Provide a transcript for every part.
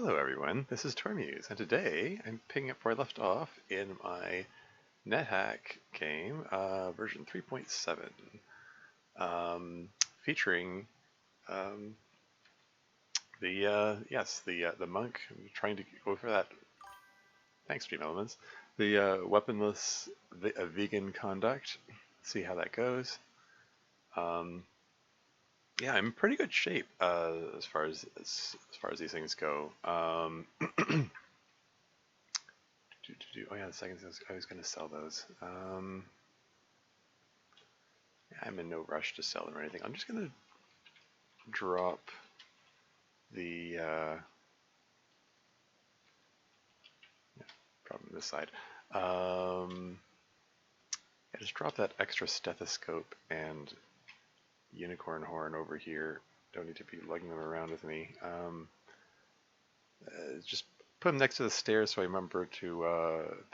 Hello everyone, this is Tormuse, and today I'm picking up where I left off in my Nethack game, version 3.7, featuring the monk. I'm trying to go for that. Thanks, Stream Elements. The weaponless vegan conduct. See how that goes. Yeah, I'm in pretty good shape as far as these things go. Oh yeah, the seconds I was going to sell those. Yeah, I'm in no rush to sell them or anything. I'm just going to drop the problem this side. Yeah, just drop that extra stethoscope and unicorn horn over here. Don't need to be lugging them around with me. Just put them next to the stairs so I remember to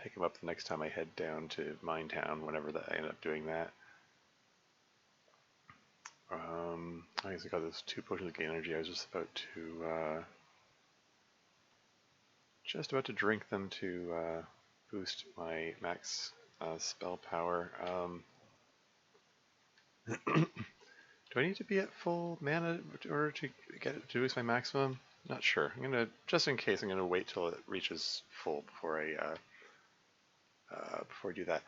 pick them up the next time I head down to Minetown, whenever I end up doing that. I guess I got those 2 potions of gain energy. I was just about to drink them to boost my max spell power. Do I need to be at full mana in order to to boost my maximum? Not sure. Just in case, I'm gonna wait till it reaches full before I do that.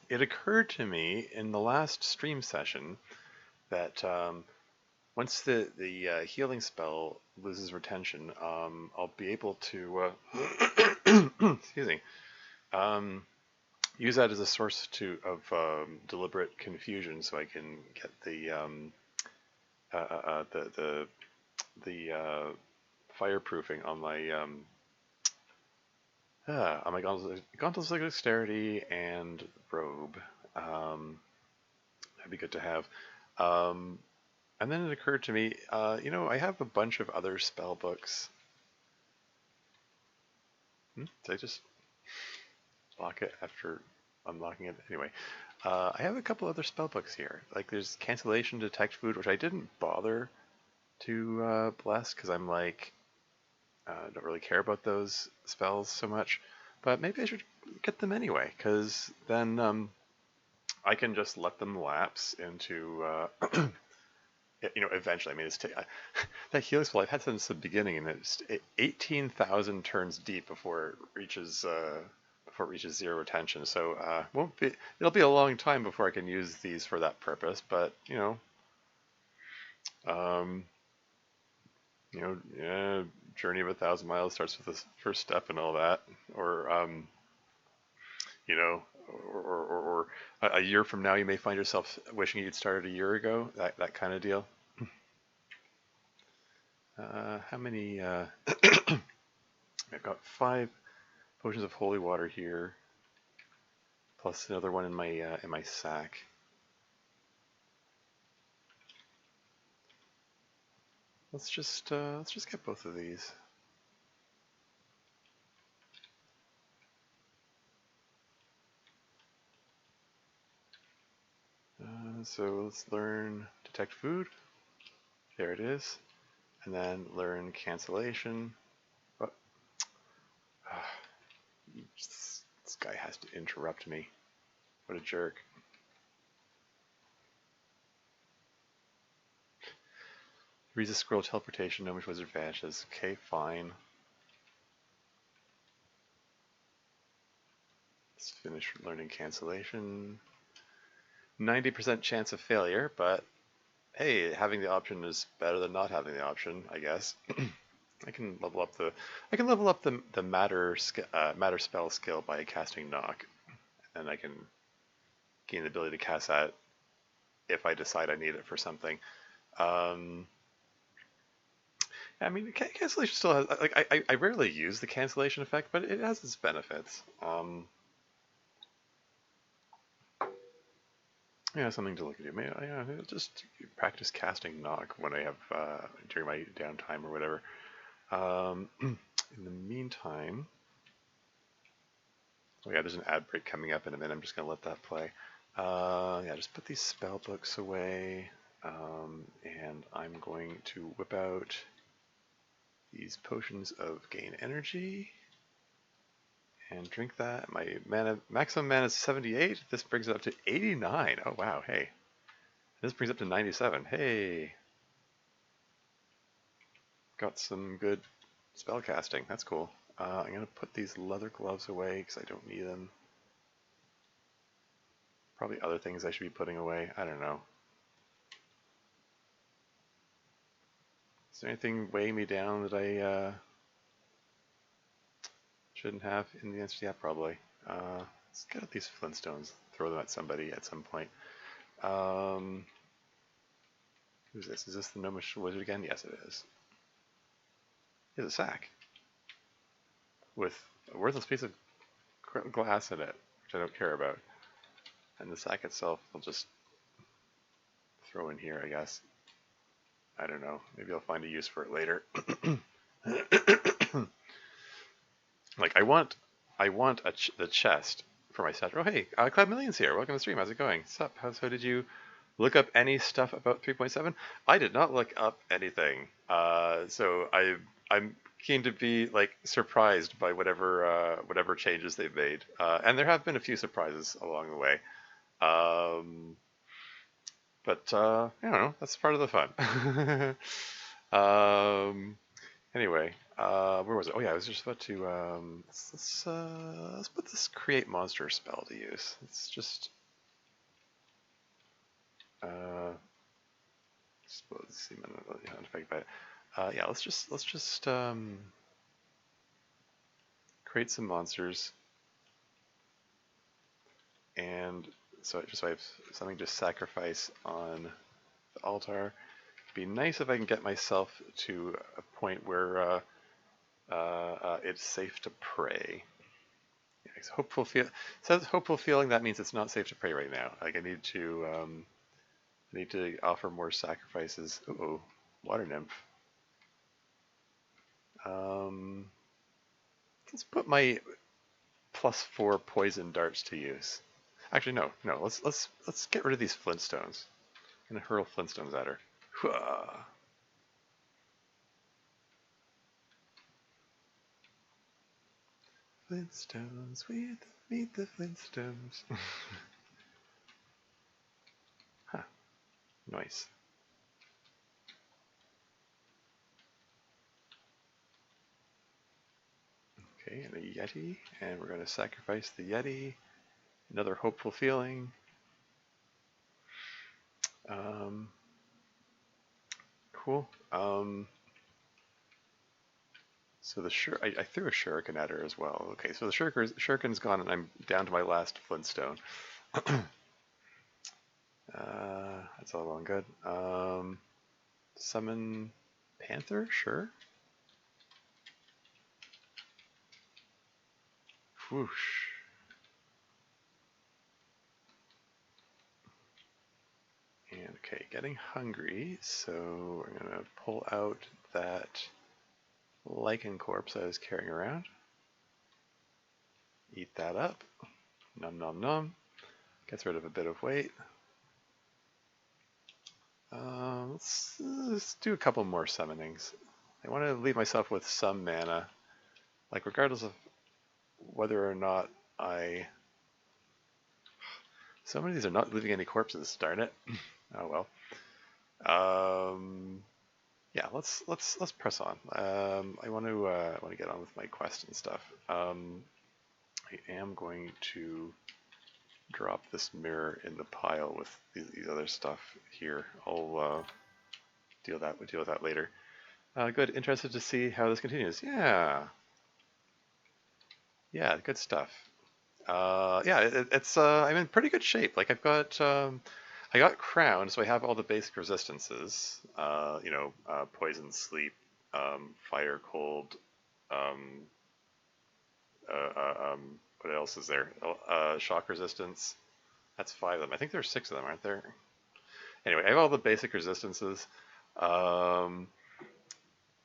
It occurred to me in the last stream session that once the healing spell loses retention, I'll be able to excuse me, use that as a source of deliberate confusion, so I can get the fireproofing on my gauntlets of dexterity and robe. That'd be good to have. And then it occurred to me, I have a bunch of other spell books. Did I just lock it after unlocking it? Anyway, I have a couple other spell books here. Like there's Cancellation, Detect Food, which I didn't bother to bless because I'm like, don't really care about those spells so much. But maybe I should get them anyway, because then I can just let them lapse into eventually. I mean, that healing spell I've had since the beginning, and it's 18,000 turns deep before it reaches 0 retention. So it'll be a long time before I can use these for that purpose. But journey of 1,000 miles starts with the first step and all that, or or a year from now you may find yourself wishing you'd started a year ago. That kind of deal. How many? I've got 5 potions of holy water here, plus another one in my sack. Let's just get both of these. So let's learn Detect Food. There it is. And then learn Cancellation. Oh. This guy has to interrupt me. What a jerk. Reads a scroll teleportation, Gnomish Wizard vanishes. Okay, fine. Let's finish learning Cancellation. 90% chance of failure, but hey, having the option is better than not having the option, I guess. I can level up the matter spell skill by casting Knock, and I can gain the ability to cast that if I decide I need it for something. I mean, cancellation still has, like, I rarely use the cancellation effect, but it has its benefits. Yeah, something to look at. Maybe just practice casting Knock when I have during my downtime or whatever. In the meantime, oh yeah, there's an ad break coming up in a minute. I'm just gonna let that play. Yeah, just put these spell books away. And I'm going to whip out these potions of gain energy and drink that. My maximum mana is 78. This brings it up to 89. Oh wow, hey. This brings it up to 97. Hey. Got some good spell casting. That's cool. I'm going to put these leather gloves away because I don't need them. Probably other things I should be putting away. I don't know. Is there anything weighing me down that I shouldn't have in the answer? Yeah, probably. Let's get out these flintstones. Throw them at somebody at some point. Who's this? Is this the Gnomish Wizard again? Yes, it is. He has a sack with a worthless piece of glass in it, which I don't care about. And the sack itself I'll just throw in here, I guess. I don't know. Maybe I'll find a use for it later. Like, I want the chest for my statue. Oh, hey, Cloudmillion's here. Welcome to the stream. How's it going? Sup? So did you look up any stuff about 3.7? I did not look up anything. So I'm keen to be like surprised by whatever changes they've made. And there have been a few surprises along the way. But I don't know. That's part of the fun. Anyway, where was it? Oh yeah, I was just about to let's put this create monster spell to use. It's just let's see, yeah, let's just create some monsters, and so I have something to sacrifice on the altar. Be nice if I can get myself to a point where it's safe to pray. Yeah, says hopeful feeling. That means it's not safe to pray right now. Like I need to offer more sacrifices. Uh-oh, water nymph. Let's put my +4 poison darts to use. Actually, no. Let's get rid of these flintstones. I'm gonna hurl flintstones at her. Flintstones, meet the Flintstones. Huh, nice. Okay, and a Yeti, and we're going to sacrifice the Yeti. Another hopeful feeling. Cool. So I threw a shuriken at her as well. Okay, so the shuriken's gone, and I'm down to my last Flintstone. That's all well and good. Summon Panther, sure. Whoosh. And okay, getting hungry, so we're gonna pull out that lichen corpse I was carrying around. Eat that up. Num num num. Gets rid of a bit of weight. Let's do a couple more summonings. I want to leave myself with some mana. Like, regardless of whether or not so many of these are not leaving any corpses, darn it. Oh well. Yeah, let's press on. I want to get on with my quest and stuff. I am going to drop this mirror in the pile with these other stuff here. I'll deal with that later. Good. Interested to see how this continues. Yeah, good stuff. Yeah, it's I'm in pretty good shape. Like I've got I got crowned, so I have all the basic resistances. Poison, sleep, fire, cold. What else is there? Shock resistance. That's 5 of them. I think there's 6 of them, aren't there? Anyway, I have all the basic resistances. I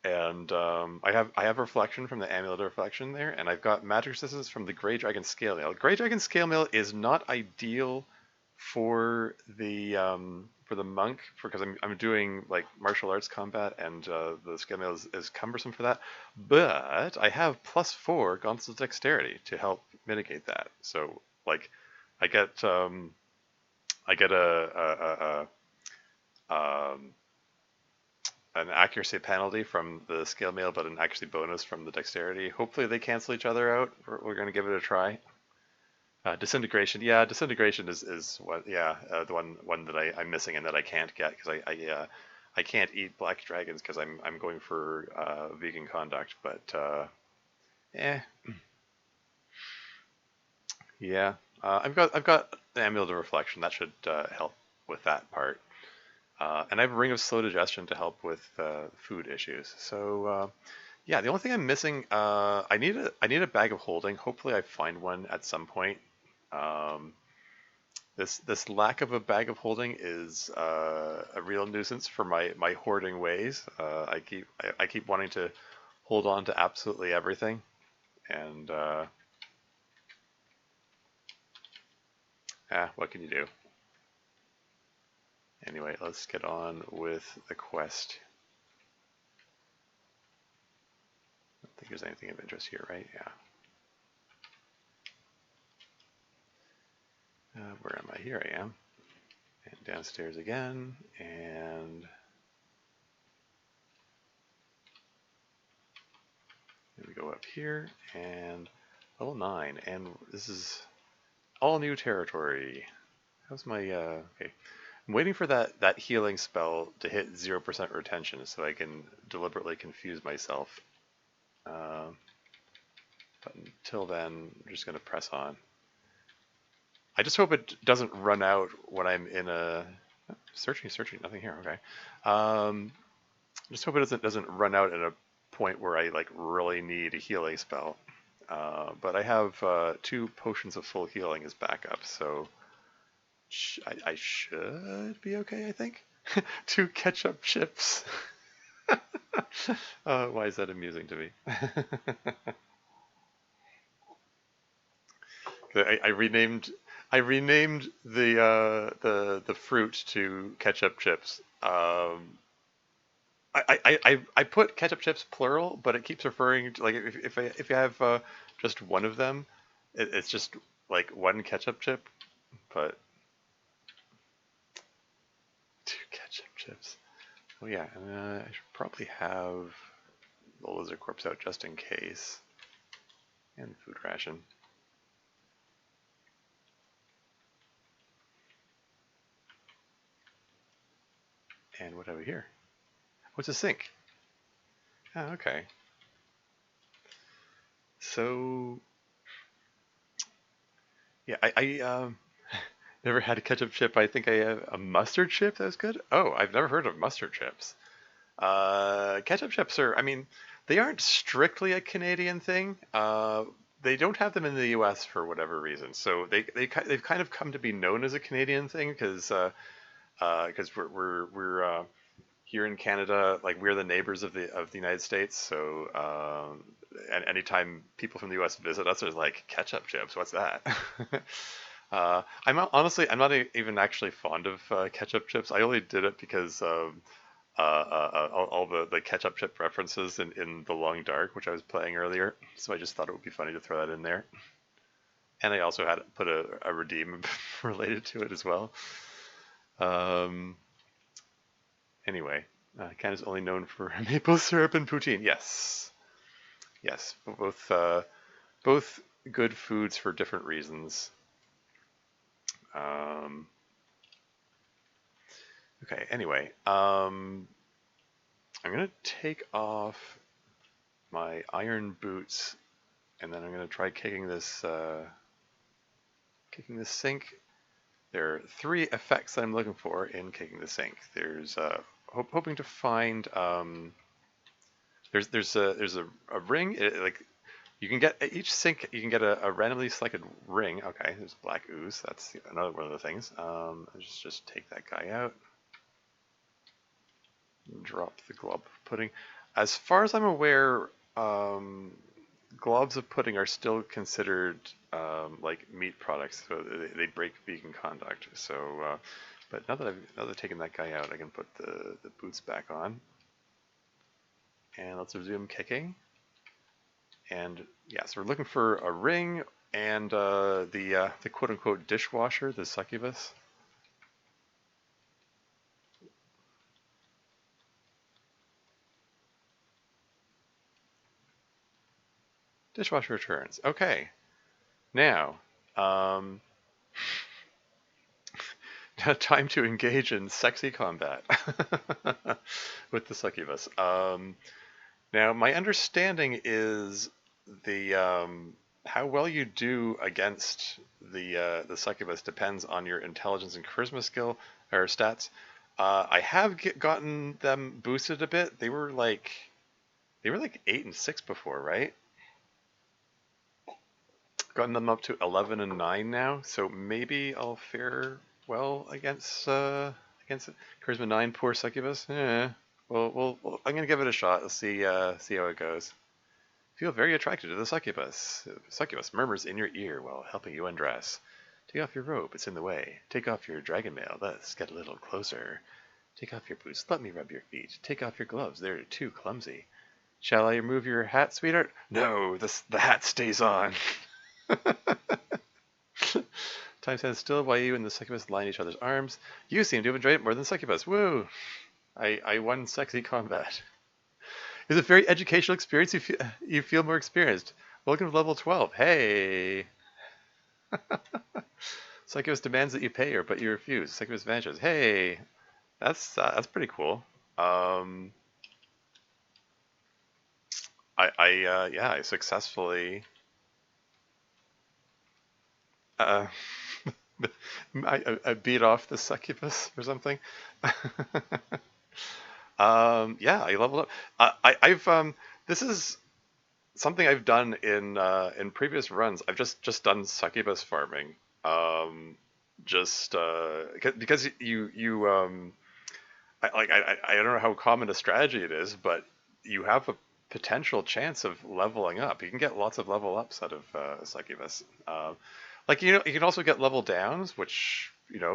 have reflection from the Amulet of Reflection there, and I've got magic resistance from the Grey Dragon Scale Mail. Grey Dragon Scale Mail is not ideal for the monk, because I'm doing like martial arts combat, and the scale mail is cumbersome for that. But I have +4 gauntlets of dexterity to help mitigate that. So like I get a an accuracy penalty from the scale mail, but an accuracy bonus from the dexterity. Hopefully they cancel each other out. We're going to give it a try. Disintegration, yeah, disintegration is what, yeah, the one that I'm missing and that I can't get because I can't eat black dragons because I'm going for vegan conduct. But eh, yeah, I've got the amulet of reflection that should help with that part. And I have a ring of slow digestion to help with food issues. So yeah, the only thing I'm missing, I need a bag of holding. Hopefully, I find one at some point. Um, this lack of a bag of holding is a real nuisance for my hoarding ways. I keep wanting to hold on to absolutely everything, and what can you do? Anyway, let's get on with the quest. I don't think there's anything of interest here, right? Yeah. Where am I? Here I am. And downstairs again, and then we go up here, and level 9, and this is all new territory. How's my, okay. I'm waiting for that healing spell to hit 0% retention so I can deliberately confuse myself. But until then, I'm just going to press on. I just hope it doesn't run out when I'm in a... Searching, nothing here, okay. Just hope it doesn't run out at a point where I like really need a healing spell. But I have 2 potions of full healing as backup, so I should be okay, I think. 2 ketchup chips. Why is that amusing to me? I renamed the fruit to ketchup chips. I put ketchup chips plural, but it keeps referring to, like, if you have just one of them, it's just like one ketchup chip, but 2 ketchup chips. Oh yeah, and I should probably have the lizard corpse out just in case, and food ration. And what have we here? What's a sink? Oh, okay. So, yeah, I never had a ketchup chip. I think I have a mustard chip that was good. Oh, I've never heard of mustard chips. Ketchup chips are, I mean, they aren't strictly a Canadian thing. They don't have them in the U.S. for whatever reason. So they've kind of come to be known as a Canadian thing because we're here in Canada, like we're the neighbors of the United States. So and anytime people from the U.S. visit us, there's like ketchup chips. What's that? I'm not even actually fond of ketchup chips. I only did it because all the ketchup chip references in The Long Dark, which I was playing earlier. So I just thought it would be funny to throw that in there. And I also had put a redeem related to it as well. Anyway, Canada's only known for maple syrup and poutine. Yes, both good foods for different reasons. Okay. Anyway, I'm gonna take off my iron boots, and then I'm gonna try kicking this sink. There are 3 effects that I'm looking for in kicking the sink. There's hoping to find there's a ring. Like you can get each sink, you can get a randomly selected ring. Okay, there's black ooze. That's another one of the things. Just take that guy out. Drop the glob of pudding. As far as I'm aware, globs of pudding are still considered like meat products, so they break vegan conduct. So, but now that I've taken that guy out, I can put the boots back on, and let's resume kicking. And yeah, so we're looking for a ring and the quote unquote dishwasher, the succubus. Dishwasher returns. Okay, now. Um, Time to engage in sexy combat with the succubus. Now, my understanding is the how well you do against the succubus depends on your intelligence and charisma skill or stats. I have gotten them boosted a bit. They were like 8 and 6 before, right? Gotten them up to 11 and 9 now, so maybe I'll fare well against it. Charisma 9, poor succubus. Well, I'm gonna give it a shot. Let's see how it goes. Feel very attracted to the succubus. Succubus murmurs in your ear while helping you undress. Take off your robe, it's in the way. Take off your dragon mail, let's get a little closer. Take off your boots, let me rub your feet. Take off your gloves, they're too clumsy. Shall I remove your hat, sweetheart? No, the hat stays on. Time stands still while you and the succubus line each other's arms. You seem to have enjoyed it more than succubus. Woo! I won sexy combat. It's a very educational experience. You feel more experienced. Welcome to level 12. Hey! Succubus demands that you pay her, but you refuse. Succubus vanishes. Hey! That's pretty cool. I successfully uh, I beat off the succubus or something. Yeah, I leveled up. I've this is something I've done in previous runs. I've just done succubus farming. Just because I don't know how common a strategy it is, but you have a potential chance of leveling up. You can get lots of level ups out of succubus. Like you can also get level downs, which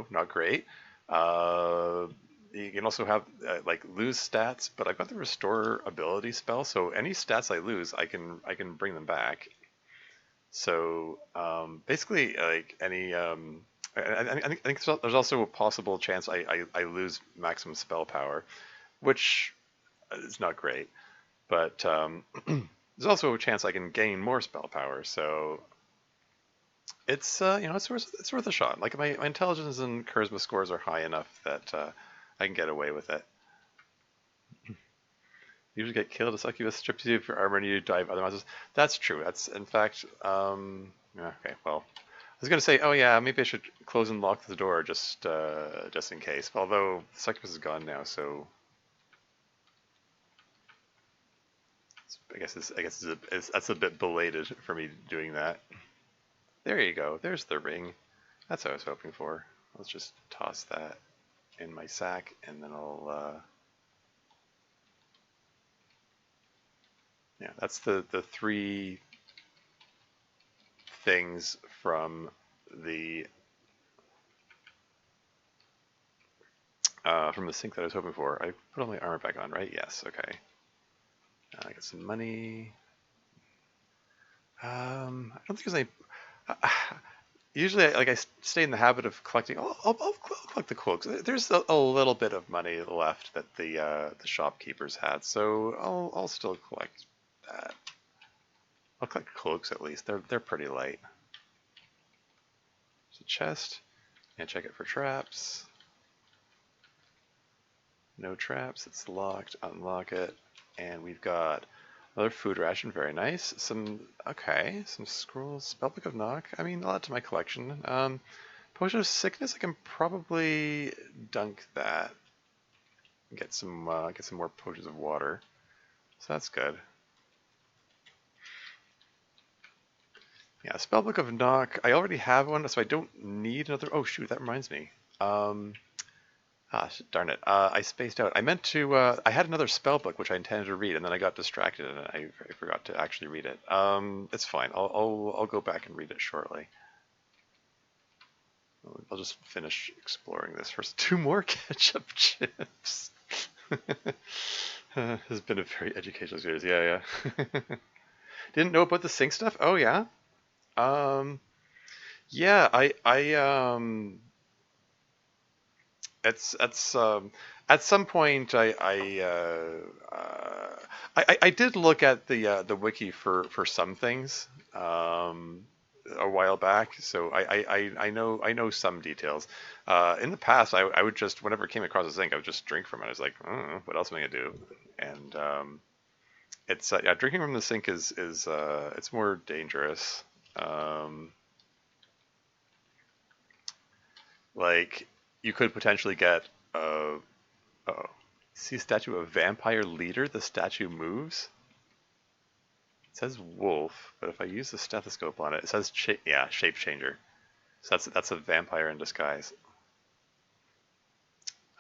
not great. Uh, you can also have like lose stats, but I've got the restore ability spell, so any stats I lose, I can bring them back. So basically, like any, I think there's also a possible chance I lose maximum spell power, which is not great. But there's also a chance I can gain more spell power. So it's it's worth a shot. Like my intelligence and charisma scores are high enough that I can get away with it. You usually get killed. A succubus strips you of your armor and you dive other monsters. That's true. That's in fact. Okay. Well, I was gonna say, oh yeah, maybe I should close and lock the door just in case. Although the succubus is gone now, so that's a bit belated for me doing that. There you go. There's the ring. That's what I was hoping for. Let's just toss that in my sack, and then I'll. Yeah, that's the three things from the sink that I was hoping for. I put all my armor back on, right? Yes. Okay. I got some money. I don't think there's any. Usually, I stay in the habit of collecting. I'll collect the cloaks. There's a little bit of money left that the shopkeepers had, so I'll still collect that. I'll collect cloaks at least. They're pretty light. There's a chest, and check it for traps. No traps. It's locked. Unlock it, and we've got another food ration. Very nice. Some scrolls. Spellbook of Knock. I mean, a lot to my collection. Potion of Sickness. I can probably dunk that. Get some more potions of water. So that's good. Yeah, Spellbook of Knock. I already have one, so I don't need another. Oh shoot, that reminds me. Ah, darn it. I spaced out. I meant to, I had another spell book which I intended to read, and then I got distracted and I forgot to actually read it. It's fine. I'll go back and read it shortly. I'll just finish exploring this first. Two more ketchup chips. Has been a very educational series. Yeah, yeah. Didn't know about the sync stuff? Oh, yeah. Um, yeah, it's at some point I did look at the wiki for some things a while back, so I know some details. In the past, I would just whenever I came across a zinc, I would just drink from it. I was like, what else am I gonna do? And it's yeah, drinking from the sink is it's more dangerous. Um, like you could potentially get a oh, see a statue of a vampire leader. The statue moves. It says wolf, but if I use the stethoscope on it, it says yeah, shape changer. So that's a vampire in disguise.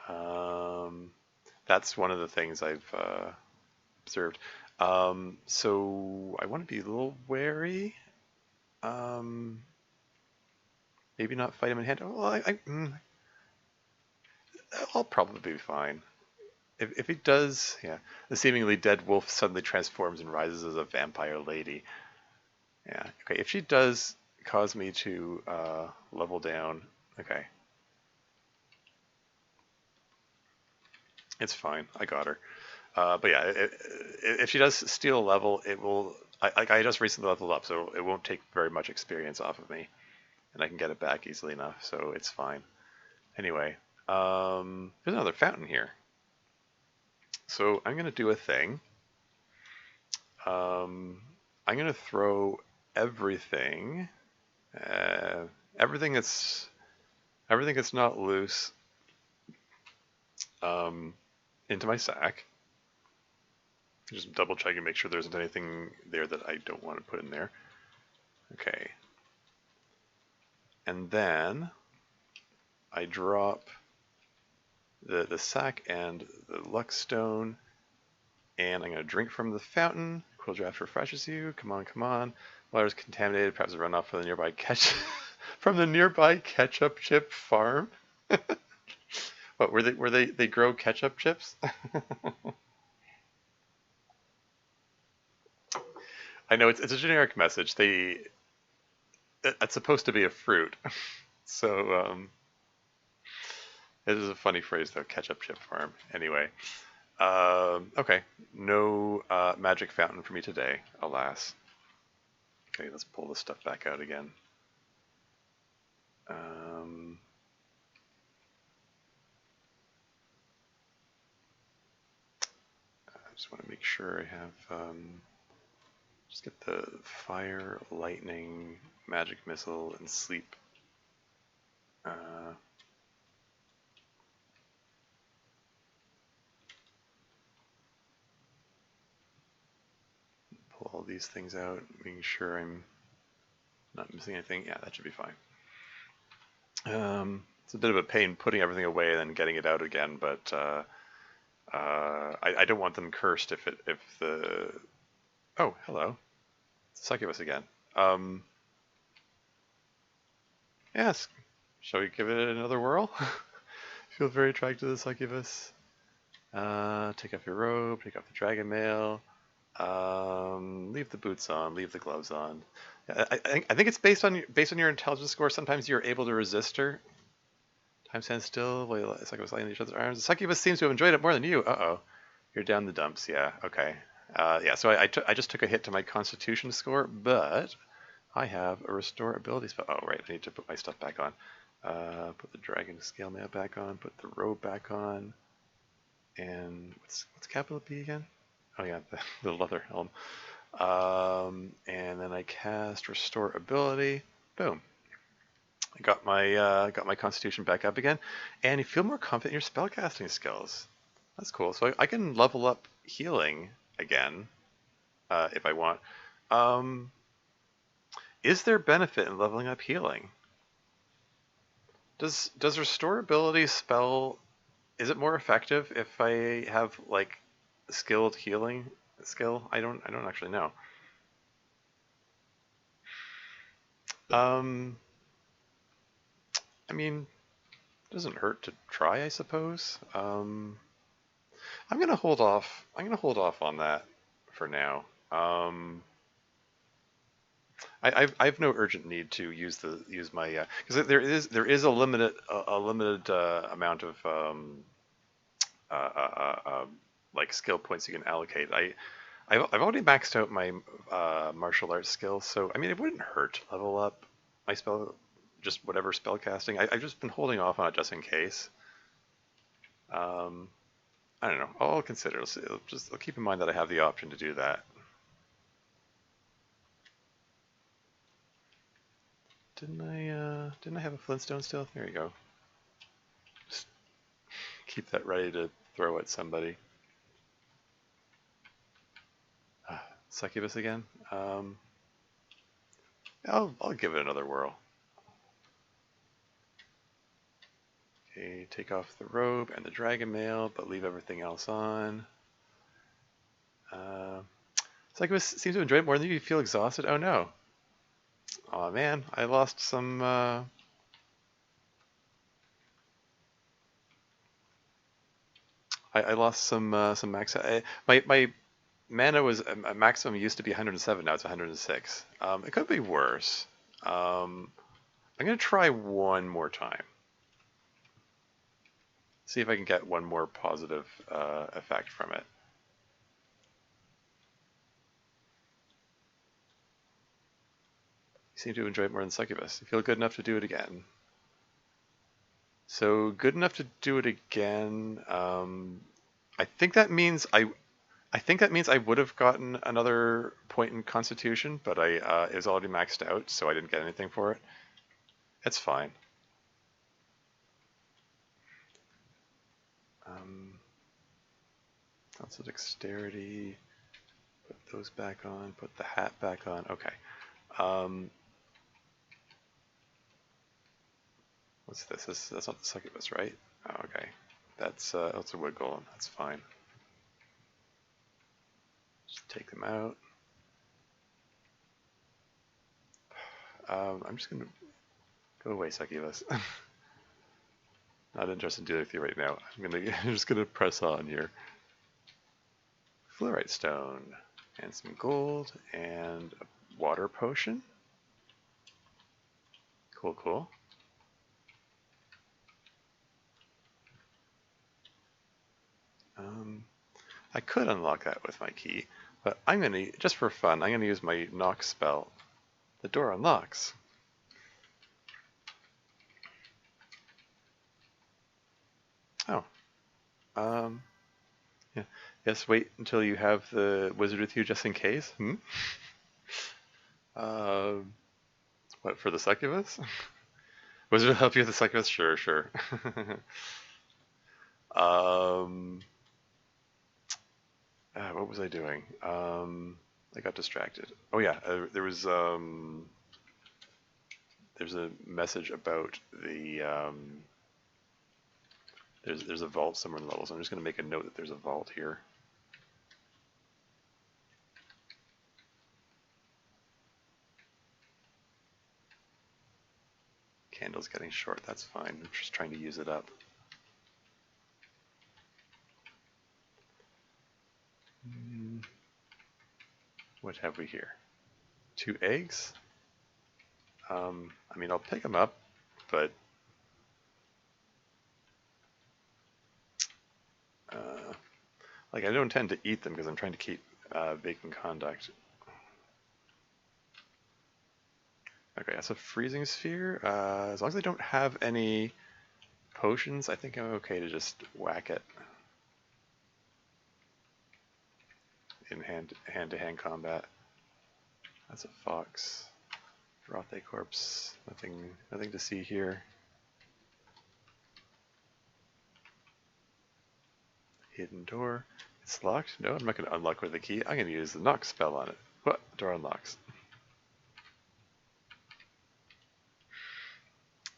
Um, that's one of the things I've observed. So I want to be a little wary. Um, maybe not fight him in hand. Well, I'll probably be fine. If he does, yeah, the seemingly dead wolf suddenly transforms and rises as a vampire lady. Yeah, okay. If she does cause me to level down, okay, it's fine. I got her. But yeah, if she does steal a level, it will. I just recently leveled up, so it won't take very much experience off of me, and I can get it back easily enough, so it's fine. Anyway, there's another fountain here. So I'm gonna do a thing. Um, I'm gonna throw everything, uh, everything that's everything that's not loose, um, into my sack. Just double check and make sure there isn't anything there that I don't want to put in there. Okay, and then I drop the sack and the luck stone, and I'm gonna drink from the fountain. Cool draft refreshes you. Come on, come on. Water's contaminated. Perhaps a runoff from the nearby from the nearby ketchup chip farm. What were they grow ketchup chips? I know it's a generic message. It's supposed to be a fruit, so it is a funny phrase though. Ketchup chip farm. Anyway, okay, no magic fountain for me today, alas. Okay, let's pull this stuff back out again. Um, I just want to make sure I have. Just get the fire, lightning, magic missile, and sleep. Pull all these things out, making sure I'm not missing anything. Yeah, that should be fine. It's a bit of a pain putting everything away and then getting it out again, but I don't want them cursed if the oh hello, succubus again. Yes, shall we give it another whirl? Feel very attracted to the succubus. Take off your robe, take off the dragon mail. Leave the boots on, leave the gloves on. I think it's based on your intelligence score. Sometimes you're able to resist her. Time stands still while the succubus lying in each other's arms. The succubus seems to have enjoyed it more than you. Uh-oh. You're down the dumps. Yeah, okay. Yeah, so I just took a hit to my constitution score, but I have a restore ability spell. Oh, right, I need to put my stuff back on. Put the dragon scale mail back on, put the robe back on, and what's capital B again? Oh yeah, the leather helm. And then I cast restore ability. Boom. I got my constitution back up again, and you feel more confident in your spellcasting skills. That's cool. So I can level up healing again if I want. Um, is there benefit in leveling up healing? Does restore ability spell Is it more effective if I have like skilled healing skill? I don't actually know. Um, I mean, it doesn't hurt to try, I suppose. I'm gonna hold off. I'm gonna hold off on that for now. Um, I've no urgent need to use my because there is a limited amount of uh, uh, like skill points you can allocate. I've already maxed out my martial arts skills, so I mean it wouldn't hurt to level up my spell, just whatever spell casting. I've just been holding off on it just in case. Um, I don't know. I'll consider. I'll keep in mind that I have the option to do that. Didn't I have a Flintstone still? There you go. Just keep that ready to throw at somebody. Succubus again. I'll give it another whirl. Okay, take off the robe and the dragon mail, but leave everything else on. Succubus seems to enjoy it more than you feel exhausted. Oh no. Oh man, I lost some. I lost some max. My mana was maximum used to be 107. Now it's 106. It could be worse. I'm gonna try one more time. See if I can get one more positive effect from it. You seem to enjoy it more than Succubus. You feel good enough to do it again. So good enough to do it again. I think that means I would have gotten another point in Constitution, but it was already maxed out, so I didn't get anything for it. It's fine. Also dexterity. Put those back on. Put the hat back on. Okay. What's this? That's not the succubus, right? Oh, okay. That's a wood golem. That's fine. Just take them out. I'm just gonna go away, succubus. Not interested in dealing with you right now. I'm just gonna press on here. Fluorite stone and some gold and a water potion. Cool, cool. I could unlock that with my key, but I'm gonna, just for fun, I'm gonna use my knock spell. The door unlocks. Oh. Yeah. Yes, wait until you have the wizard with you just in case. What, for the succubus? Wizard will help you with the succubus? Sure, sure. What was I doing? I got distracted. Oh yeah, there's a message about the there's a vault somewhere in the level, so I'm just going to make a note that there's a vault here. Candle's getting short, that's fine. I'm just trying to use it up. What have we here? 2 eggs? I mean, I'll pick them up, but like I don't tend to eat them because I'm trying to keep baking conduct. Okay, that's a freezing sphere. As long as I don't have any potions, I think I'm okay to just whack it in hand-to-hand combat. That's a fox. Rothe corpse. Nothing to see here. Hidden door. It's locked. No, I'm not going to unlock with the key. I'm going to use the knock spell on it. What? Door unlocks.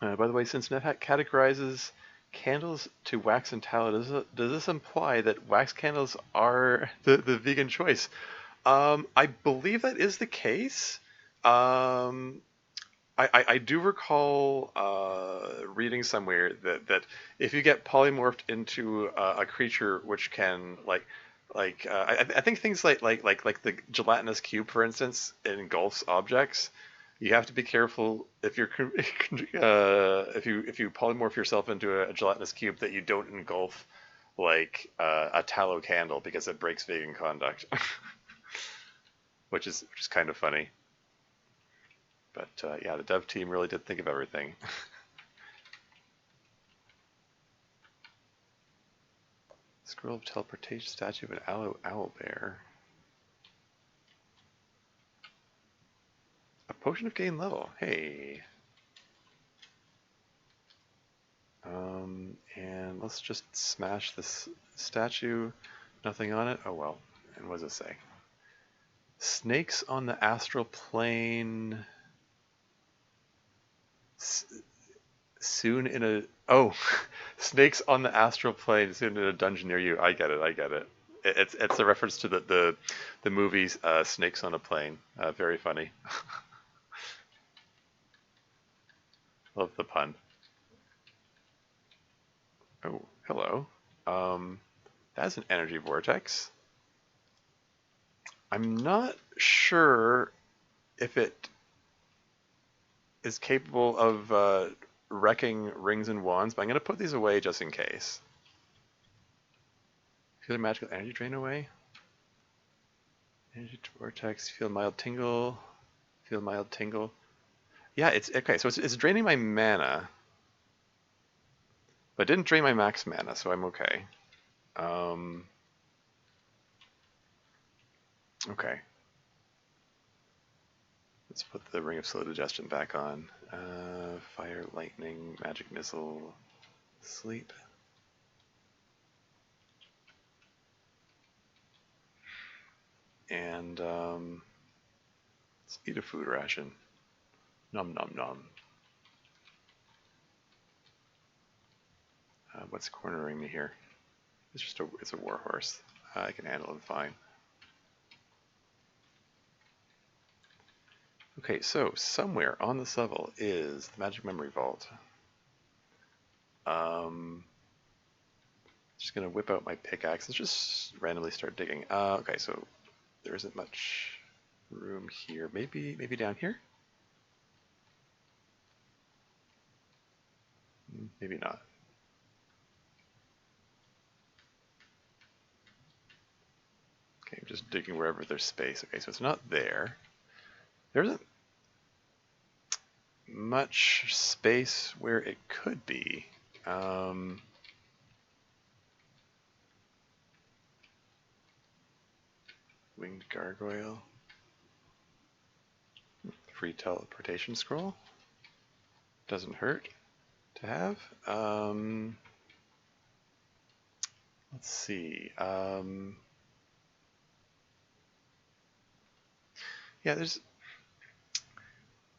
By the way, since Nethack categorizes candles to wax and tallow. Does this imply that wax candles are the vegan choice? I believe that is the case. Um, I do recall reading somewhere that if you get polymorphed into a creature which can I think things like the gelatinous cube, for instance, engulfs objects. You have to be careful if you're if you polymorph yourself into a gelatinous cube that you don't engulf a tallow candle because it breaks vegan conduct, which is kind of funny. But yeah, the dev team really did think of everything. Scroll of teleportation, statue of an owl bear. A potion of gain level. Hey. And let's just smash this statue. Nothing on it. Oh well. And what does it say? Snakes on the astral plane. Soon in a snakes on the astral plane soon in a dungeon near you. I get it. It's a reference to the movies Snakes on a Plane. Very funny. Love the pun. Oh, hello. That's an energy vortex. I'm not sure if it is capable of wrecking rings and wands, but I'm going to put these away just in case. Feel the magical energy drain away. Energy vortex, feel mild tingle. Feel mild tingle. Yeah, it's okay. So it's draining my mana, but it didn't drain my max mana, so I'm okay. Okay. Let's put the Ring of Slow Digestion back on. Fire, lightning, magic missile, sleep. And let's eat a food ration. Nom nom nom. What's cornering me here? It's a warhorse. I can handle it fine. Okay, so somewhere on this level is the magic memory vault. Just gonna whip out my pickaxe and just randomly start digging. Okay, so there isn't much room here. Maybe down here? Maybe not. Okay, I'm just digging wherever there's space. Okay, so it's not there. There isn't much space where it could be. Winged gargoyle. Free teleportation scroll. Doesn't hurt to have. Let's see. Yeah, there's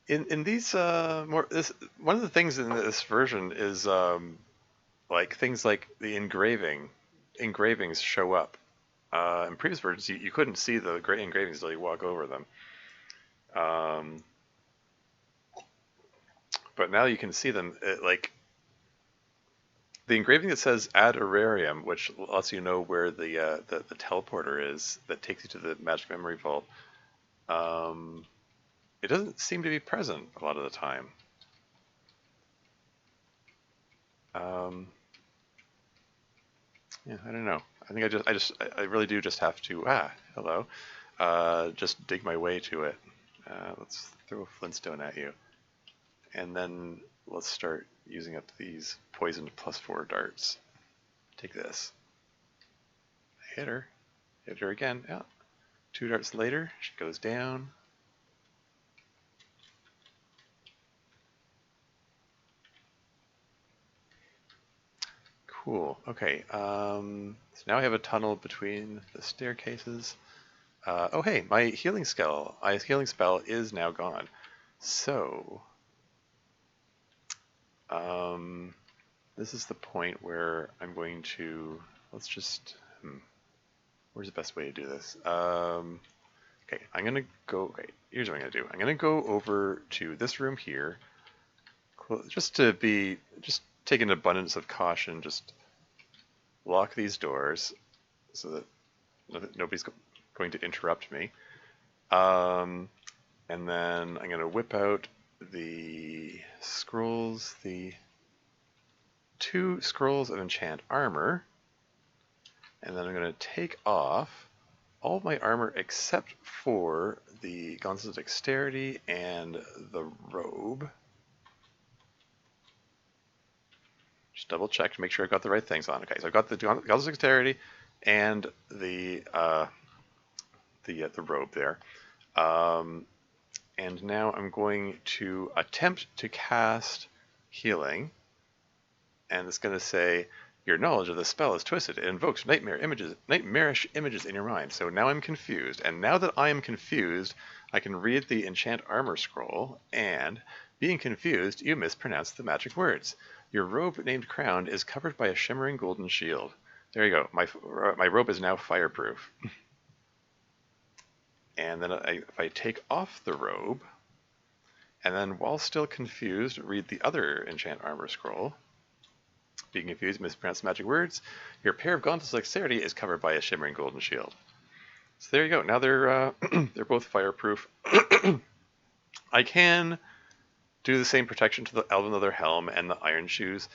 in these one of the things in this version is like things like the engravings show up. In previous versions, you couldn't see the engravings until you walk over them. But now you can see them. Like the engraving that says "Ad Aurarium," which lets you know where the teleporter is that takes you to the magic memory vault. It doesn't seem to be present a lot of the time. Yeah, I don't know. I think I really do just have to hello, just dig my way to it. Let's throw a flintstone at you, and then let's start using up these poisoned +4 darts. Take this. Hit her again. Yeah. 2 darts later, she goes down. Cool. Okay. So now I have a tunnel between the staircases. Oh, hey, my healing spell is now gone. So, this is the point where I'm going to, let's just, where's the best way to do this? Okay, I'm going to go, okay, here's what I'm going to do. I'm going to go over to this room here, just take an abundance of caution, just lock these doors so that nobody's going to interrupt me. And then I'm going to whip out the scrolls, the 2 scrolls of enchant armor, and then I'm going to take off all of my armor except for the gauntlets of dexterity and the robe. Just double check to make sure I've got the right things on. Okay, so I've got the gauntlets of dexterity and the robe there. And now I'm going to attempt to cast healing, and it's going to say, your knowledge of the spell is twisted. It invokes nightmarish images in your mind. So now I'm confused, and now that I am confused, I can read the enchant armor scroll, and being confused, you mispronounce the magic words. Your robe named crown is covered by a shimmering golden shield. There you go. My robe is now fireproof. And then if I take off the robe, and then while still confused, read the other enchant armor scroll. Being confused, mispronounce magic words. Your pair of gauntlets of dexterity is covered by a shimmering golden shield. So there you go. Now they're they're both fireproof. I can do the same protection to the elven leather helm and the iron shoes,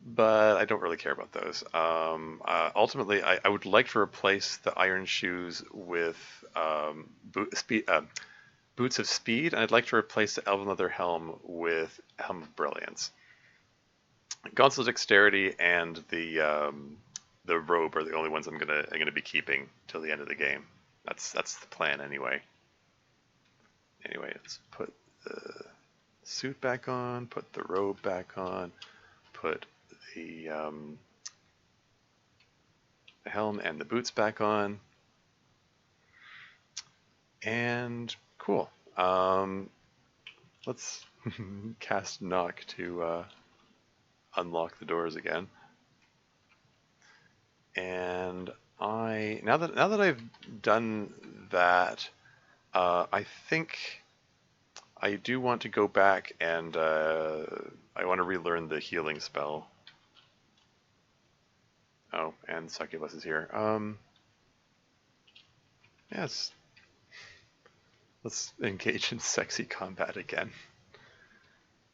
but I don't really care about those. Ultimately, I would like to replace the iron shoes with boots of speed, and I'd like to replace the elven leather helm with helm of brilliance. Gauntlets of dexterity and the robe are the only ones I'm gonna be keeping till the end of the game. That's the plan anyway. Anyway, let's put the suit back on, put the robe back on, put the helm and the boots back on, and cool. Let's cast knock to unlock the doors again. And now that I've done that, I think I do want to go back and I want to relearn the healing spell. Oh, and Succubus is here. Yes. Let's engage in sexy combat again.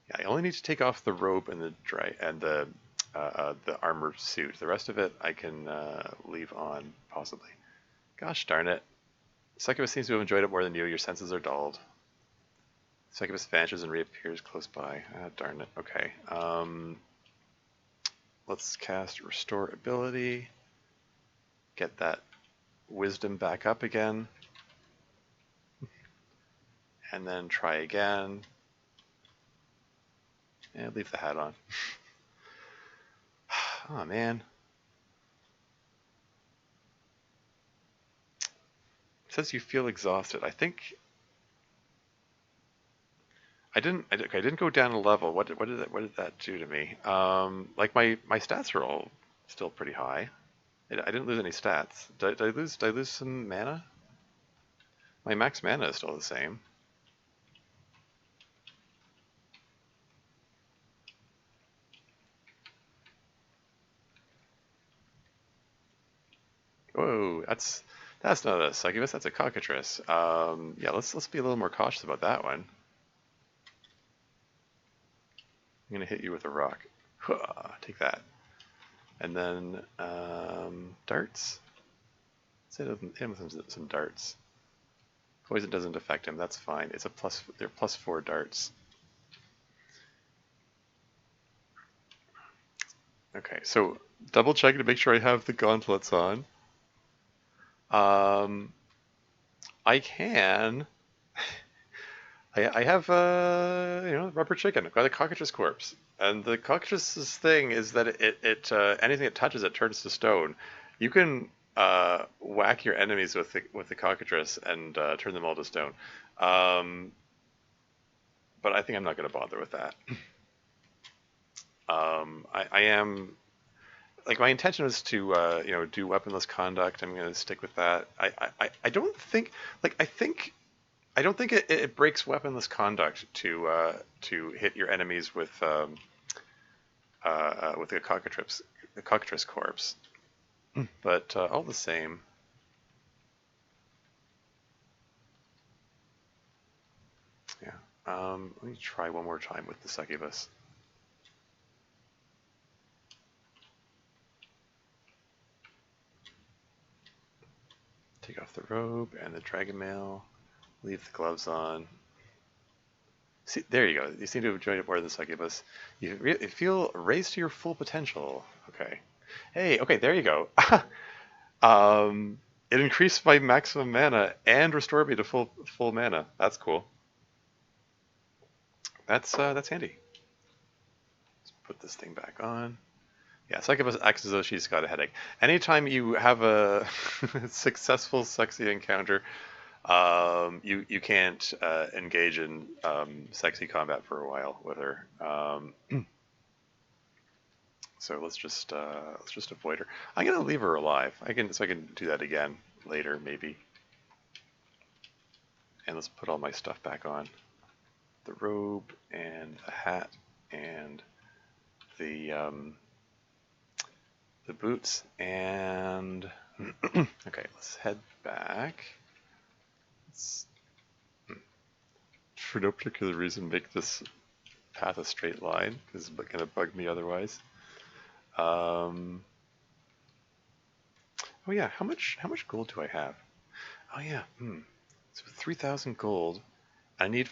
Yeah, I only need to take off the robe and the armor suit. The rest of it I can leave on, possibly. Gosh darn it. Succubus seems to have enjoyed it more than you. Your senses are dulled. Succubus vanishes and reappears close by. Ah, darn it. Okay. Let's cast Restore Ability. Get that wisdom back up again. And then try again. And leave the hat on. Oh man. It says you feel exhausted. I think I didn't go down a level. What did that do to me? Like my stats are all still pretty high. I didn't lose any stats. Did I lose some mana? My max mana is still the same. Whoa, that's not a succubus, that's a cockatrice. Yeah, let's be a little more cautious about that one. I'm gonna hit you with a rock. Take that. And then darts. Let's hit him with some darts. Poison doesn't affect him, that's fine. It's a they're +4 darts. Okay, so double checking to make sure I have the gauntlets on. I can. I have rubber chicken. I've got a cockatrice corpse, and the cockatrice's thing is that it anything it touches it turns to stone. You can whack your enemies with the cockatrice and turn them all to stone. But I think I'm not going to bother with that. I am like my intention was to do weaponless conduct. I'm going to stick with that. I don't think I don't think it breaks weaponless conduct to hit your enemies with a cockatrice corpse. But all the same, yeah. Let me try one more time with the succubus. Take off the robe and the dragon mail. Leave the gloves on. See, there you go. You seem to have enjoyed it more than succubus. You feel raised to your full potential. Okay. Hey, okay, there you go. It increased my maximum mana and restored me to full mana. That's cool. That's handy. Let's put this thing back on. Yeah, succubus acts as though she's got a headache. Anytime you have a successful sexy encounter, you can't engage in sexy combat for a while with her. So let's just avoid her. I'm gonna leave her alive. I can do that again later maybe. And let's put all my stuff back on. The robe and the hat and the boots and okay, let's head back. Let's, for no particular reason, make this path a straight line because it's going to bug me otherwise. Oh yeah, how much gold do I have? Oh yeah, so 3,000 gold. I need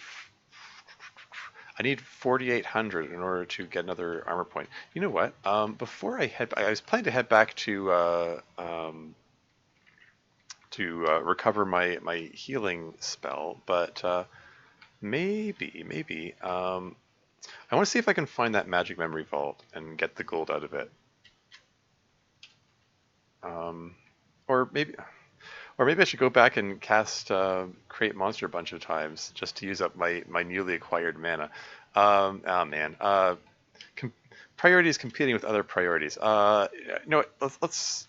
4,800 in order to get another armor point. You know what? Before I was planning to head back to recover my healing spell, but maybe I want to see if I can find that magic memory vault and get the gold out of it. Or maybe I should go back and cast Create Monster a bunch of times just to use up my newly acquired mana. Oh man, priorities competing with other priorities. You know what? Let's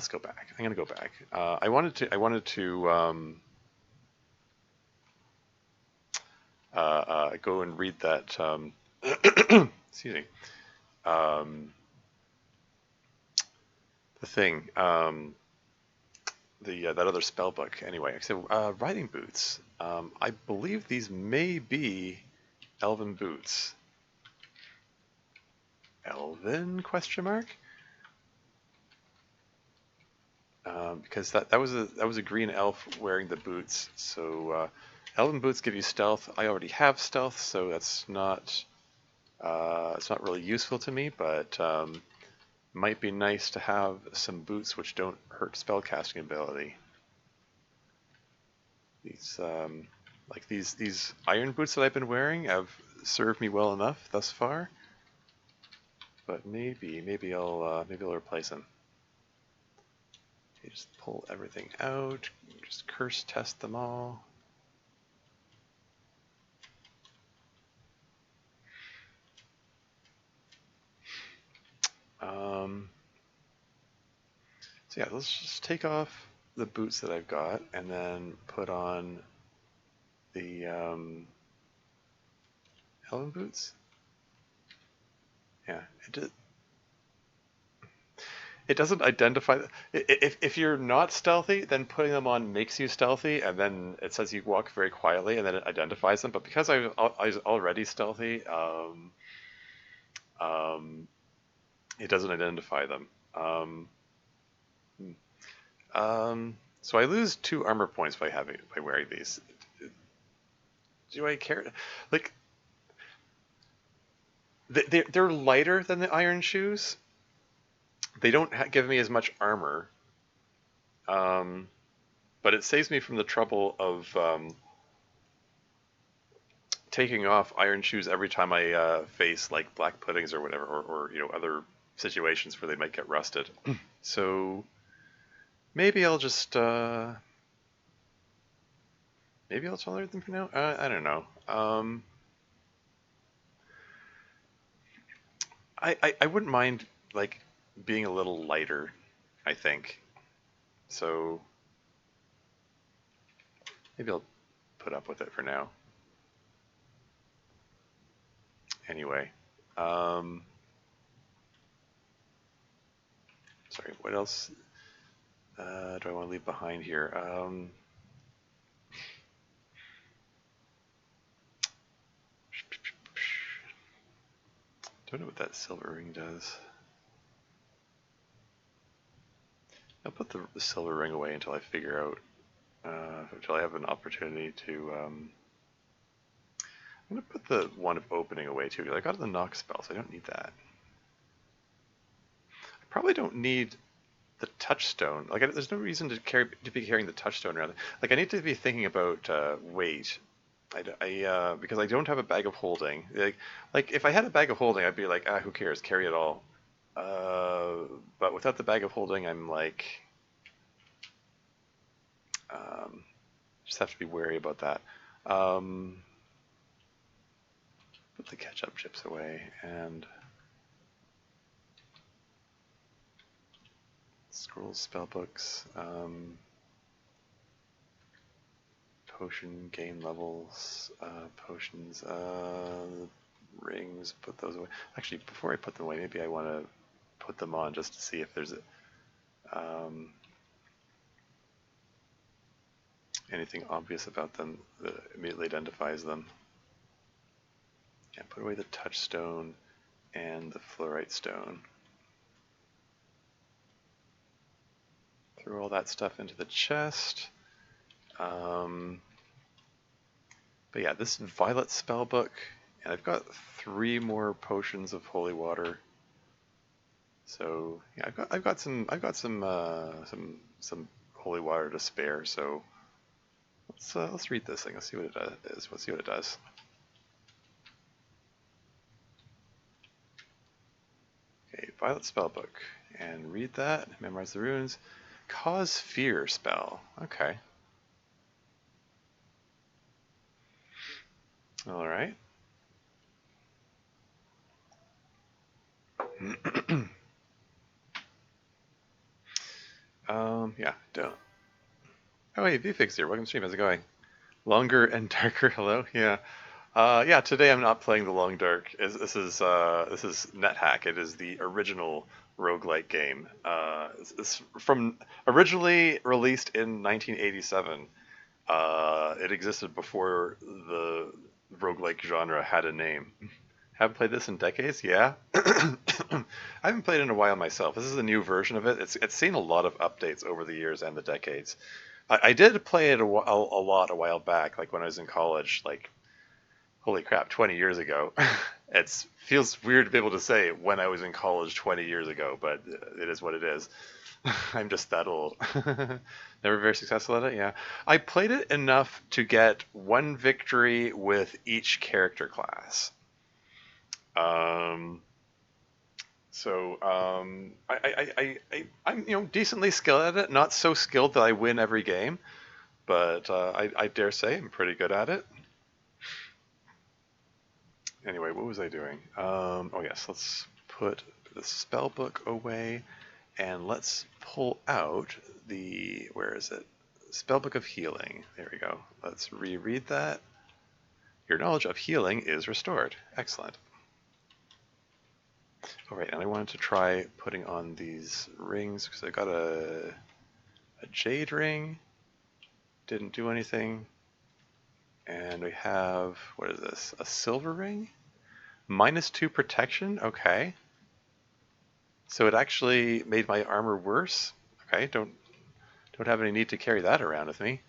go back. I'm gonna go back. I wanted to go and read that. Excuse me. The thing. That other spell book. Anyway, so riding boots. I believe these may be elven boots. Elven question mark? Because that was a green elf wearing the boots. So elven boots give you stealth. I already have stealth, so that's not it's not really useful to me. But might be nice to have some boots which don't hurt spellcasting ability. These like these iron boots that I've been wearing have served me well enough thus far. But maybe I'll replace them. Okay, just pull everything out. Just curse test them all. So yeah, let's just take off the boots that I've got and then put on the elven boots. Yeah, it doesn't identify. If you're not stealthy, then putting them on makes you stealthy, and then it says you walk very quietly, and then it identifies them. But because I was already stealthy, it doesn't identify them. So I lose 2 armor points by wearing these. Do I care? Like, they're lighter than the iron shoes. They don't give me as much armor, but it saves me from the trouble of taking off iron shoes every time I face like black puddings or whatever, or other situations where they might get rusted. So maybe I'll just maybe I'll tolerate them for now. I don't know. I wouldn't mind like being a little lighter, I think. So maybe I'll put up with it for now. Anyway, sorry, what else do I want to leave behind here? Don't know what that silver ring does. I'll put the silver ring away until I figure out, until I have an opportunity to, I'm going to put the one of opening away too, because I got the knock spell, so I don't need that. I probably don't need the touchstone. Like, there's no reason to be carrying the touchstone around. Like, I need to be thinking about weight. Because I don't have a bag of holding. Like if I had a bag of holding, I'd be like, who cares? Carry it all. But without the bag of holding, I'm like, just have to be wary about that. Put the ketchup chips away and scrolls, spellbooks, potion gain levels, potions, rings. Put those away. Actually, before I put them away, maybe I want to put them on just to see if there's anything obvious about them that immediately identifies them. Yeah, put away the touchstone and the fluorite stone. Throw all that stuff into the chest. But yeah, this violet spellbook, and I've got 3 more potions of holy water. So yeah, I've got some holy water to spare. So let's read this thing. Let's see what it is. Let's see what it does. Okay, violet spellbook, and read that. Memorize the runes. Cause fear spell. Okay. All right. Yeah, don't. Oh, hey, VFix here. Welcome to stream. How's it going? Longer and darker. Hello. Yeah. Yeah. Today I'm not playing the long dark. This is Nethack. It is the original roguelike game. It's from originally released in 1987. It existed before the roguelike genre had a name. Haven't played this in decades, yeah. I haven't played it in a while myself. This is a new version of it. It's seen a lot of updates over the years and the decades. I did play it a lot a while back, like when I was in college, like, holy crap, 20 years ago. It feels weird to be able to say when I was in college 20 years ago, but it is what it is. I'm just that old. Never very successful at it, yeah. I played it enough to get 1 victory with each character class. I'm decently skilled at it. Not so skilled that I win every game, but I dare say I'm pretty good at it. Anyway, what was I doing? Oh yes, let's put the spell book away, and let's pull out the, where is it? Spellbook of Healing. There we go. Let's reread that. Your knowledge of healing is restored. Excellent. All right, and I wanted to try putting on these rings because I got a jade ring. Didn't do anything. And we have, what is this? A silver ring? -2 protection? Okay. So it actually made my armor worse. Okay, don't have any need to carry that around with me.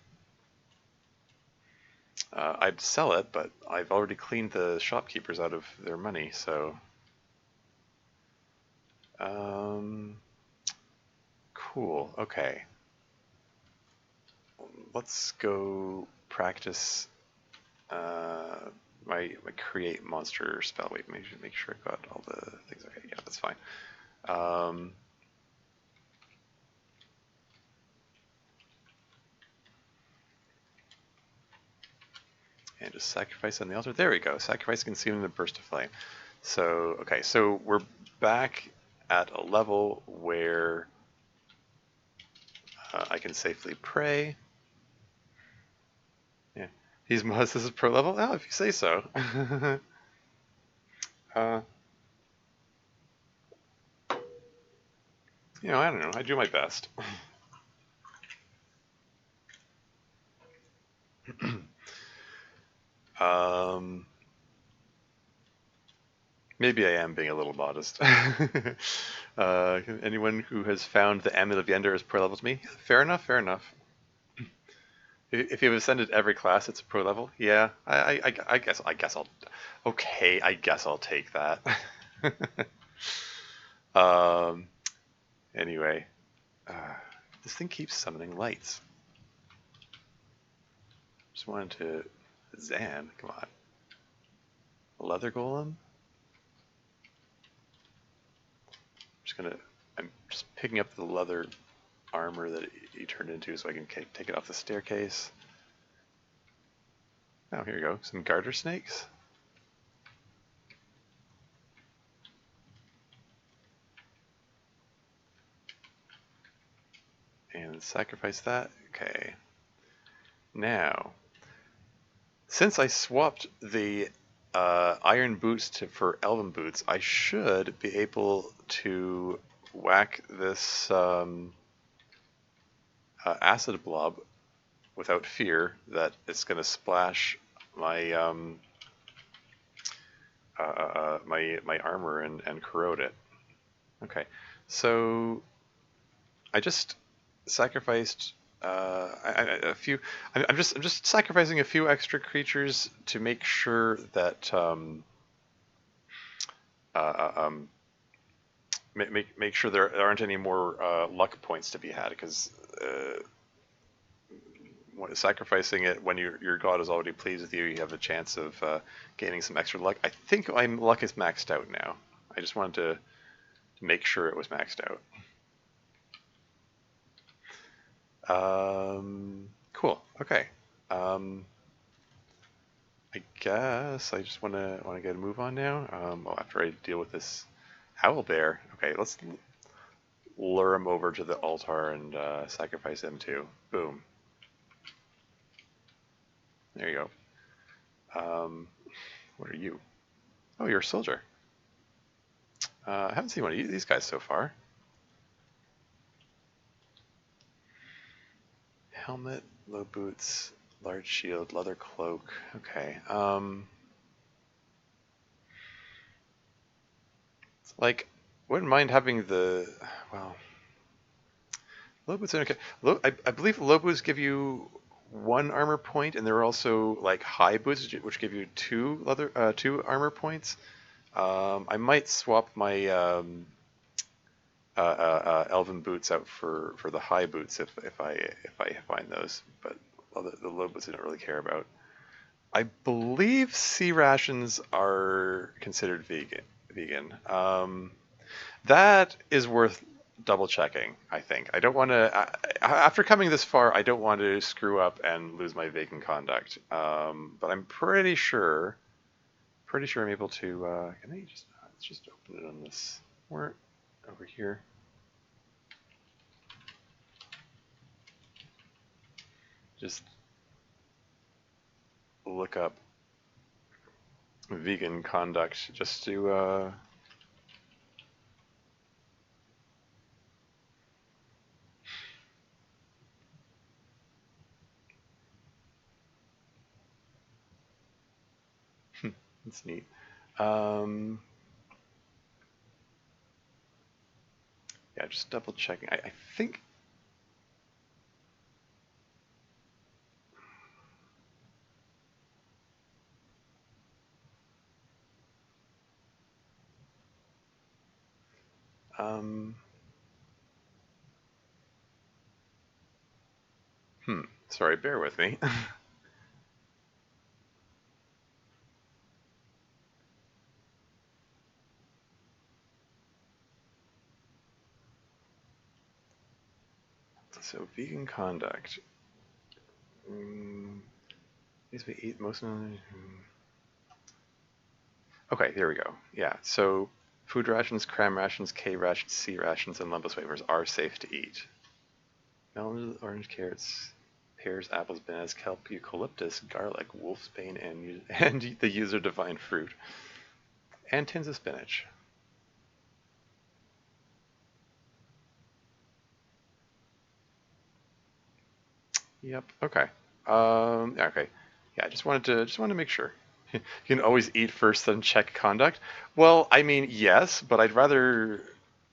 I'd sell it, but I've already cleaned the shopkeepers out of their money, so... Cool, okay. Let's go practice my create monster spell. Wait, make sure I got all the things. Okay, yeah, that's fine. And just sacrifice on the altar. There we go. Sacrifice consuming the burst of flame. So, okay, so we're back at a level where I can safely pray. Yeah, this is pro level. Oh, if you say so. uh, I don't know. I do my best. um, Maybe I am being a little modest. Anyone who has found the Amulet of Yendor is pro level to me? Fair enough, fair enough. If you've ascended every class, it's a pro level. Yeah, I guess I'll. Okay, I guess I'll take that. um. Anyway, this thing keeps summoning lights. Just wanted to. Zan, come on. Leather golem. I'm just picking up the leather armor that he turned into so I can take it off the staircase. Oh, here you go. Some garter snakes. And sacrifice that. Okay. Now, since I swapped the iron boots for elven boots, I should be able to whack this acid blob without fear that it's going to splash my my armor and corrode it. Okay, so I just sacrificed a few. I'm just sacrificing a few extra creatures to make sure that make sure there aren't any more luck points to be had, because sacrificing it when your god is already pleased with you, you have a chance of gaining some extra luck. I think my luck is maxed out now. I just wanted to make sure it was maxed out. Cool. Okay. I guess I just want to get a move on now. After I deal with this owl bear. Okay, let's lure him over to the altar and sacrifice him too. Boom. There you go. What are you? Oh, you're a soldier. I haven't seen one of these guys so far. Helmet, low boots, large shield, leather cloak. Okay. Like, wouldn't mind having the, well, low boots are okay. I believe low boots give you 1 armor point, and there are also like high boots which give you 2 armor points. I might swap my elven boots out for the high boots if I find those, but the low boots I don't really care about. I believe sea rations are considered vegan. That is worth double checking, I think. I don't want to, after coming this far, I don't want to screw up and lose my vegan conduct. But I'm pretty sure I'm able to, can I just, let's just open it on this, where, over here. Just look up vegan conduct just to, it's neat. Yeah, just double checking. I think. Sorry, bear with me. So vegan conduct. These we eat most of. Okay, there we go. Yeah. So Food rations, cram rations, K rations, C rations, and lumpus wafers are safe to eat. Melons, orange, carrots, pears, apples, bananas, kelp, eucalyptus, garlic, wolfsbane, and the user divine fruit. And tins of spinach. Yep. Okay. Okay. Yeah. I just wanted to make sure. You can always eat first, then check conduct. Well, I mean, yes, but I'd rather.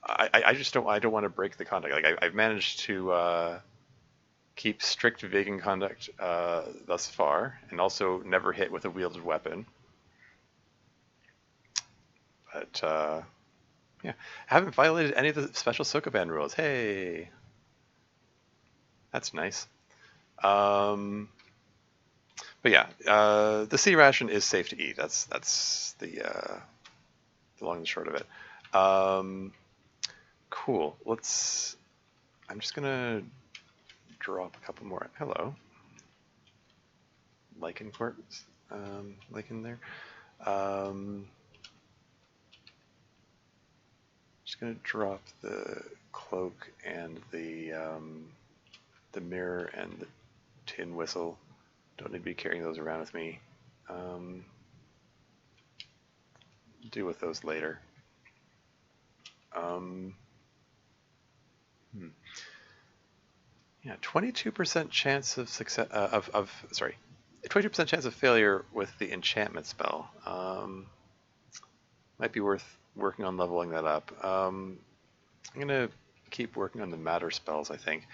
I just don't. I don't want to break the conduct. Like I've managed to keep strict vegan conduct thus far, and also never hit with a wielded weapon. But yeah, I haven't violated any of the special Sokoban rules. Hey, that's nice. But yeah, the sea ration is safe to eat. That's the long and short of it. Cool. Let's. I'm just gonna drop a couple more. Hello, lichen quartz. Lichen there. Just gonna drop the cloak and the mirror and the tin whistle. Don't need to be carrying those around with me. Deal with those later. Yeah, 22% chance of success sorry, 22% chance of failure with the enchantment spell. Might be worth working on leveling that up. I'm gonna keep working on the matter spells, I think.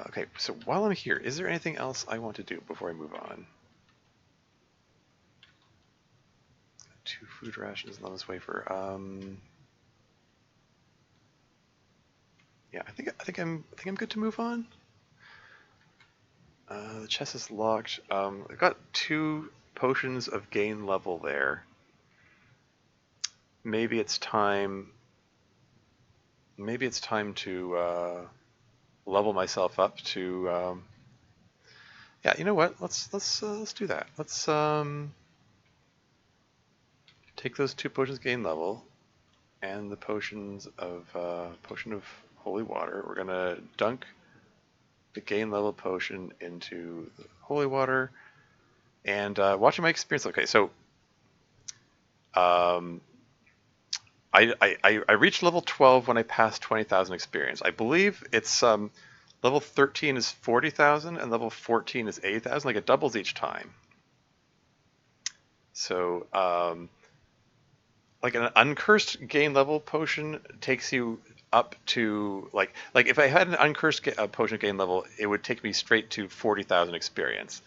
Okay, so while I'm here, is there anything else I want to do before I move on? 2 food rations and this wafer. Yeah, I think I'm good to move on. The chest is locked. I've got 2 potions of gain level there. Maybe it's time. Maybe it's time to level myself up to. Yeah, you know what? Let's do that. Let's take those 2 potions gain level, and the potions of potion of holy water. We're gonna dunk the gain level potion into the holy water, and watching my experience. Okay, so I reached level 12 when I passed 20,000 experience. I believe it's level 13 is 40,000 and level 14 is 80,000. Like it doubles each time. So like an uncursed gain level potion takes you up to like if I had an uncursed potion gain level, it would take me straight to 40,000 experience.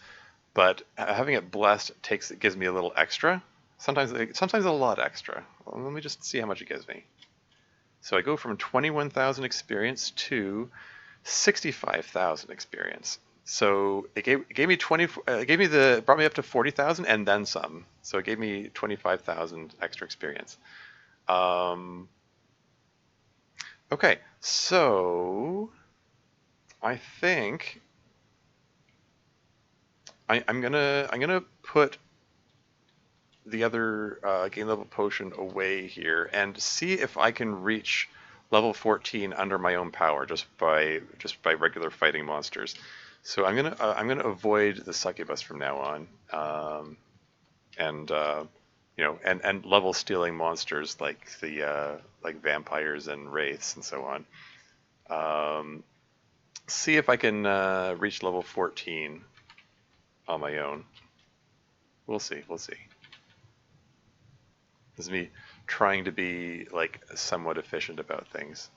But having it blessed gives me a little extra. Sometimes a lot extra. Well, let me just see how much it gives me. So I go from 21,000 experience to 65,000 experience. So it gave me brought me up to 40,000 and then some. So it gave me 25,000 extra experience. Okay, so I think I'm gonna put the other gain level potion away here and see if I can reach level 14 under my own power just by regular fighting monsters. So I'm gonna avoid the succubus from now on, and you know, and level stealing monsters like the like vampires and wraiths and so on. See if I can reach level 14 on my own. We'll see. We'll see. This is me trying to be like somewhat efficient about things.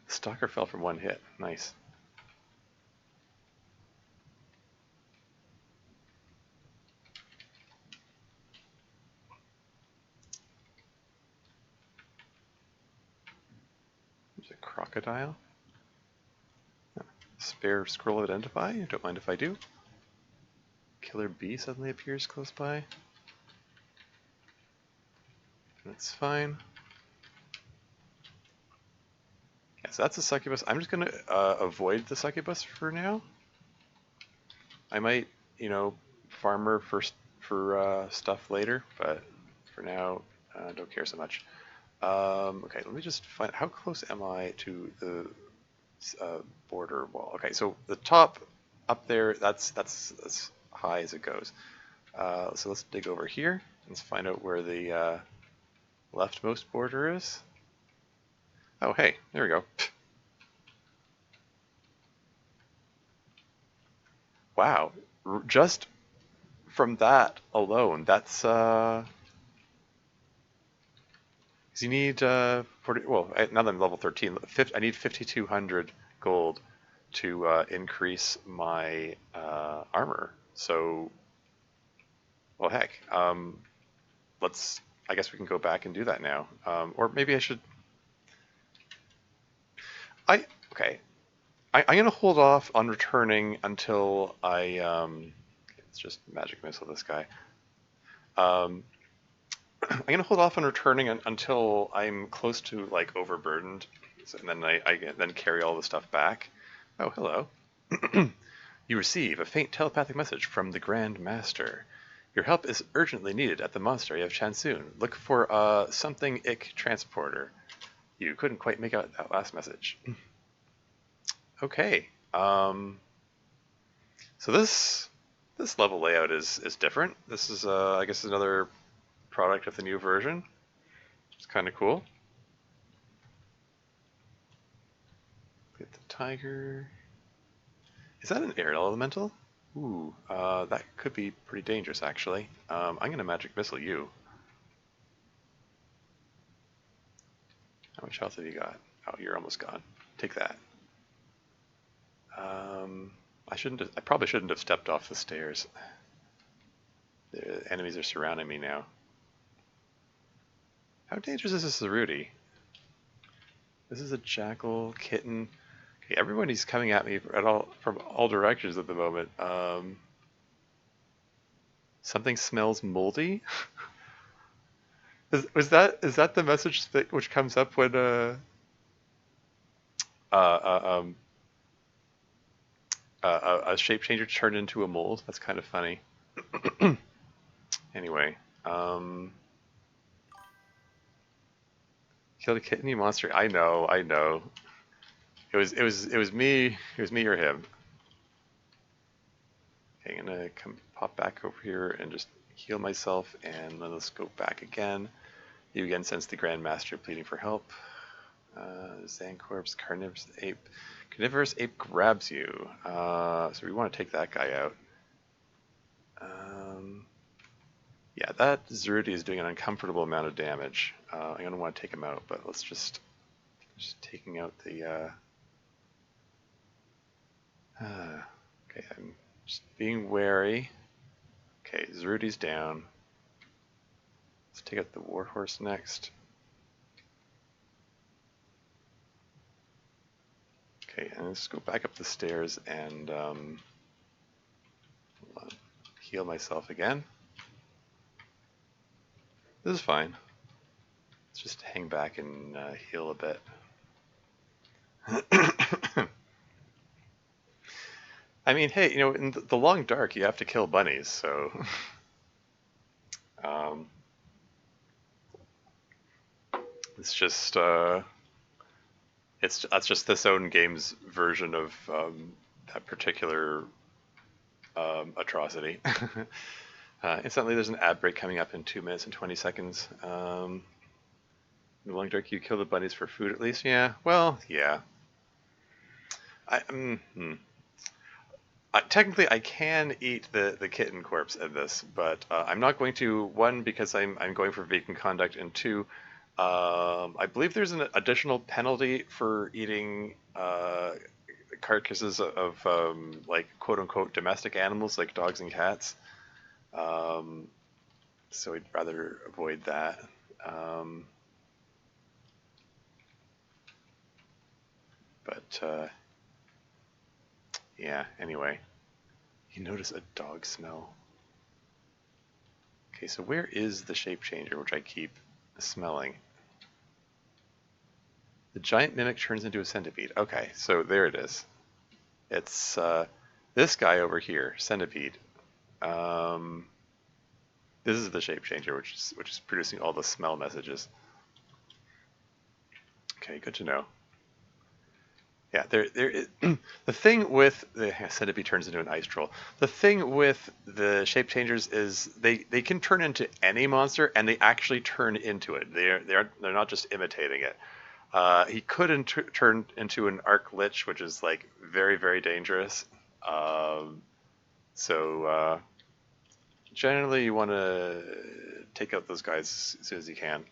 Stalker fell from 1 hit. Nice. There's a crocodile. Spare scroll of identify. Don't mind if I do. Killer bee suddenly appears close by. That's fine. Yeah, so that's a succubus. I'm just gonna avoid the succubus for now. I might, you know, farmer for stuff later, but for now, don't care so much. Okay, let me just find, how close am I to the border wall? Okay, so the top up there, that's as high as it goes. So let's dig over here. Let's find out where the leftmost border is. Oh, hey, there we go. Wow, just from that alone, that's 'cause you need 40. Well, now that I'm level 13, I need 5,200 gold to increase my armor. So, well, heck, let's. I guess we can go back and do that now, or maybe I should. Okay. I'm gonna hold off on returning until let's just magic missile this guy. Um, I'm gonna hold off on returning until I'm close to like overburdened, and then I then carry all the stuff back. Oh, hello. You receive a faint telepathic message from the Grand Master. Your help is urgently needed at the monastery of Chansoon. Look for something ick transporter. You couldn't quite make out that last message. Okay. So this level layout is different. This is I guess another product of the new version. It's kind of cool. Get the tiger. Is that an air elemental? Ooh, that could be pretty dangerous actually. I'm gonna magic missile you. How much health have you got? Oh, you're almost gone. Take that. I probably shouldn't have stepped off the stairs. The enemies are surrounding me now. How dangerous is this Rudy? This is a jackal, kitten. Okay, everybody's coming at me from all directions at the moment. Something smells moldy. Is that the message which comes up when a shape changer turned into a mold? That's kind of funny. Anyway, killed a kitten monster. I know. It was me or him. Okay, I'm gonna pop back over here and just heal myself, and then let's go back again. You again sense the Grand Master pleading for help. Zancorp's carnivorous ape grabs you. So we want to take that guy out. Yeah, that Zerudi is doing an uncomfortable amount of damage. I'm gonna want to take him out, but let's just taking out the. Okay, I'm just being wary. Okay, Zerudi's down. Let's take out the warhorse next. Okay, and let's go back up the stairs and heal myself again. This is fine. Let's just hang back and heal a bit. I mean, hey, you know, in the long dark, you have to kill bunnies, so it's just that's just this own game's version of that particular atrocity. Instantly, there's an ad break coming up in 2 minutes and 20 seconds. In the long dark, you kill the bunnies for food at least. Yeah, well, yeah. Technically, I can eat the kitten corpse in this, but I'm not going to. One, because I'm going for vegan conduct, and two, I believe there's an additional penalty for eating carcasses of like quote unquote domestic animals like dogs and cats. So I'd rather avoid that. But yeah, anyway. You notice a dog smell. Okay, so where is the shape changer, which I keep smelling? The giant mimic turns into a centipede. Okay, so there it is. It's this guy over here, centipede. This is the shape changer, which is producing all the smell messages. Okay, good to know. Yeah, the thing with the Centipede turns into an ice troll. The thing with the shape changers is they can turn into any monster, and they actually turn into it. They're not just imitating it. He could turn into an arc lich, which is like very very dangerous. So generally, you want to take out those guys as soon as you can.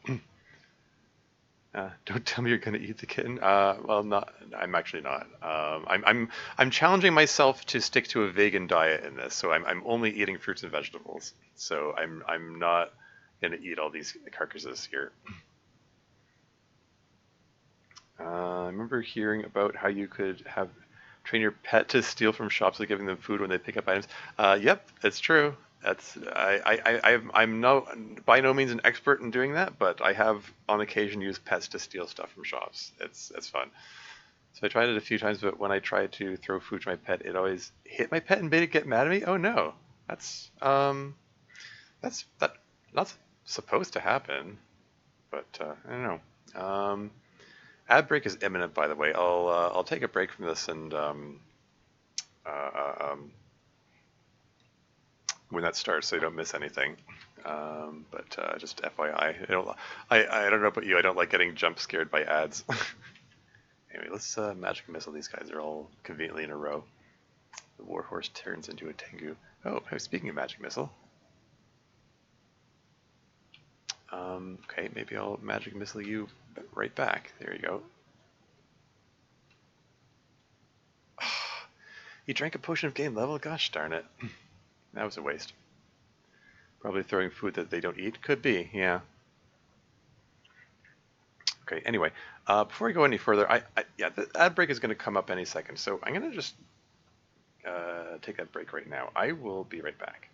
Don't tell me you're going to eat the kitten. Well, not. I'm actually not. I'm challenging myself to stick to a vegan diet in this, so I'm only eating fruits and vegetables. So I'm not going to eat all these carcasses here. I remember hearing about how you could train your pet to steal from shops by giving them food when they pick up items. Yep, it's true. I'm no by no means an expert in doing that, but I have on occasion used pets to steal stuff from shops. It's fun. So I tried it a few times, but when I tried to throw food to my pet, it always hit my pet and made it get mad at me. Oh no, that's not supposed to happen. But I don't know. Ad break is imminent, by the way. I'll take a break from this and uh, um, when that starts, so you don't miss anything. But just FYI, I don't know about you. I don't like getting jump scared by ads. Anyway, let's magic missile these guys. They're all conveniently in a row. The warhorse turns into a tengu. Oh, speaking of magic missile. Okay, maybe I'll magic missile you right back. There you go. He drank a potion of gain level? Gosh darn it. That was a waste. Probably throwing food that they don't eat? Could be, yeah. Okay, anyway, before we go any further, yeah, the ad break is going to come up any second, so I'm going to just take that break right now. I will be right back.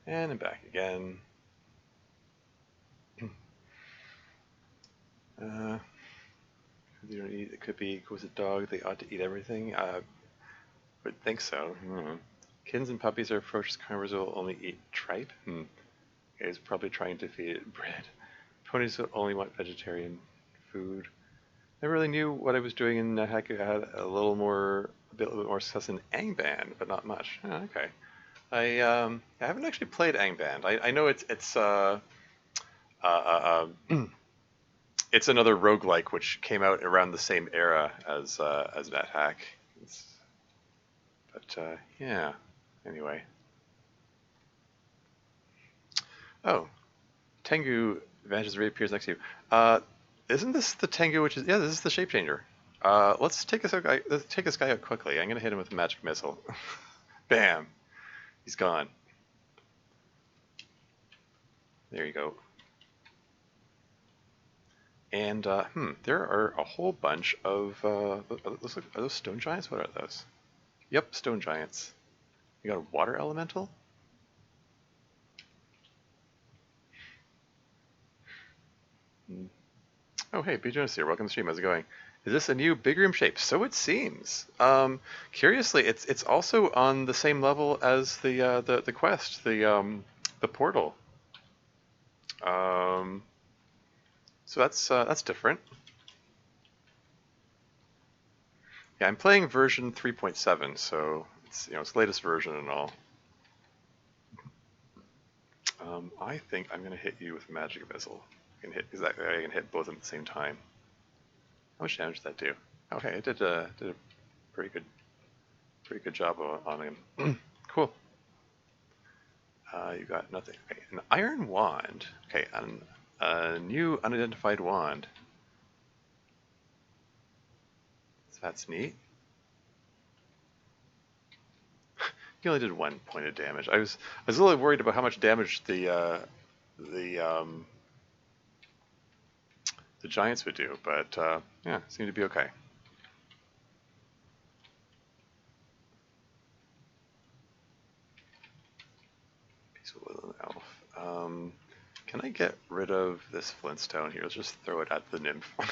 And I'm back again. You don't eat, it could be, was a dog, they ought to eat everything. Would think so. Kittens and puppies are ferocious carnivores will only eat tripe. It's probably trying to feed it bread. Ponies will only want vegetarian food. I really knew what I was doing in Nethack. I had a bit more success in Angband, but not much. Oh, okay. I haven't actually played Angband. I know uh, uh, uh, it's another roguelike which came out around the same era as Nethack. But yeah. Anyway. Oh, Tengu Vanishes reappears next to you. Isn't this the Tengu which is yeah, this is the shape changer. Let's take this guy out quickly. I'm gonna hit him with a magic missile. Bam. He's gone. There you go. And there are a whole bunch of are those stone giants? What are those? Yep, stone giants. You got a water elemental? Oh, hey, BJ's here. Welcome to the stream. How's it going? Is this a new big room shape? So it seems. Curiously, it's also on the same level as the quest, the portal. So that's different. Yeah, I'm playing version 3.7, so it's latest version and all. I think I'm gonna hit you with magic missile. I can hit both of them at the same time. How much damage did that do? Okay, it did a pretty good job on him. Cool. You got nothing. Okay, an iron wand. Okay, a new unidentified wand. So that's neat. He only did 1 point of damage. I was a little worried about how much damage the giants would do, but yeah, seemed to be okay. Peaceful elf. Can I get rid of this flintstone here? Let's just throw it at the nymph. And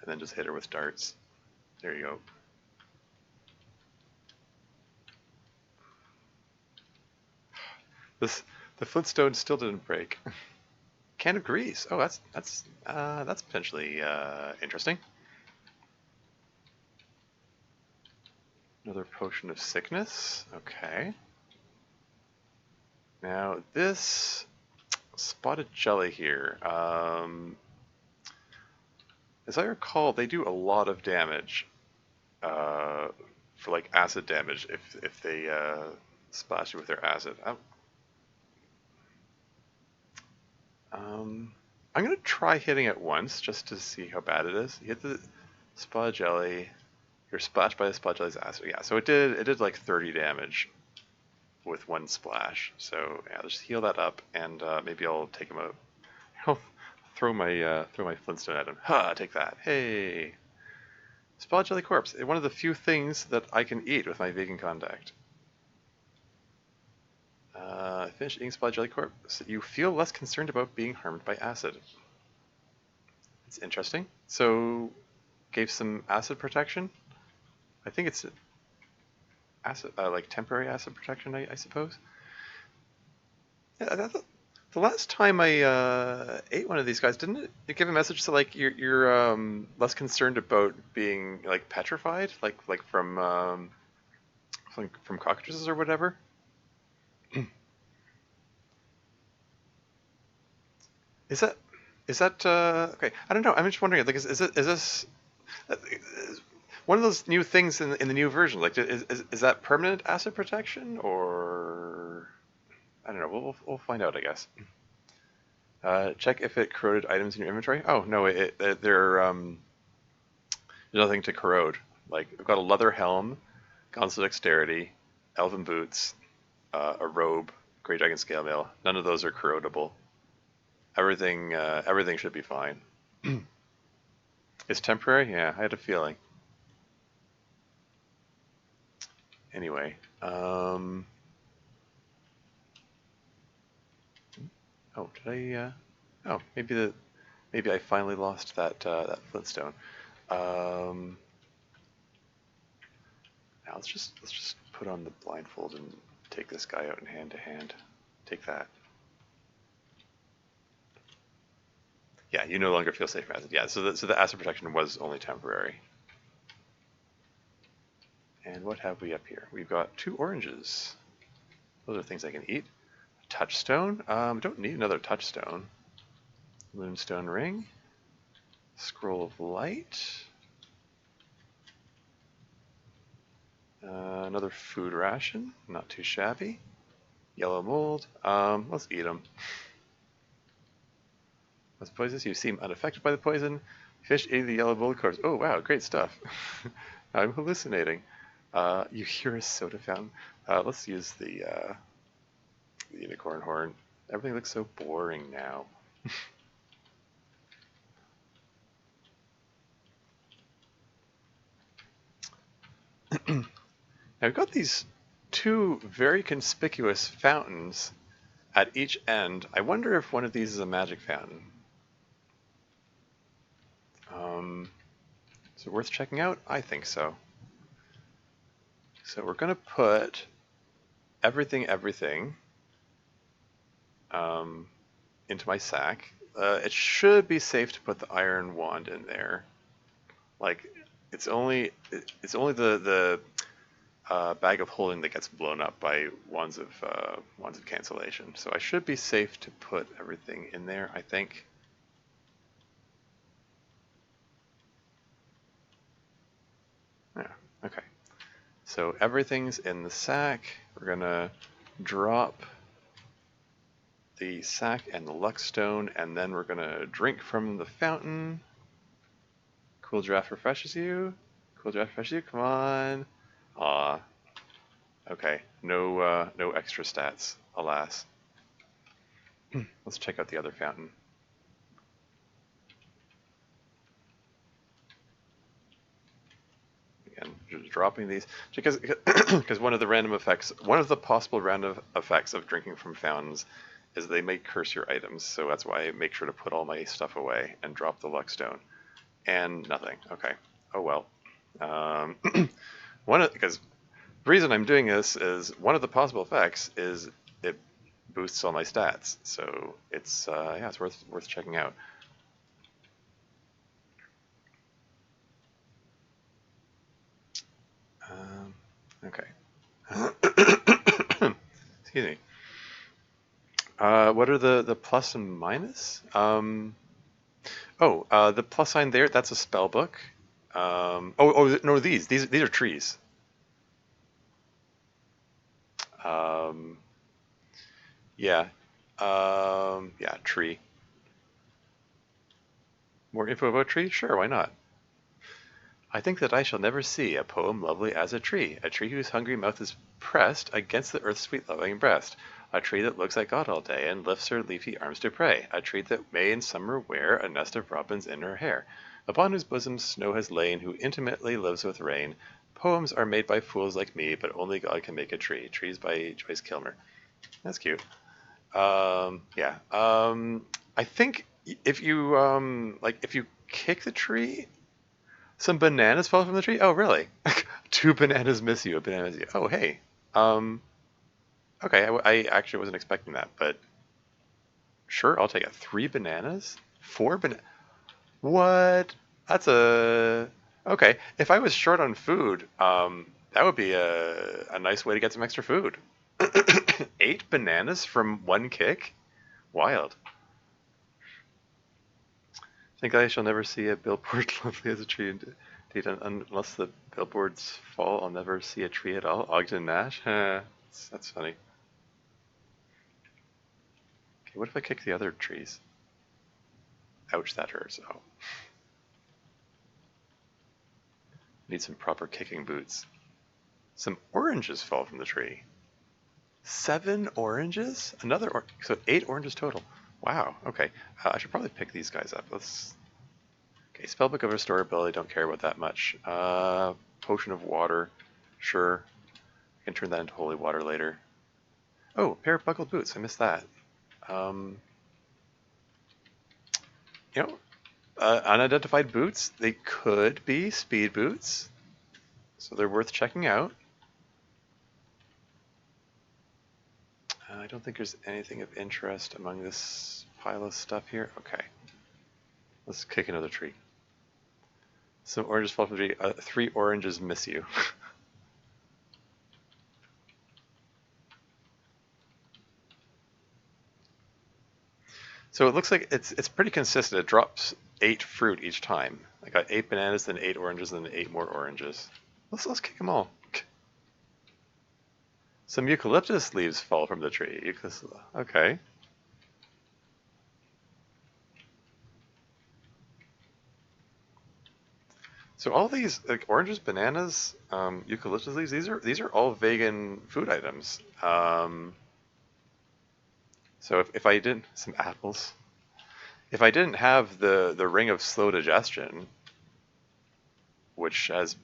then just hit her with darts. There you go. The flintstone still didn't break. Can of grease. Oh, that's potentially interesting. Another potion of sickness. Okay. Now this spotted jelly here. As I recall, they do a lot of damage for like acid damage if they splash you with their acid. I'm gonna try hitting it once just to see how bad it is. You hit the spot jelly, you're splashed by the spot jelly's acid. Yeah, so it did like 30 damage with one splash. So yeah, just heal that up, and maybe I'll take him out. I'll throw my flintstone at him. Ha! Take that. Hey, spot jelly corpse. One of the few things that I can eat with my vegan contact. Finish eating spot jelly corpse. You feel less concerned about being harmed by acid. It's interesting. So, gave some acid protection. I think it's acid, like temporary acid protection, I suppose. Yeah, the last time I ate one of these guys, didn't it give a message to like you're less concerned about being like petrified, like from cockroaches or whatever? Is that okay? I don't know. I'm just wondering. Like, is this one of those new things in the new version? Like, is that permanent acid protection, or I don't know. We'll find out, I guess. Check if it corroded items in your inventory. Oh no, there's nothing to corrode. Like, I've got a leather helm, gauntlets of dexterity, elven boots, a robe, Grey Dragon scale mail. None of those are corrodable. Everything should be fine. It's temporary? Yeah, I had a feeling. Anyway, Oh, did I? Oh, maybe I finally lost that flintstone. Um, Now let's just put on the blindfold and take this guy out in hand to hand. Take that. Yeah, you no longer feel safe from acid. Yeah, so the acid protection was only temporary. And what have we up here? We've got 2 oranges. Those are things I can eat. Touchstone. Don't need another touchstone. Moonstone ring. Scroll of light. Another food ration. Not too shabby. Yellow mold. Let's eat them. What's poisonous? You seem unaffected by the poison. Fish eating the yellow mold corpse. Oh wow, great stuff. I'm hallucinating. You hear a soda fountain. Let's use the unicorn horn. Everything looks so boring now. Now we've got these 2 very conspicuous fountains at each end. I wonder if one of these is a magic fountain. Is it worth checking out? I think so. So we're going to put everything into my sack. It should be safe to put the iron wand in there. Like it's only the bag of holding that gets blown up by wands of cancellation. So I should be safe to put everything in there, I think. Yeah, okay. So everything's in the sack. We're gonna drop the sack and the luck stone, and then we're gonna drink from the fountain. Cool draft refreshes you. Cool draft refreshes you. Come on. Aw. Okay. No extra stats, alas. Let's check out the other fountain. Again, just dropping these because one of the possible random effects of drinking from fountains is they may curse your items. So that's why I make sure to put all my stuff away and drop the luck stone. And nothing. Okay. Oh well. Because the reason I'm doing this is one of the possible effects is it boosts all my stats. So it's yeah, it's worth checking out. Okay. Excuse me. What are the plus and minus? The plus sign there, that's a spell book. No, these are trees. Yeah. Yeah, tree. More info about tree? Sure, why not? I think that I shall never see a poem lovely as a tree whose hungry mouth is pressed against the earth's sweet loving breast, a tree that looks at God all day and lifts her leafy arms to pray, a tree that may in summer wear a nest of robins in her hair, upon whose bosom snow has lain, who intimately lives with rain. Poems are made by fools like me, but only God can make a tree. Trees by Joyce Kilmer. That's cute. Yeah. I think if you kick the tree, some bananas fall from the tree? Oh, really? 2 bananas miss you, a banana miss you. Oh, hey. Okay, I actually wasn't expecting that, but sure, I'll take it. 3 bananas? 4 bananas? What? That's a... Okay, if I was short on food, that would be a nice way to get some extra food. 8 bananas from 1 kick? Wild. Think I shall never see a billboard lovely as a tree. Indeed, unless the billboards fall, I'll never see a tree at all. Ogden Nash? That's funny. Okay, what if I kick the other trees? Ouch, that hurts. Oh. Need some proper kicking boots. Some oranges fall from the tree. 7 oranges? So 8 oranges total. Wow, okay. I should probably pick these guys up. Okay, Spellbook of Restorability, don't care about that much. Potion of Water, sure. I can turn that into holy water later. Oh, pair of buckled boots, I missed that. you know, unidentified boots. They could be speed boots, so they're worth checking out. I don't think there's anything of interest among this pile of stuff here. Okay. Let's kick another tree. Some oranges fall from the tree. 3 oranges miss you. So it looks like it's pretty consistent. It drops 8 fruit each time. I got 8 bananas, then 8 oranges, then 8 more oranges. Let's kick them all. Some eucalyptus leaves fall from the tree. Okay. So all these like oranges, bananas, eucalyptus leaves, these are all vegan food items. So if I didn't some apples, if I didn't have the ring of slow digestion, which has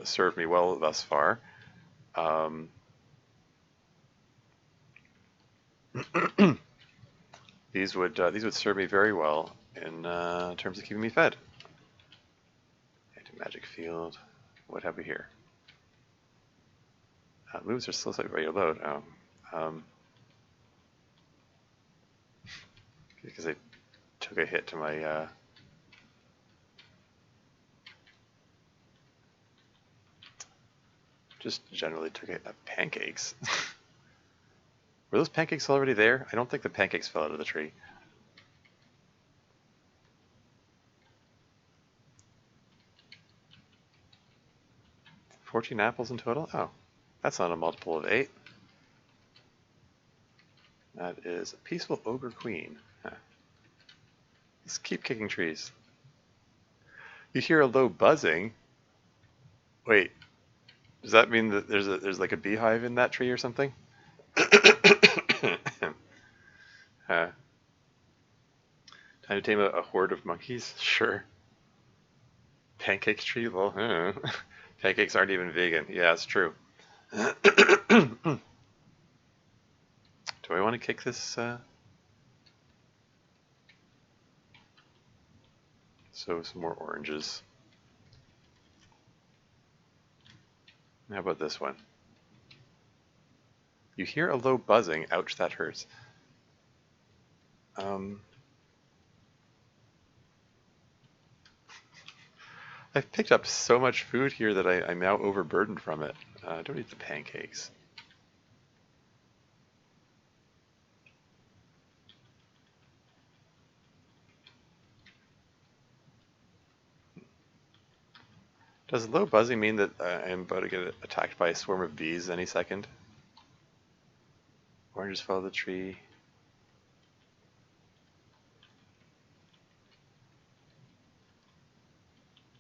served me well thus far, these would serve me very well in terms of keeping me fed. Magic field. What have we here? Moves are still slightly by your load. Oh, because I took a hit to my. Just generally took a hit at pancakes. Were those pancakes already there? I don't think the pancakes fell out of the tree. $14 apples in total? Oh, that's not a multiple of 8. That is a peaceful ogre queen. Huh. Let's keep kicking trees. You hear a low buzzing. Wait, does that mean that there's like a beehive in that tree or something? Time to tame a horde of monkeys? Sure. Pancake tree? Well, pancakes aren't even vegan. Yeah, it's true. Do I want to kick this? So some more oranges. How about this one? You hear a low buzzing. Ouch, that hurts. I've picked up so much food here that I'm now overburdened from it. I don't eat the pancakes. Does low buzzing mean that I'm about to get attacked by a swarm of bees any second? Oranges follow the tree.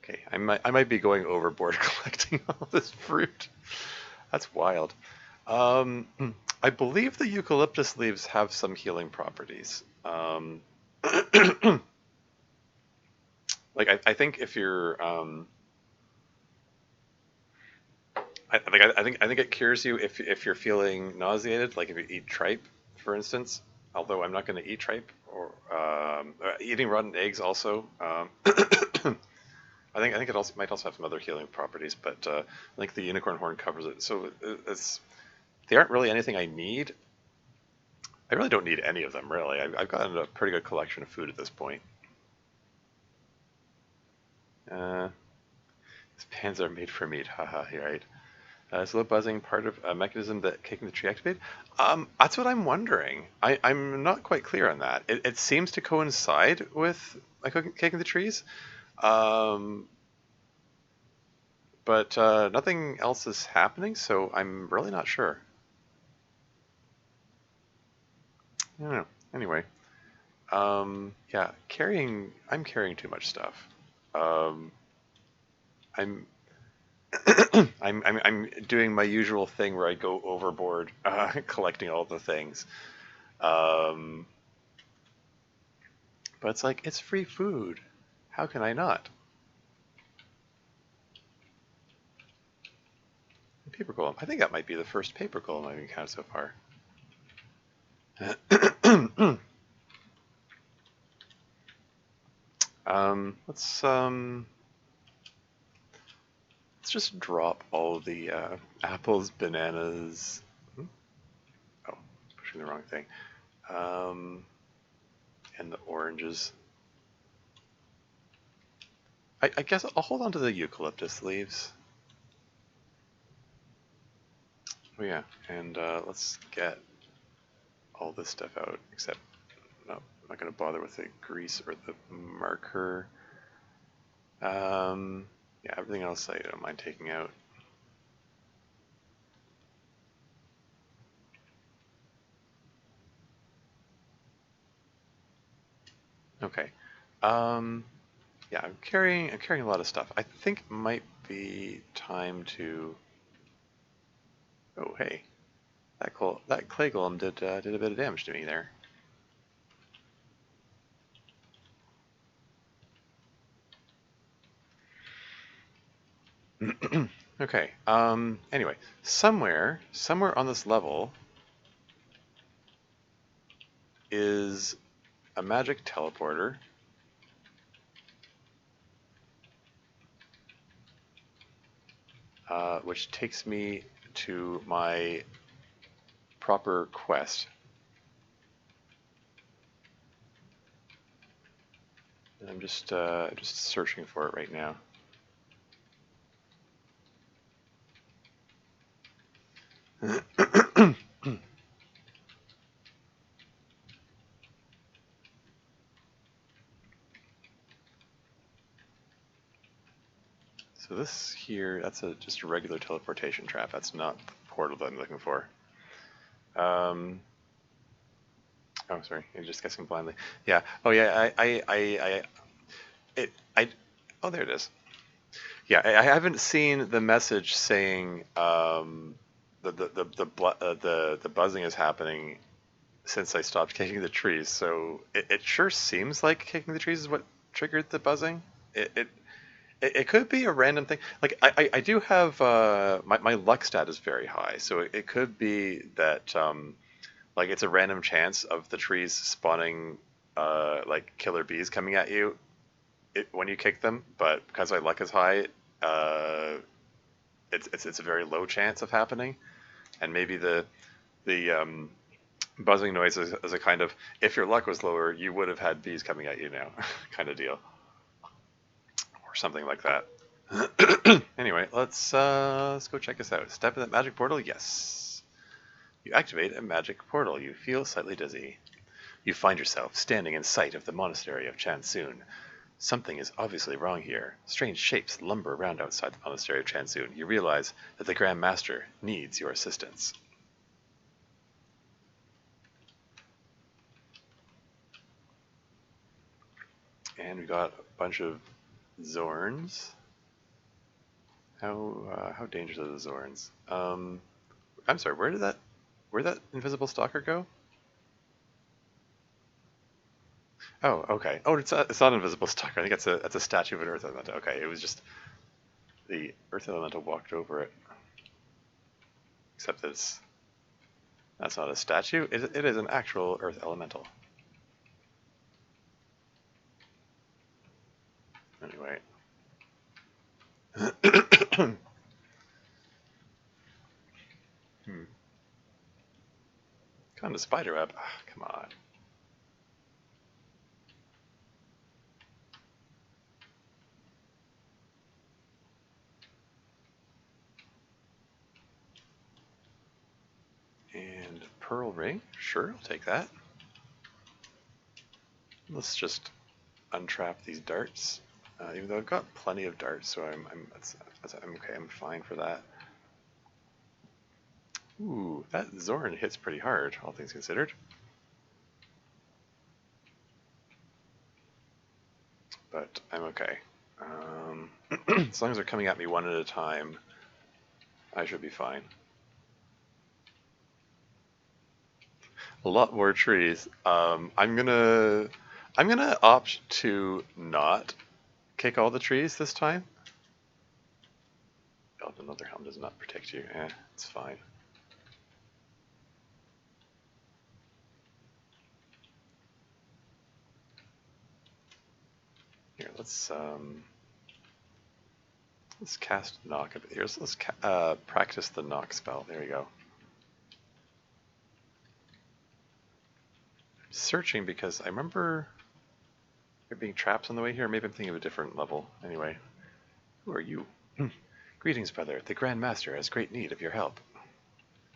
Okay, I might be going overboard collecting all this fruit. That's wild. I believe the eucalyptus leaves have some healing properties. Like I think if you're I think it cures you if you're feeling nauseated, like if you eat tripe, for instance. Although I'm not going to eat tripe, or eating rotten eggs also. I think it also might also have some other healing properties, but I think the unicorn horn covers it. So they aren't really anything I need. I really don't need any of them, really. I've gotten a pretty good collection of food at this point. These pans are made for meat, haha, you're right. Is low buzzing part of a mechanism that kicking the tree activated? That's what I'm wondering. I'm not quite clear on that. It seems to coincide with kicking the trees. But nothing else is happening, so I'm really not sure. I don't know. Anyway, yeah, I'm carrying too much stuff. I'm I'm doing my usual thing where I go overboard, collecting all the things. But it's like, it's free food. How can I not? Paper golem. I think that might be the first paper golem I've encountered so far. Let's just drop all the apples, bananas. Oh, pushing the wrong thing. And the oranges. I guess I'll hold on to the eucalyptus leaves. Oh yeah, and let's get all this stuff out, except no, I'm not going to bother with the grease or the marker. Yeah, everything else I don't mind taking out. Okay. Yeah, I'm carrying a lot of stuff. I think it might be time to. Oh, hey, that clay golem did a bit of damage to me there. Okay. Anyway, somewhere on this level is a magic teleporter. Which takes me to my proper quest. And I'm just searching for it right now. So this here, that's just a regular teleportation trap. That's not the portal that I'm looking for. Oh, sorry, I'm just guessing blindly. Yeah. Oh, yeah. Oh, there it is. Yeah, I haven't seen the message saying the buzzing is happening since I stopped kicking the trees. So it sure seems like kicking the trees is what triggered the buzzing. It could be a random thing. Like I do have my luck stat is very high, so it could be that like it's a random chance of the trees spawning like killer bees coming at you when you kick them. But because my luck is high, uh, it's a very low chance of happening. And maybe the buzzing noise is a kind of, if your luck was lower, you would have had bees coming at you now, kind of deal, or something like that. Anyway, let's go check this out. Step in that magic portal. Yes. You activate a magic portal. You feel slightly dizzy. You find yourself standing in sight of the monastery of Chansoon. Something is obviously wrong here. Strange shapes lumber around outside the monastery of Chansoon. You realize that the Grand Master needs your assistance. And we got a bunch of Zorns. How dangerous are the Zorns? I'm sorry. Where'd that invisible stalker go? Oh, okay. Oh, it's not an invisible stalker. I think that's a statue of an Earth Elemental. Okay, it was just the Earth Elemental walked over it. Except that's not a statue. It is an actual Earth Elemental. Anyway. Kind of spider web. Ah, come on. And pearl ring. Sure, I'll take that. Let's just untrap these darts. Even though I've got plenty of darts, so I'm okay. I'm fine for that. Ooh, that Zorn hits pretty hard, all things considered. But I'm okay. As long as they're coming at me one at a time, I should be fine. A lot more trees. I'm gonna opt to not kick all the trees this time. Oh, another helm does not protect you. It's fine. Here, let's cast knock a bit here. Let's practice the knock spell. There you go. I'm searching because I remember there being traps on the way here. Maybe I'm thinking of a different level. Anyway, who are you? Greetings, brother. The Grand Master has great need of your help.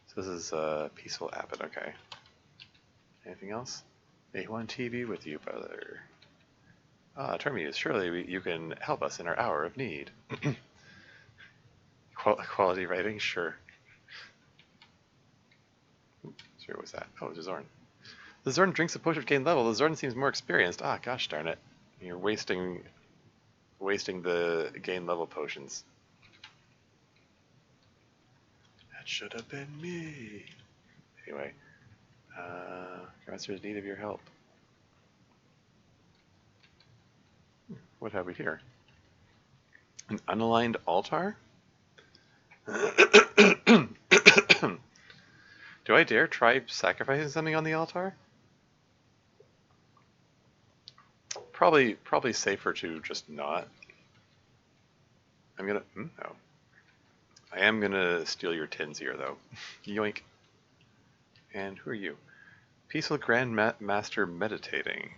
So this is Peaceful Abbot. Okay. Anything else? May one TV with you, brother. Ah, Termius, surely you can help us in our hour of need. Quality writing? Sure. Where was that? Oh, it was Zorn. The Zorn drinks a potion to gain level. The Zorn seems more experienced. Ah, gosh darn it. You're wasting the gain level potions. That should have been me. Anyway, Grandmaster's need of your help. What have we here? An unaligned altar? Do I dare try sacrificing something on the altar? Probably safer to just not. I'm gonna. No. I am gonna steal your tins here, though. Yoink. And who are you? Peaceful Grand Master meditating.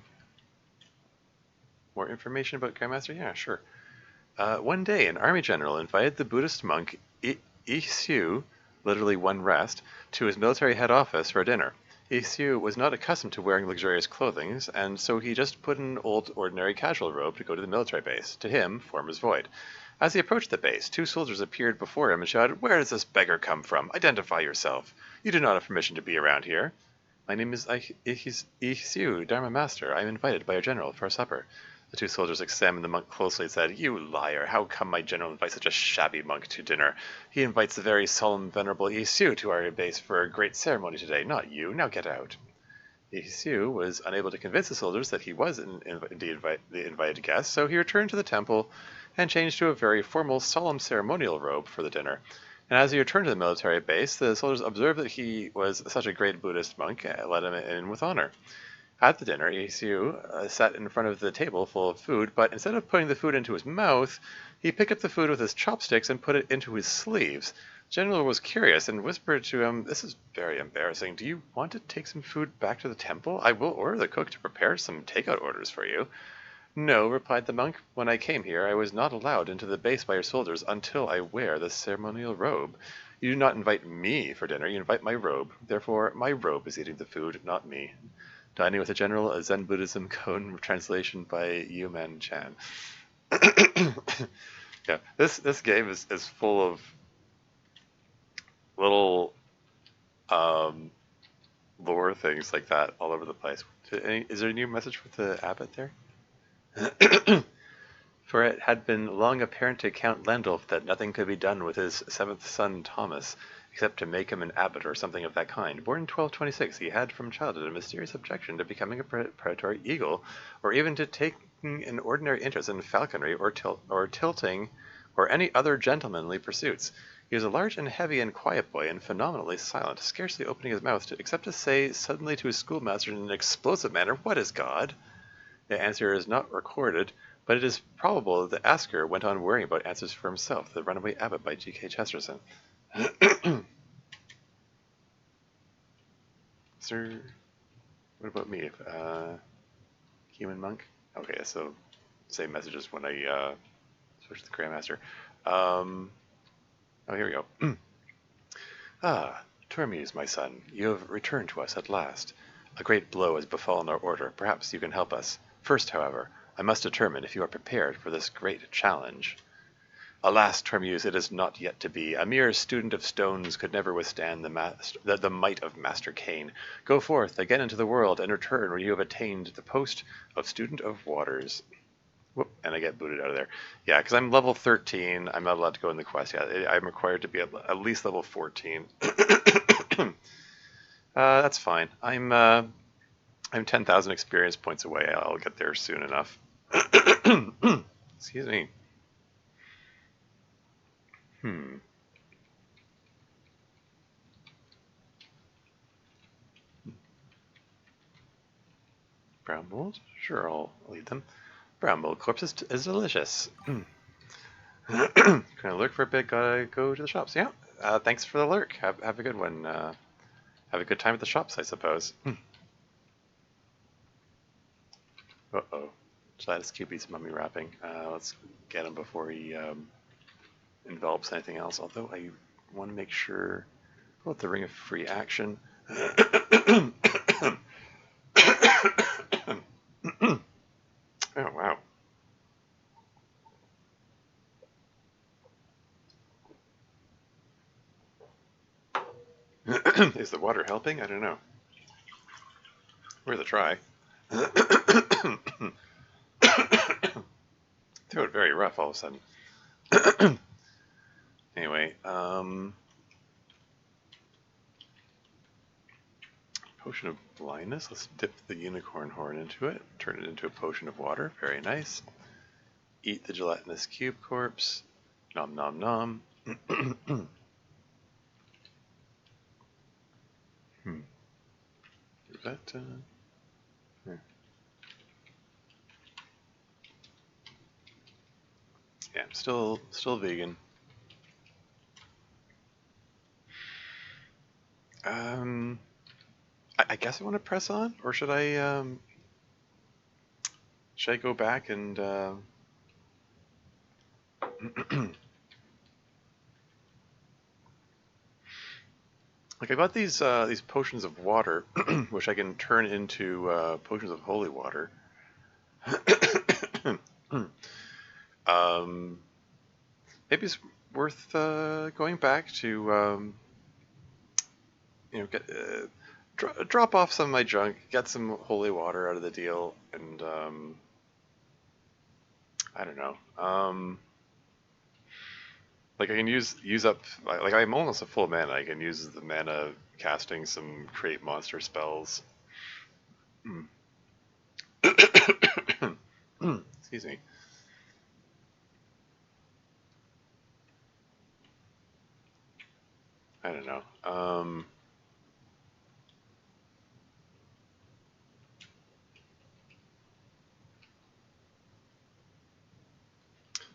More information about Grandmaster? Yeah, sure. One day, an army general invited the Buddhist monk Isiu, literally one rest, to his military head office for dinner. Isiu was not accustomed to wearing luxurious clothing, and so he just put an old ordinary casual robe to go to the military base. To him, form was void. As he approached the base, two soldiers appeared before him and shouted, "Where does this beggar come from? Identify yourself. You do not have permission to be around here." "My name is Isiu, Dharma Master. I am invited by your general for supper." The two soldiers examined the monk closely and said, "You liar! How come my general invites such a shabby monk to dinner? He invites the very solemn, venerable Isiu to our base for a great ceremony today, not you. Now get out." Isiu was unable to convince the soldiers that he was indeed the invited guest, so he returned to the temple and changed to a very formal, solemn ceremonial robe for the dinner. And as he returned to the military base, the soldiers observed that he was such a great Buddhist monk, let him in with honor. At the dinner, Isiu sat in front of the table full of food, but instead of putting the food into his mouth, he picked up the food with his chopsticks and put it into his sleeves. The general was curious and whispered to him, "This is very embarrassing. Do you want to take some food back to the temple? I will order the cook to prepare some takeout orders for you." "No," replied the monk. "When I came here, I was not allowed into the base by your soldiers until I wear the ceremonial robe. You do not invite me for dinner, you invite my robe. Therefore, my robe is eating the food, not me." Dining with a General, a Zen Buddhism cone translation by Yuman Chan. Yeah, this game is full of little lore things like that all over the place. Is there a new message with the abbot there? For it had been long apparent to Count Landulf that nothing could be done with his seventh son Thomas, except to make him an abbot or something of that kind. Born in 1226, he had from childhood a mysterious objection to becoming a predatory eagle, or even to taking an ordinary interest in falconry or tilting, or any other gentlemanly pursuits. He was a large and heavy and quiet boy, and phenomenally silent, scarcely opening his mouth except to say suddenly to his schoolmaster in an explosive manner, "What is God?" The answer is not recorded, but it is probable that the asker went on worrying about answers for himself. The Runaway Abbot by G.K. Chesterton. Sir, what about me? Human monk? Okay, so same messages when I switch to the Grandmaster. Oh, here we go. Termius, my son, you have returned to us at last. A great blow has befallen our order. Perhaps you can help us. First, however, I must determine if you are prepared for this great challenge. Alas, Termius, it is not yet to be. A mere student of stones could never withstand the might of Master Cain. Go forth, again into the world, and return when you have attained the post of student of waters. Whoop, and I get booted out of there. Yeah, because I'm level 13. I'm not allowed to go in the quest yet. I'm required to be at least level 14. That's fine. I'm 10,000 experience points away. I'll get there soon enough. Excuse me. Brown mold? Sure, I'll eat them. Brown mold corpse is delicious. Gonna lurk for a bit, gotta go to the shops. Yeah, thanks for the lurk. Have a good one. Have a good time at the shops, I suppose. Uh-oh. Gladys Cupid's mummy wrapping. Let's get him before he envelops anything else. Although I want to make sure about the ring of free action. Oh, wow. Is the water helping? I don't know. Worth a try. Throat very rough all of a sudden. Anyway, potion of blindness. Let's dip the unicorn horn into it. Turn it into a potion of water. Very nice. Eat the gelatinous cube corpse. Nom nom nom. Is that, yeah, I'm still vegan. I guess I want to press on, or should I go back and like I got these potions of water, which I can turn into potions of holy water. Maybe it's worth going back to get drop off some of my junk, get some holy water out of the deal, and I don't know. Like I can use up, like I'm almost a full mana. I can use the mana casting some create monster spells. Excuse me. I don't know.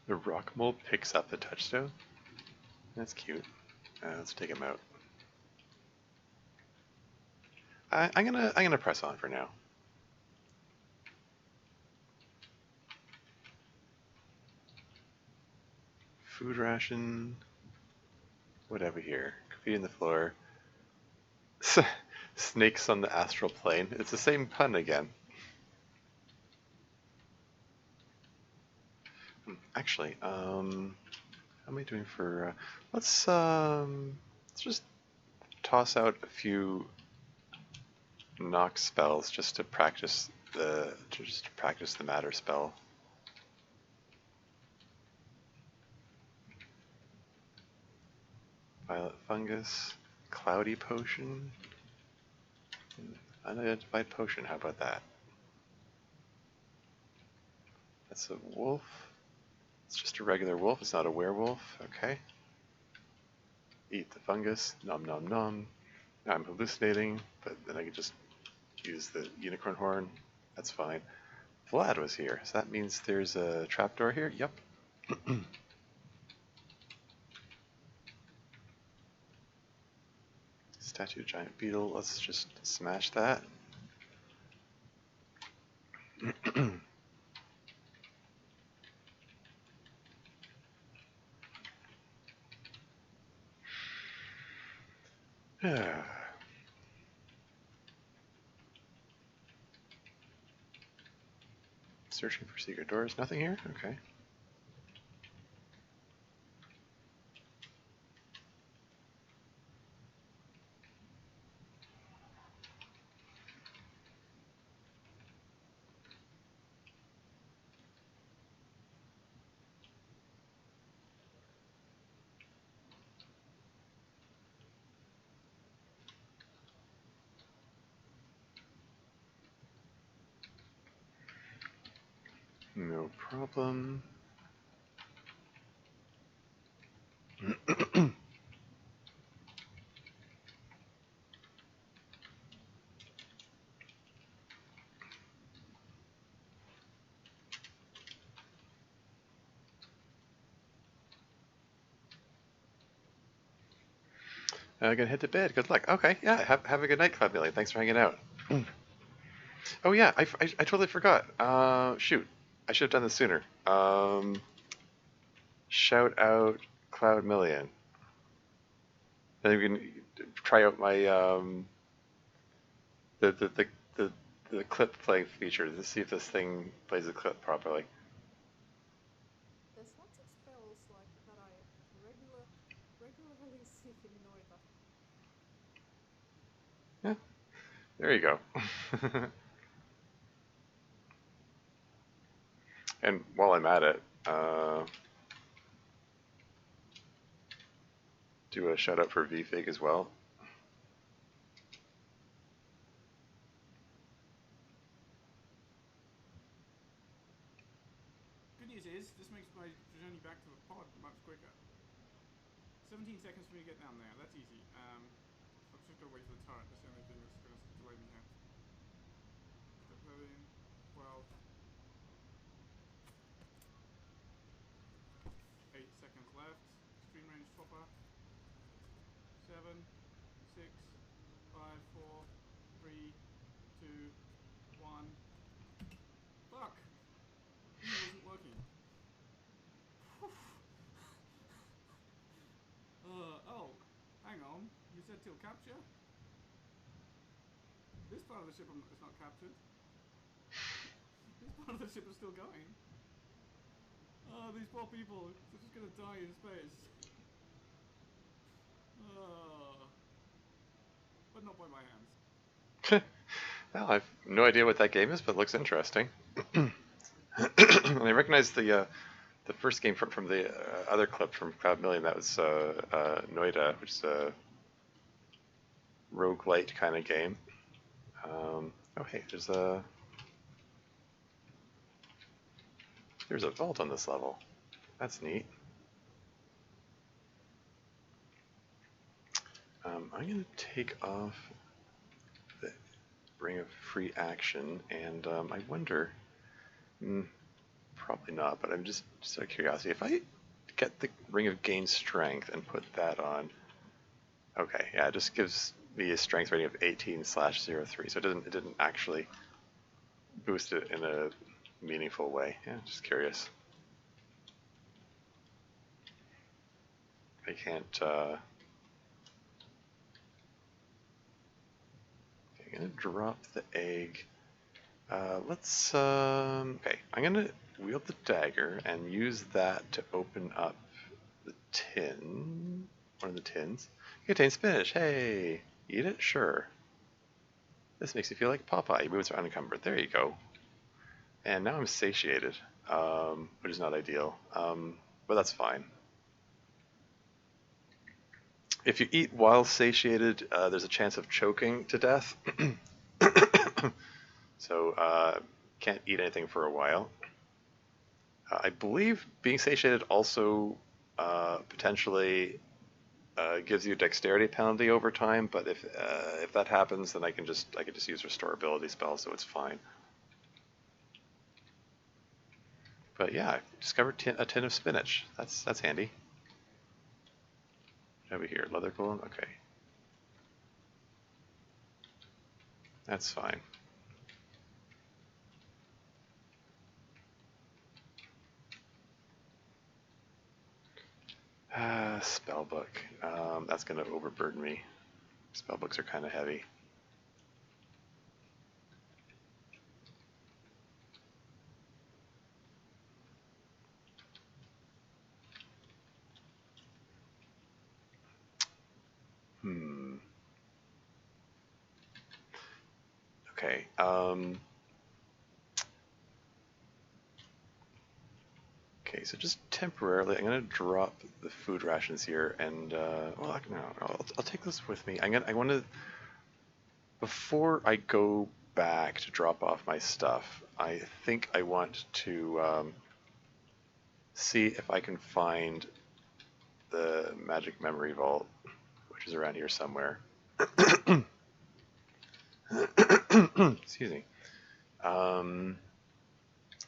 The rock mold picks up the touchstone. That's cute. Let's take him out. I'm gonna press on for now. Food ration. Whatever here. Graffiti in the floor. Snakes on the astral plane. It's the same pun again. Actually, how am I doing for? Let's just toss out a few knock spells just to practice the matter spell. Violet fungus, cloudy potion, unidentified potion. How about that? That's a wolf. It's just a regular wolf. It's not a werewolf. Okay. Eat the fungus. Nom nom nom. Now I'm hallucinating, but then I can just use the unicorn horn. That's fine. Vlad was here, so that means there's a trapdoor here. Yep. Statue of giant beetle. Let's just smash that. Searching for secret doors. Nothing here? Okay. No problem. I'm gonna head to bed. Good luck. Okay, yeah. Have a good night, Cloudmillion. Thanks for hanging out. Oh yeah, I totally forgot. Shoot, I should have done this sooner. Shout out Cloudmillion. Then you can try out my the the the the, the clip playing feature to see if this thing plays the clip properly. There's lots of spells like that I regularly see in Noita. Yeah, there you go. And while I'm at it, do a shout out for VFig as well. Good news is, this makes my journey back to the pod much quicker. 17 seconds for me to get down there, that's easy. I'm just gonna wait for the turret, that's the only thing that's gonna delay me here. Step that in, 12. 8 seconds left. Extreme range swapper. 7, 6, 5, 4, 3, 2, 1. Fuck! It wasn't working. Oh, hang on. You said till capture? This part of the ship is not captured. This part of the ship is still going. Oh, these poor people. They're just gonna die in space. But not by my hands. Well, I've no idea what that game is, but it looks interesting. I recognize the first game from the other clip from Cloudmillion. That was Noita, which is a roguelite kind of game. Oh hey, there's a vault on this level. That's neat. I'm gonna take off the Ring of Free Action, and I wonder. Probably not, but I'm just out of curiosity. If I get the Ring of Gain Strength and put that on, okay, yeah, it just gives me a strength rating of 18/03, so it didn't actually boost it in a meaningful way. Yeah, just curious. I can't. Okay, I'm gonna drop the egg. Let's. Okay, I'm gonna wield the dagger and use that to open up the tin. One of the tins. Contains spinach. Hey, eat it? Sure. This makes you feel like Popeye. Your moves are unencumbered. There you go. And now I'm satiated, which is not ideal, but that's fine. If you eat while satiated, there's a chance of choking to death. So can't eat anything for a while. I believe being satiated also potentially gives you a dexterity penalty over time, but if that happens, then I can just use restorability spells, so it's fine. But yeah, I discovered a tin of spinach. That's handy. Over here, leather golem. Okay, that's fine. Spellbook. That's going to overburden me. Spellbooks are kind of heavy. Okay. Okay, so just temporarily, I'm gonna drop the food rations here, and well, no, I'll take this with me. I want to, before I go back to drop off my stuff, I think I want to see if I can find the magic memory vault, which is around here somewhere. Excuse me.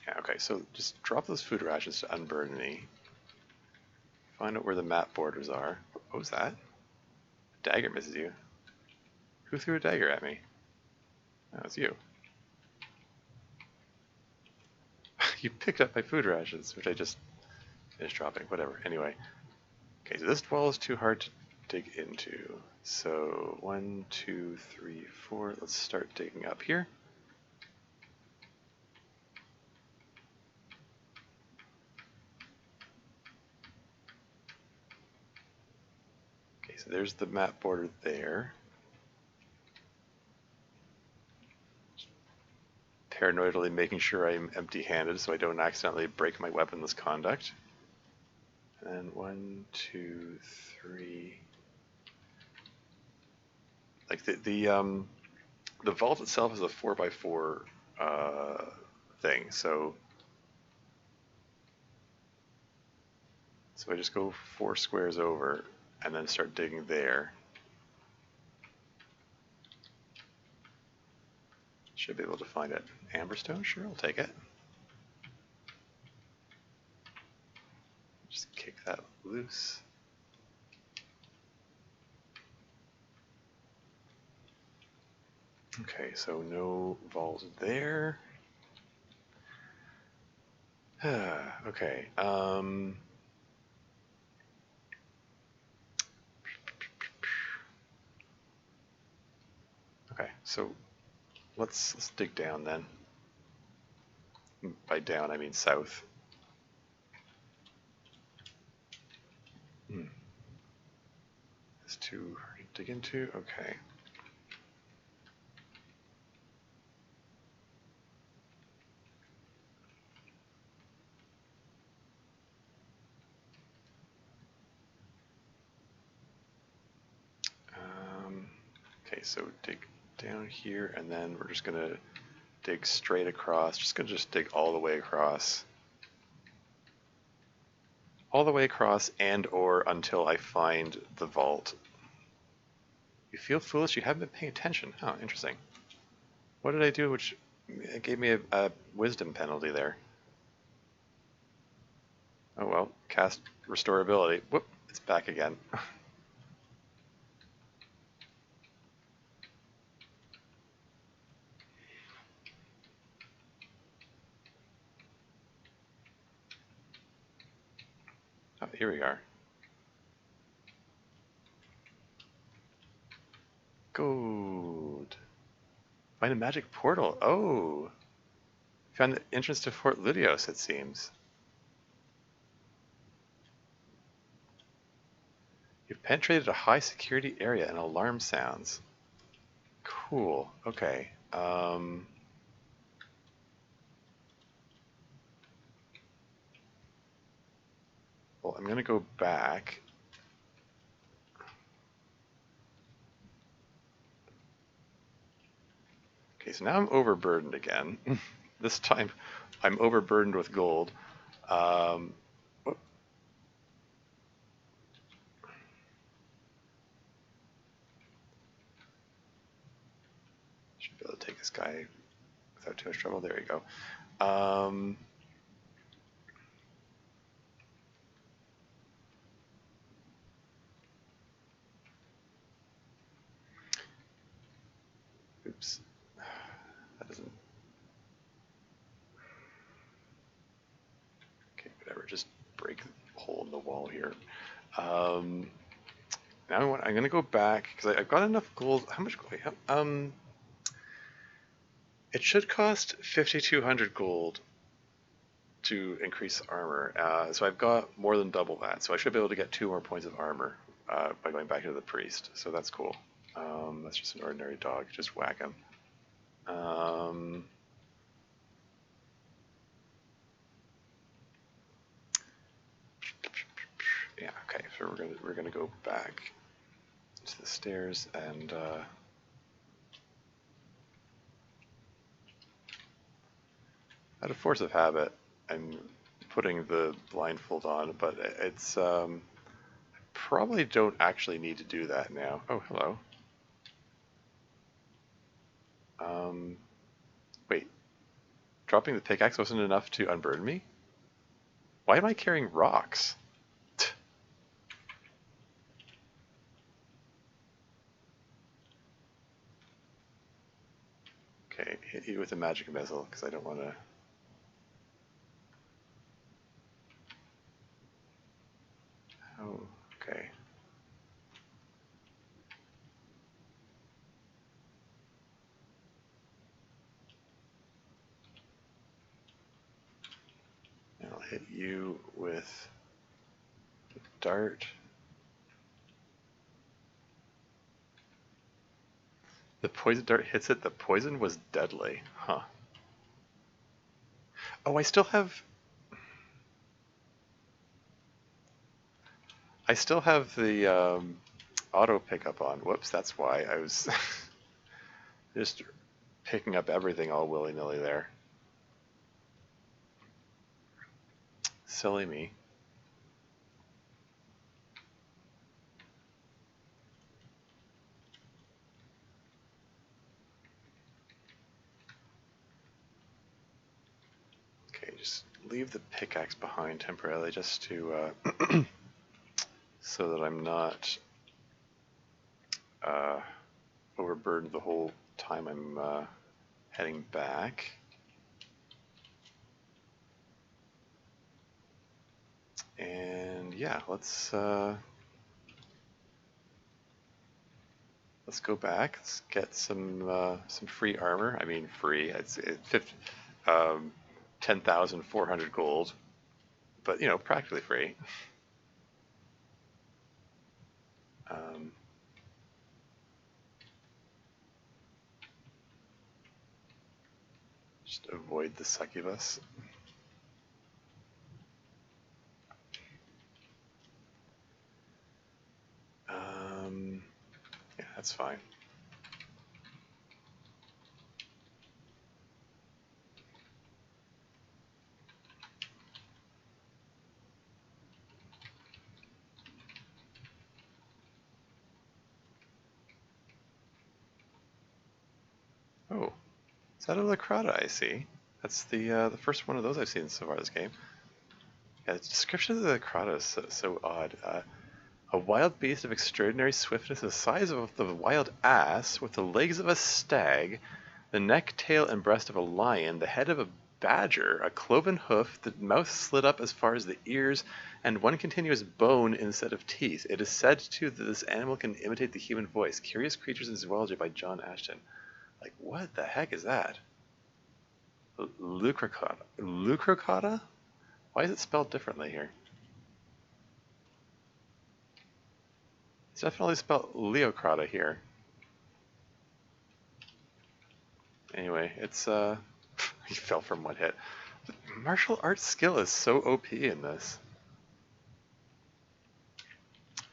Yeah, okay, so just drop those food rations to unburden me. Find out where the map borders are. What was that? Dagger misses you. Who threw a dagger at me? Oh, it's you. You picked up my food rations, which I just finished dropping. Whatever. Anyway. Okay, so this wall is too hard to dig into. So 1, 2, 3, 4. Let's start digging up here. Okay, so there's the map border there. Paranoidally making sure I'm empty-handed so I don't accidentally break my weaponless conduct. And then 1, 2, 3. Like the vault itself is a 4x4 thing, so I just go 4 squares over and then start digging there. Should be able to find it. Amberstone? Sure, I'll take it. Just kick that loose. Okay, so no vault there. Okay. Okay, so let's dig down then. By down, I mean south. It's too hard to dig into. Okay. Okay, so dig down here, and then we're just gonna dig straight across. Just gonna dig all the way across. All the way across and or until I find the vault. You feel foolish? You haven't been paying attention. Oh, interesting. What did I do which gave me a wisdom penalty there? Oh well, cast restorability. Whoop, it's back again. Oh, here we are. Gold. Find a magic portal. Oh. Found the entrance to Fort Ludios, it seems. You've penetrated a high security area and alarm sounds. Cool. Okay. Well, I'm gonna go back. Okay, so now I'm overburdened again. This time I'm overburdened with gold. Should be able to take this guy without too much trouble. There you go. Oops. That doesn't... Okay, whatever. Just break a hole in the wall here. Now I'm going to go back because I've got enough gold. How much gold? It should cost 5,200 gold to increase armor. So I've got more than double that. So I should be able to get 2 more points of armor by going back to the priest. So that's cool. That's just an ordinary dog. Just whack him. Yeah. Okay. So we're gonna go back to the stairs and. Out of force of habit, I'm putting the blindfold on, but it's I probably don't actually need to do that now. Oh, hello. Wait, dropping the pickaxe wasn't enough to unburden me? Why am I carrying rocks? hit you with a magic missile because I don't want to. Oh, okay. And I'll hit you with the dart. The poison dart hits it. The poison was deadly. Huh. Oh, I still have the auto pickup on. Whoops, that's why I was just picking up everything all willy-nilly there. Silly me. Okay, just leave the pickaxe behind temporarily just to so that I'm not overburdened the whole time I'm heading back. And yeah, let's go back. Let's get some free armor. I mean, free. It's 10,400 gold, but you know, practically free. Just avoid the succubus. Yeah, that's fine. Oh, is that a Lacrata I see? That's the first one of those I've seen so far this game. Yeah, the description of the Lacrata is so odd. A wild beast of extraordinary swiftness, the size of the wild ass, with the legs of a stag, the neck, tail, and breast of a lion, the head of a badger, a cloven hoof, the mouth slit up as far as the ears, and one continuous bone instead of teeth. It is said, too, that this animal can imitate the human voice. Curious Creatures in Zoology by John Ashton. Like, what the heck is that? Lucrocata. Lucrocata? Why is it spelled differently here? It's definitely spelled Leocrata here. Anyway, it's he fell from one hit. The martial arts skill is so OP in this.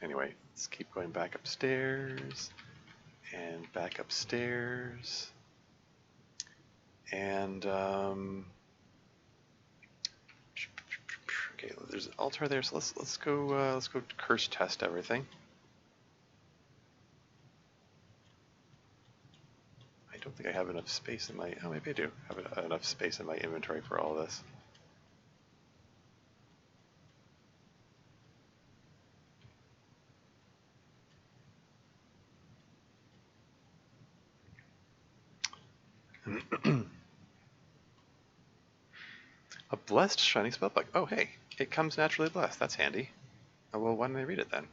Anyway, let's keep going back upstairs and back upstairs. And okay, there's an altar there, so let's go curse test everything. I don't think I have enough space in my. Oh, maybe I do have enough space in my inventory for all this. A blessed shiny spellbook. Oh, hey, it comes naturally blessed. That's handy. Oh, well, why didn't I read it then?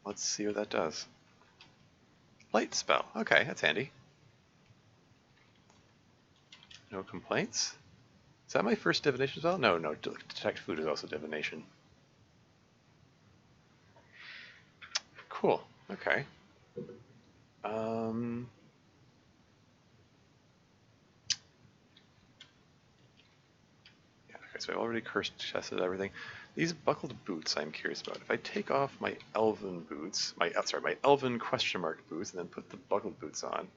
Let's see what that does. Light spell. Okay, that's handy. No complaints. Is that my first divination spell? No, detect food is also divination. Cool. Okay. Yeah, okay, so I already cursed tested everything. These buckled boots I'm curious about. If I take off my elven boots, my elven question mark boots, and then put the buckled boots on.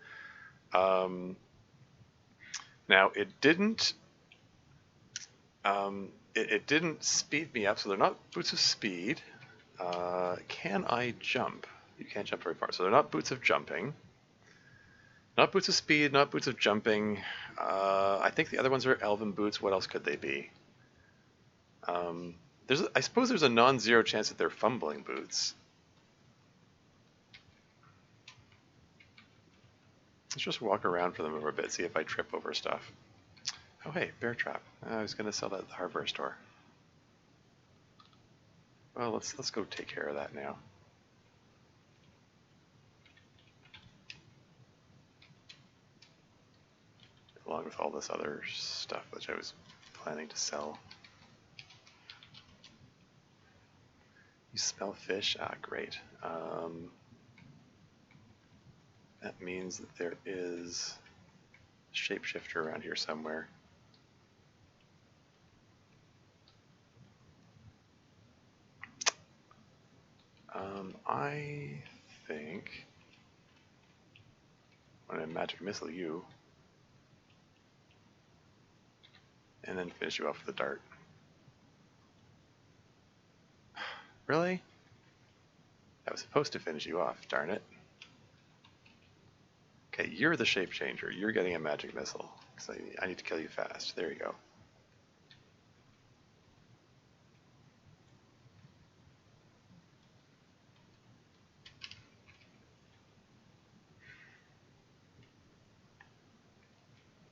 Now it didn't it didn't speed me up, so they're not boots of speed. Can I jump? You can't jump very far, so they're not boots of jumping. Not boots of speed, not boots of jumping. I think the other ones are elven boots. What else could they be? I suppose there's a non-zero chance that they're fumbling boots. Let's just walk around for them for a bit, see if I trip over stuff. Oh hey, bear trap. I was gonna sell that at the hardware store. Well, let's go take care of that now. Along with all this other stuff which I was planning to sell. You smell fish? Ah, great. That means that there is a shapeshifter around here somewhere. I think I'm going to magic missile you and then finish you off with a dart. Really? I was supposed to finish you off, darn it. Okay, you're the shape changer. You're getting a magic missile. So I need to kill you fast. There you go.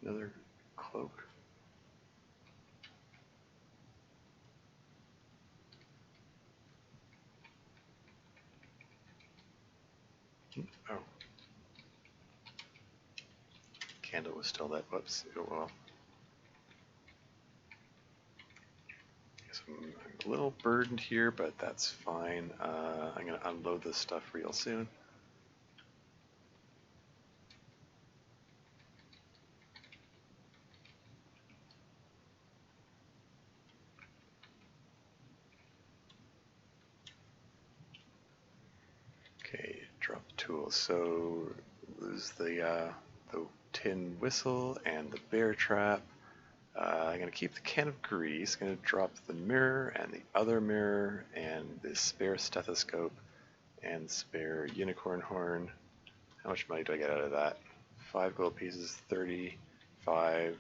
Another cloak. Oh. Candle was still lit. Whoops. Oh well. Guess I'm a little burdened here, but that's fine. I'm going to unload this stuff real soon. Okay, drop tools. So lose the tin whistle and the bear trap. I'm going to keep the can of grease. Going to drop the mirror and the other mirror and the spare stethoscope and spare unicorn horn. How much money do I get out of that? 5 gold pieces, 35,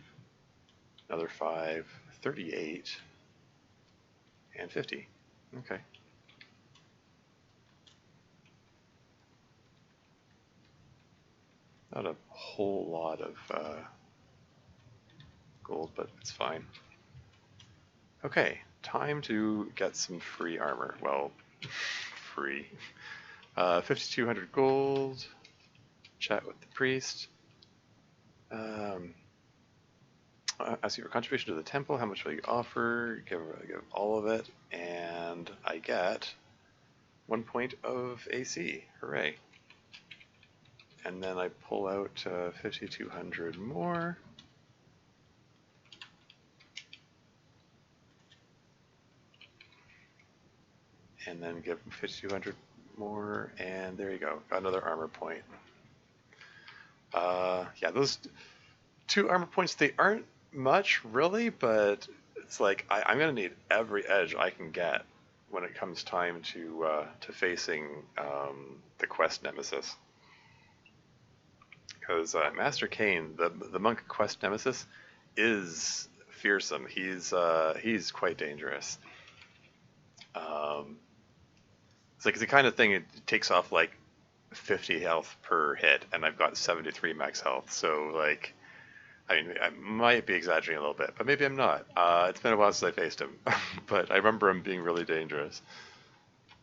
another 5, 38, and 50. Okay. Not a whole lot of gold, but it's fine. Okay, time to get some free armor. Well, free. 5,200 gold. Chat with the priest. Ask you for contribution to the temple. How much will you offer? Give all of it, and I get 1 point of AC. Hooray! And then I pull out 5,200 more. And then give 5,200 more, and there you go. Got another armor point. Yeah, those 2 armor points, they aren't much really, but it's like I'm gonna need every edge I can get when it comes time to facing the quest nemesis. Because Master Cain, the monk quest nemesis, is fearsome. He's quite dangerous. It's like the kind of thing it takes off like 50 health per hit, and I've got 73 max health. So like, I mean, I might be exaggerating a little bit, but maybe I'm not. It's been a while since I faced him, but I remember him being really dangerous.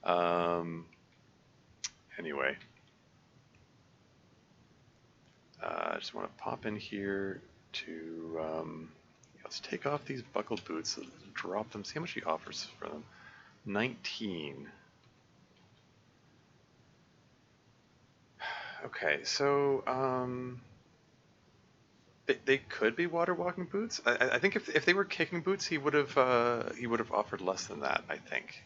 Anyway. I just want to pop in here to, let's take off these buckled boots, drop them, see how much he offers for them. 19. Okay, so, they could be water walking boots. I think if they were kicking boots, he would have offered less than that, I think.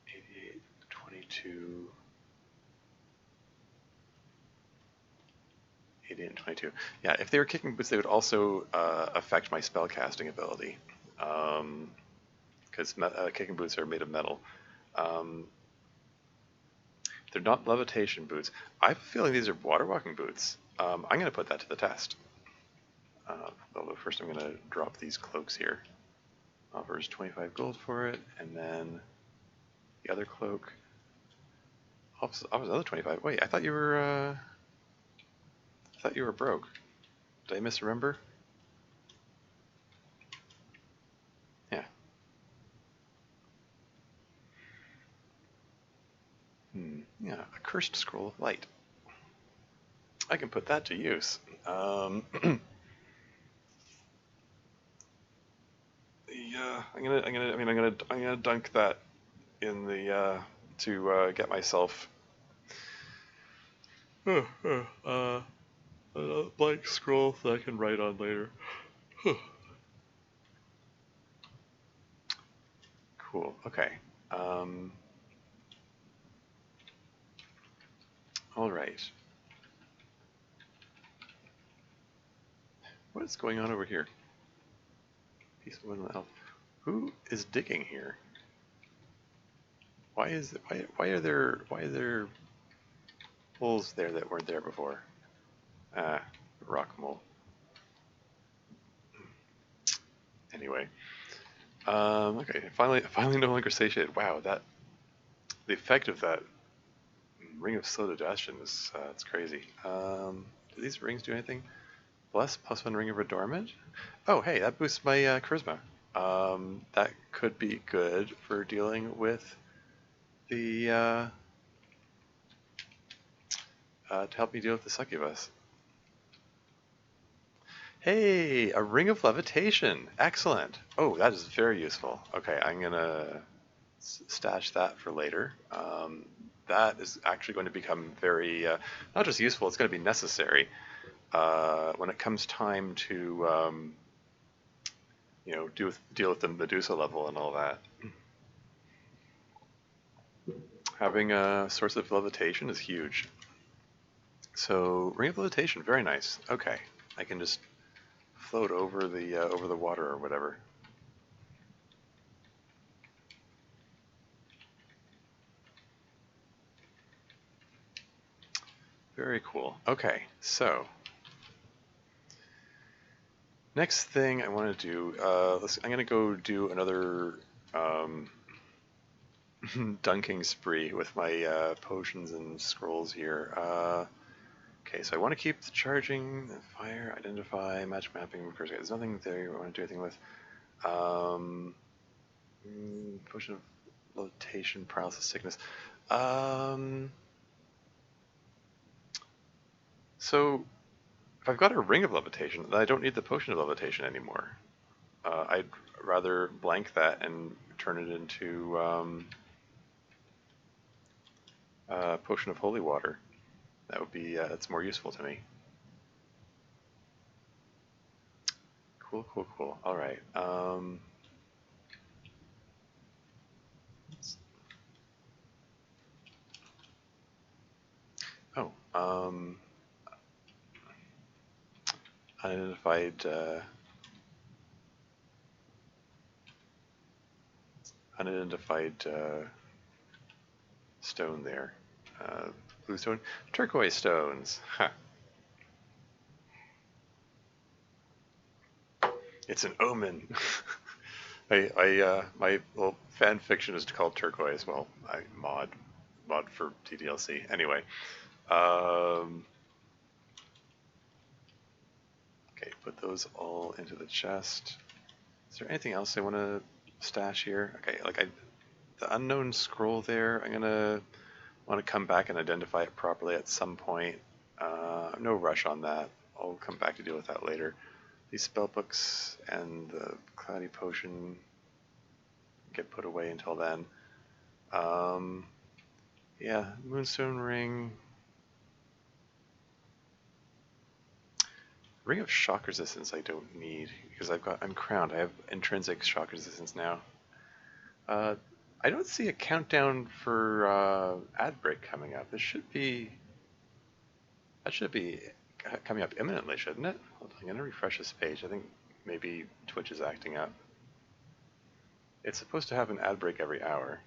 88, 22... 80 and 22. Yeah, if they were kicking boots, they would also affect my spellcasting ability. Because kicking boots are made of metal. They're not levitation boots. I have a feeling these are water walking boots. I'm going to put that to the test. Although first I'm going to drop these cloaks here. Offers 25 gold for it, and then the other cloak offers another 25. Wait, I thought you were... thought you were broke. Did I misremember? Yeah. Yeah, a cursed scroll of light. I can put that to use. I'm gonna dunk that in the to get myself a blank scroll that I can write on later. Cool. Okay. All right. What is going on over here? Peaceful woodland elf. Who is digging here? Why are there holes there that weren't there before? Ah, rock mole. Anyway, okay. Finally, no longer satiated. Wow, the effect of that ring of slow digestion is it's crazy. Do these rings do anything? Bless +1 ring of adornment. Oh, hey, that boosts my charisma. That could be good for dealing with the to help me deal with the succubus. Hey, a ring of levitation. Excellent. Oh, that is very useful. Okay, I'm gonna stash that for later. That is actually going to become very not just useful. It's going to be necessary when it comes time to deal with the Medusa level and all that. Having a source of levitation is huge. So ring of levitation, very nice. Okay, I can just float over the water or whatever. Very cool. Okay, so next thing I want to do, I'm going to go do another dunking spree with my potions and scrolls here. Okay, so I want to keep the charging, the fire, identify, match mapping. Of course, there's nothing there I want to do anything with. Potion of levitation, paralysis, sickness. So if I've got a ring of levitation, then I don't need the potion of levitation anymore. I'd rather blank that and turn it into potion of holy water. That would be that's more useful to me. Cool. All right. Unidentified stone there. Blue stone, turquoise stones. Huh. It's an omen. My fan fiction is called turquoise. Well, I mod for TDLC. Anyway, okay, put those all into the chest. Is there anything else I want to stash here? Okay, the unknown scroll there. I'm gonna want to come back and identify it properly at some point. No rush on that. I'll come back to deal with that later. These spellbooks and the cloudy potion get put away until then. Yeah, moonstone ring. Ring of shock resistance I don't need because I'm crowned. I have intrinsic shock resistance now. I don't see a countdown for ad break coming up. That should be coming up imminently, shouldn't it? Hold on, I'm gonna refresh this page. I think maybe Twitch is acting up. It's supposed to have an ad break every hour.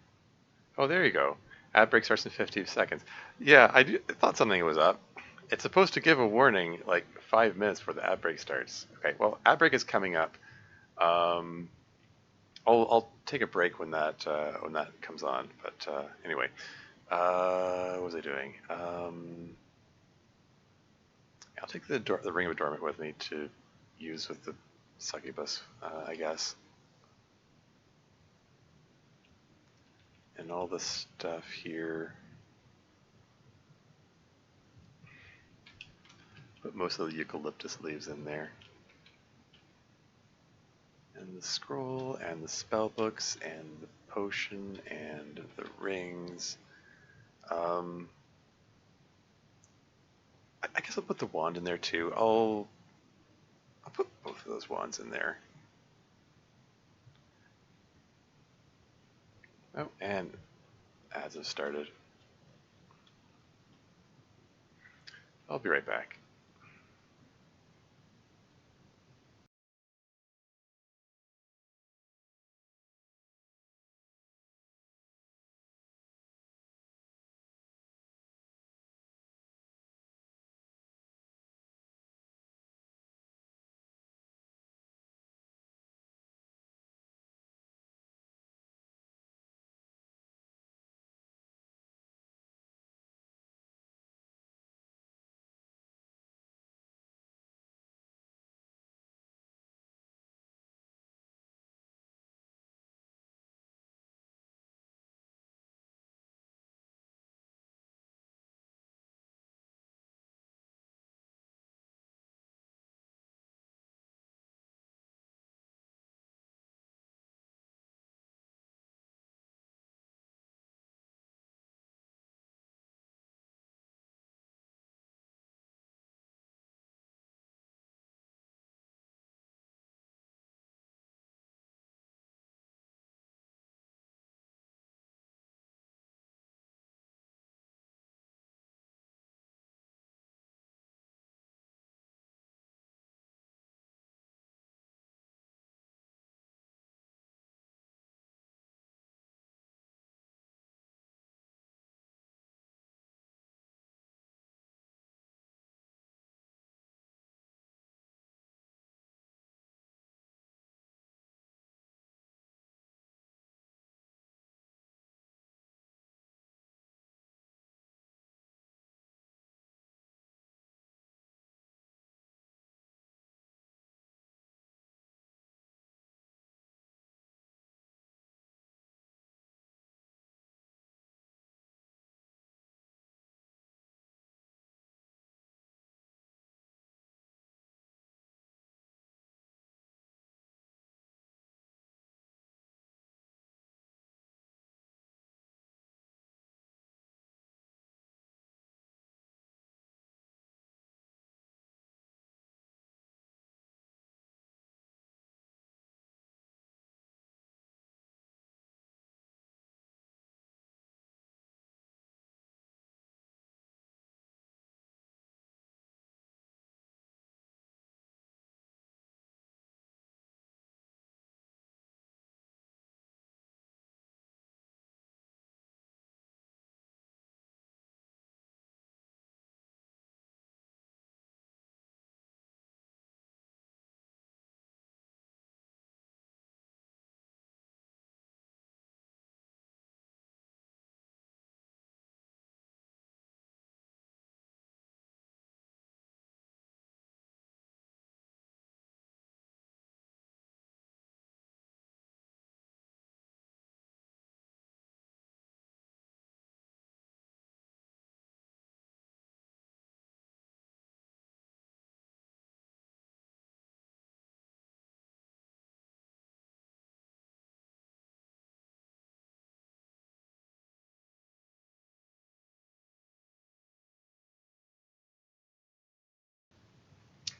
Oh, there you go. Ad break starts in 50 seconds. Yeah, I thought something was up. It's supposed to give a warning like 5 minutes before the ad break starts. Okay, well, ad break is coming up. I'll take a break when that comes on. But anyway, what was I doing? I'll take the Ring of Adornment with me to use with the succubus, I guess. And all the stuff here. Put most of the eucalyptus leaves in there. And the scroll, and the spell books, and the potion, and the rings. I guess I'll put the wand in there too. I'll put both of those wands in there. Oh, and ads have started. I'll be right back.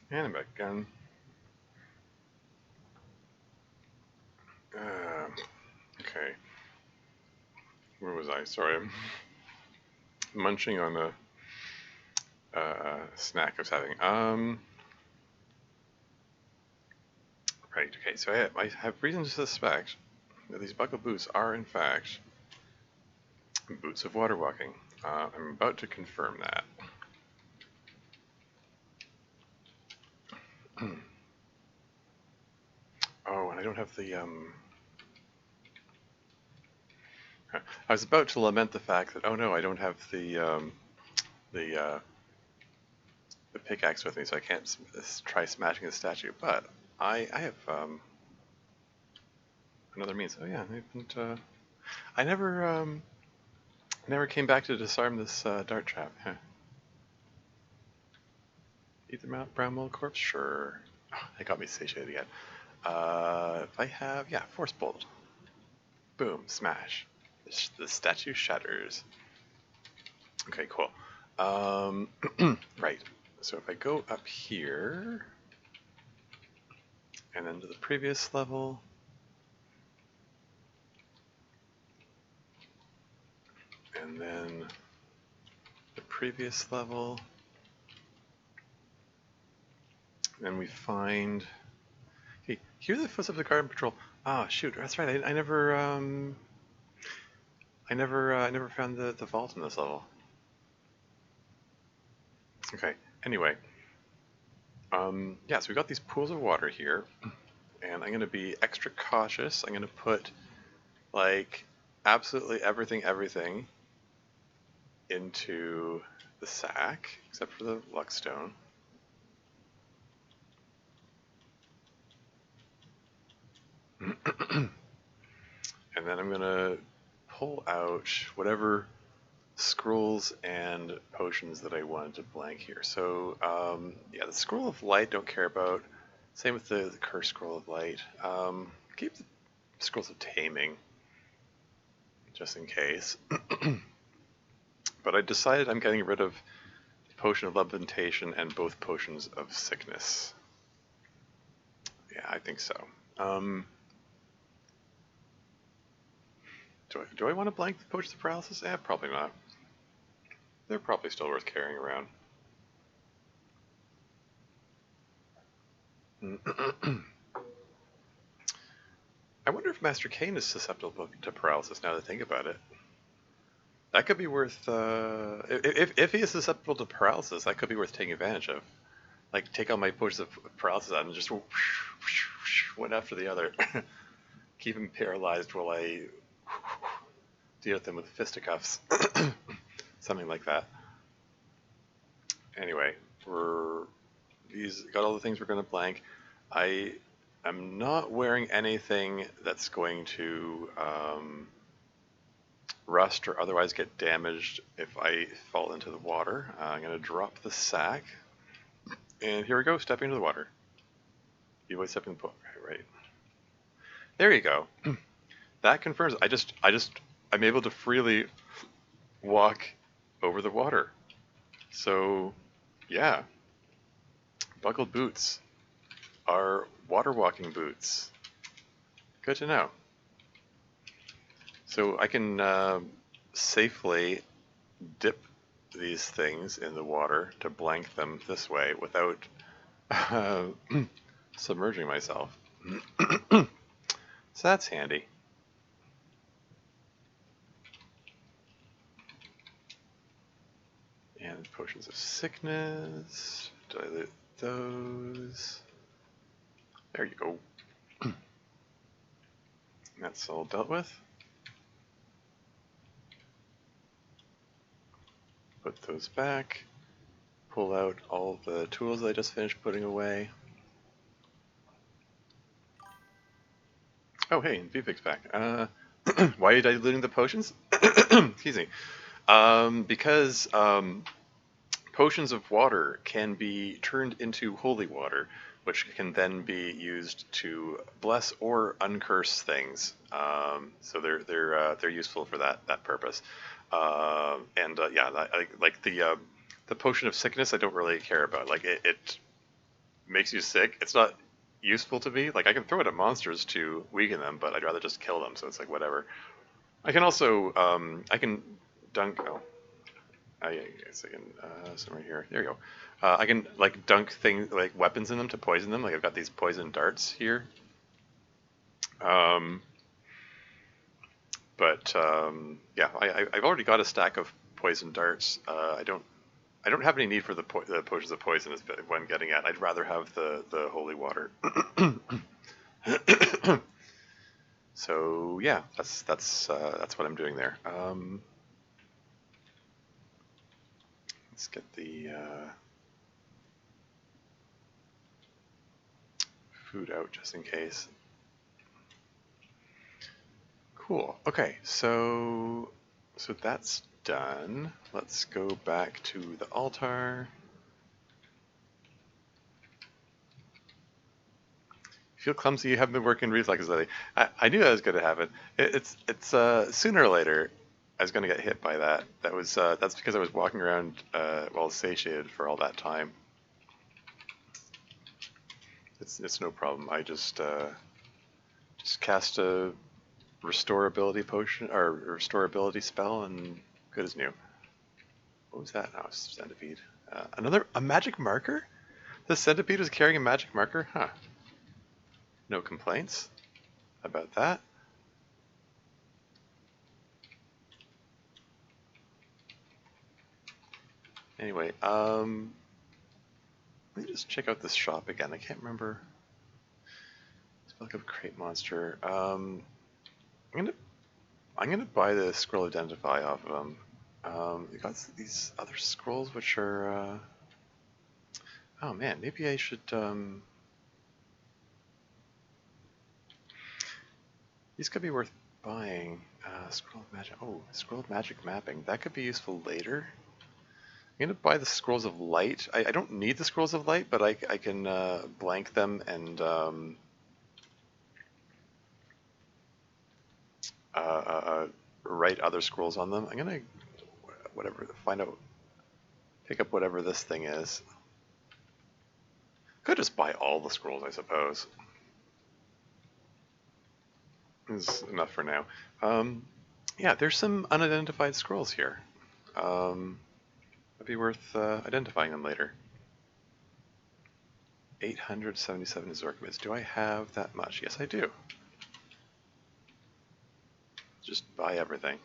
And I'm back again. Okay. Where was I? Sorry, I'm munching on a snack I was having. Right. Okay. So I have reason to suspect that these buckled boots are in fact boots of water walking. I'm about to confirm that. Oh, and I don't have the I was about to lament the fact that, oh no, I don't have the the pickaxe with me, so I can't try smashing the statue. But I have another means. Oh yeah, I never came back to disarm this dart trap. Huh. Eat the brown mold corpse? Sure. Oh, it got me satiated again. If I have, yeah, force bolt. Boom, smash. The statue shatters. Okay, cool. Right. So if I go up here, and then to the previous level, and then the previous level, then we find. Hey, hear the footsteps of the guard patrol. Ah, shoot, that's right. I never found the vault in this level. Okay. Anyway, yeah. So we got these pools of water here, and I'm gonna be extra cautious. I'm gonna put like absolutely everything into the sack, except for the luckstone. And then I'm gonna pull out whatever scrolls and potions that I wanted to blank here. So yeah, the scroll of light don't care about. Same with the curse scroll of light. Keep the scrolls of taming just in case. But I decided I'm getting rid of the potion of lamentation and both potions of sickness. Yeah, I think so. Do I want to blank the potions of paralysis? Eh, probably not. They're probably still worth carrying around. I wonder if Master Kane is susceptible to paralysis now that I think about it. That could be worth, if he is susceptible to paralysis, that could be worth taking advantage of. Like, take all my potions of paralysis out and just one after the other. Keep him paralyzed while I deal with them with fisticuffs. Something like that. Anyway, got all the things we're going to blank. I am not wearing anything that's going to rust or otherwise get damaged if I fall into the water. I'm going to drop the sack. And here we go, stepping into the water. You always step in the pool. Right. There you go. That confirms I'm able to freely walk over the water. So, yeah. Buckled boots are water walking boots. Good to know. So I can safely dip these things in the water to blank them this way without submerging myself. So that's handy. And potions of sickness, dilute those. There you go. That's all dealt with. Put those back. Pull out all the tools that I just finished putting away. Oh hey, VFix back. Why are you diluting the potions? Excuse me. Because potions of water can be turned into holy water, which can then be used to bless or uncurse things. So they're useful for that purpose. Yeah, like the potion of sickness, I don't really care about. Like it makes you sick. It's not useful to me. Like I can throw it at monsters to weaken them, but I'd rather just kill them. So it's like whatever. I can also I can dunk. Oh, I guess I can. Somewhere here. There you go. I can like dunk things like weapons in them to poison them. Like I've got these poison darts here. Yeah, I've already got a stack of poison darts. I don't have any need for the potions of poison is what I'm getting at. I'd rather have the holy water. So yeah, that's what I'm doing there. Let's get the food out just in case. Cool. Okay, so that's done. Let's go back to the altar. Feel clumsy. You haven't been working reflexes lately. I knew that was going to happen. It's sooner or later I was going to get hit by that. That's because I was walking around well satiated for all that time. It's no problem. I just cast a restorability potion or restorability spell and good as new. What was that? Oh, centipede. A magic marker? The centipede was carrying a magic marker? Huh. No complaints about that. Anyway, let me just check out this shop again. I can't remember. Spell of crate monster. I'm gonna buy the scroll identify off of them. We got these other scrolls which are. Oh man, maybe I should. These could be worth buying. Scroll of magic. Oh, scroll of magic mapping. That could be useful later. I'm gonna buy the scrolls of light. I don't need the scrolls of light, but I can blank them and write other scrolls on them. I'm gonna pick up whatever this thing is. Could just buy all the scrolls, I suppose. Is enough for now. Yeah, there's some unidentified scrolls here. It'd be worth identifying them later. 877 Zorkmids. Do I have that much? Yes, I do. Just buy everything.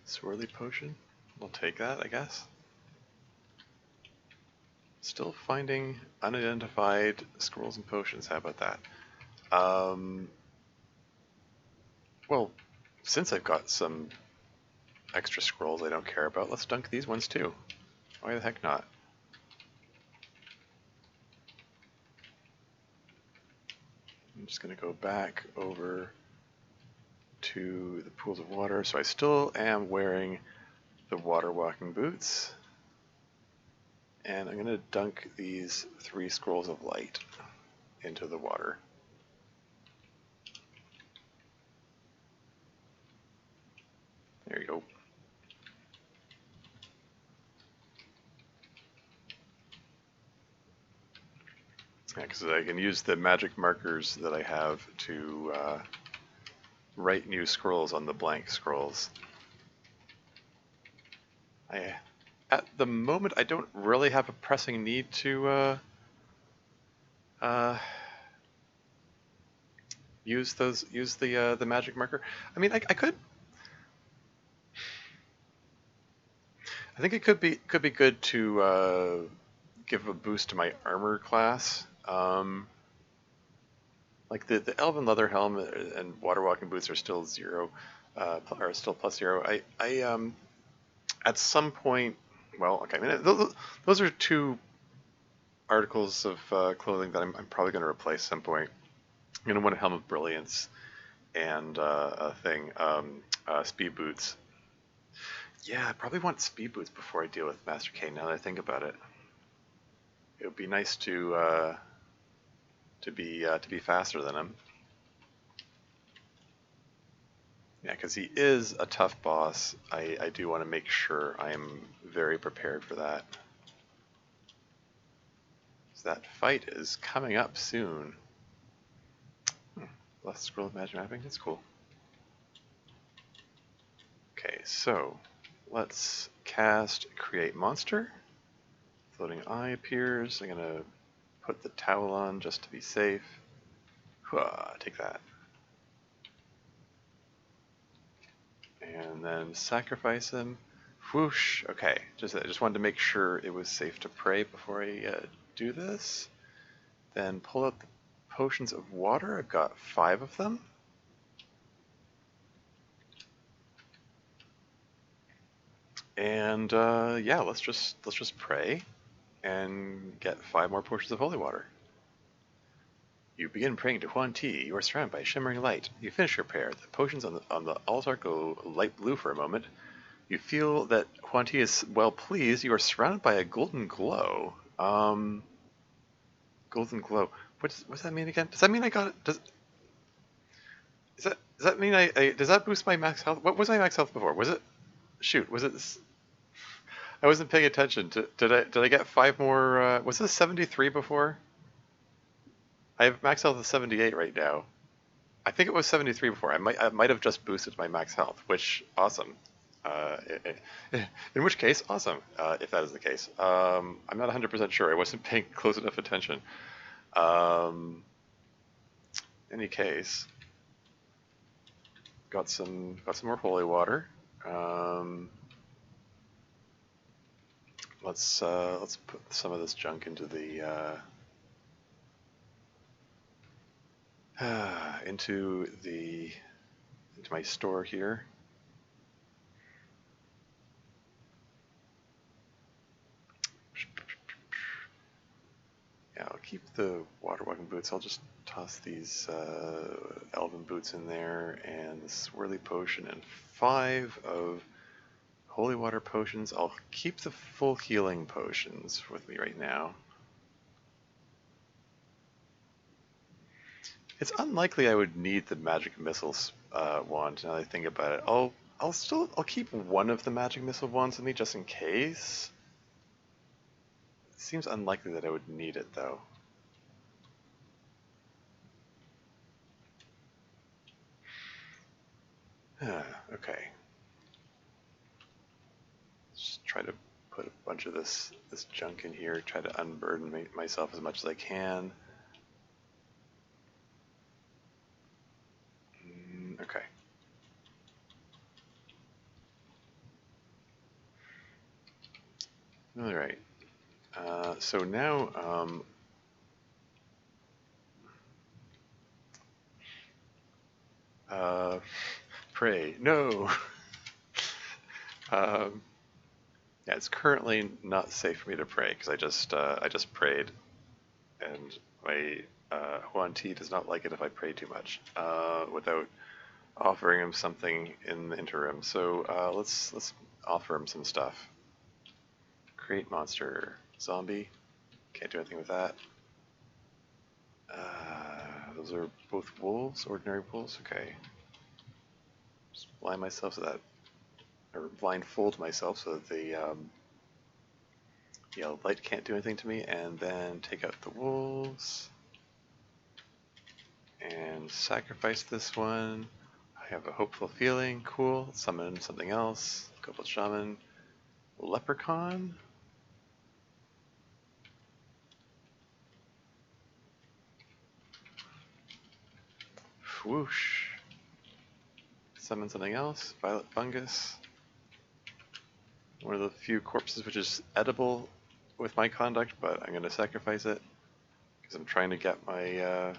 Swirly potion? We'll take that, I guess. Still finding unidentified scrolls and potions. How about that? Well, since I've got some extra scrolls I don't care about, let's dunk these ones too. Why the heck not? I'm just going to go back over to the pools of water. So I still am wearing the water walking boots. And I'm going to dunk these 3 scrolls of light into the water. There you go. Yeah, because I can use the magic markers that I have to write new scrolls on the blank scrolls. At the moment, I don't really have a pressing need to use the magic marker. I mean, I could. I think it could be good to give a boost to my armor class. Like the elven leather helm and water walking boots are still are still +0. I at some point, well, okay, I mean those are 2 articles of clothing that I'm probably going to replace at some point. I'm going to want a helm of brilliance and a thing, speed boots. Yeah, I probably want speed boots before I deal with Master K. Now that I think about it, it would be nice to be faster than him. Yeah, because he is a tough boss. I do want to make sure I am very prepared for that. So that fight is coming up soon. Last scroll of magic mapping. That's cool. Okay, so let's cast Create Monster. Floating eye appears. I'm gonna put the towel on just to be safe. Take that. And then sacrifice him. Whoosh. Okay, I just wanted to make sure it was safe to pray before I do this. Then pull out the potions of water. I've got 5 of them. And yeah, let's just pray and get 5 more potions of holy water. You begin praying to Huan Ti. You are surrounded by shimmering light. You finish your prayer. The potions on the altar go light blue for a moment. You feel that Huan Ti is well pleased. You are surrounded by a golden glow. Golden glow. What's that mean again? Does that mean I got it? Does that mean does that boost my max health? What was my max health before? Was it? Shoot, was it? I wasn't paying attention. Did I get 5 more? Was this 73 before? I have max health of 78 right now. I think it was 73 before. I might have just boosted my max health, which awesome. In which case, awesome. If that is the case, I'm not 100% sure. I wasn't paying close enough attention. Any case, got some more holy water. Let's put some of this junk into the into my store here. Yeah, I'll keep the water walking boots. I'll just toss these elven boots in there and the swirly potion and 5 of holy water potions. I'll keep the full healing potions with me right now. It's unlikely I would need the magic missiles wand now that I think about it. I'll keep one of the magic missile wands with me just in case. It seems unlikely that I would need it though. Okay. Just try to put a bunch of this junk in here. Try to unburden myself as much as I can. Okay. All right. So now, pray. No. Yeah, it's currently not safe for me to pray because I just prayed, and my Huan Ti does not like it if I pray too much without offering him something in the interim. So let's offer him some stuff. Create monster. Zombie. Can't do anything with that. Those are both wolves, ordinary wolves. Okay. Just blind myself so that, or blindfold myself so that the yellow light can't do anything to me, and then take out the wolves and sacrifice this one. I have a hopeful feeling. Cool. Summon something else. Couple shaman. Leprechaun. Whoosh. Summon something else. Violet fungus. One of the few corpses which is edible with my conduct, but I'm going to sacrifice it because I'm trying to get my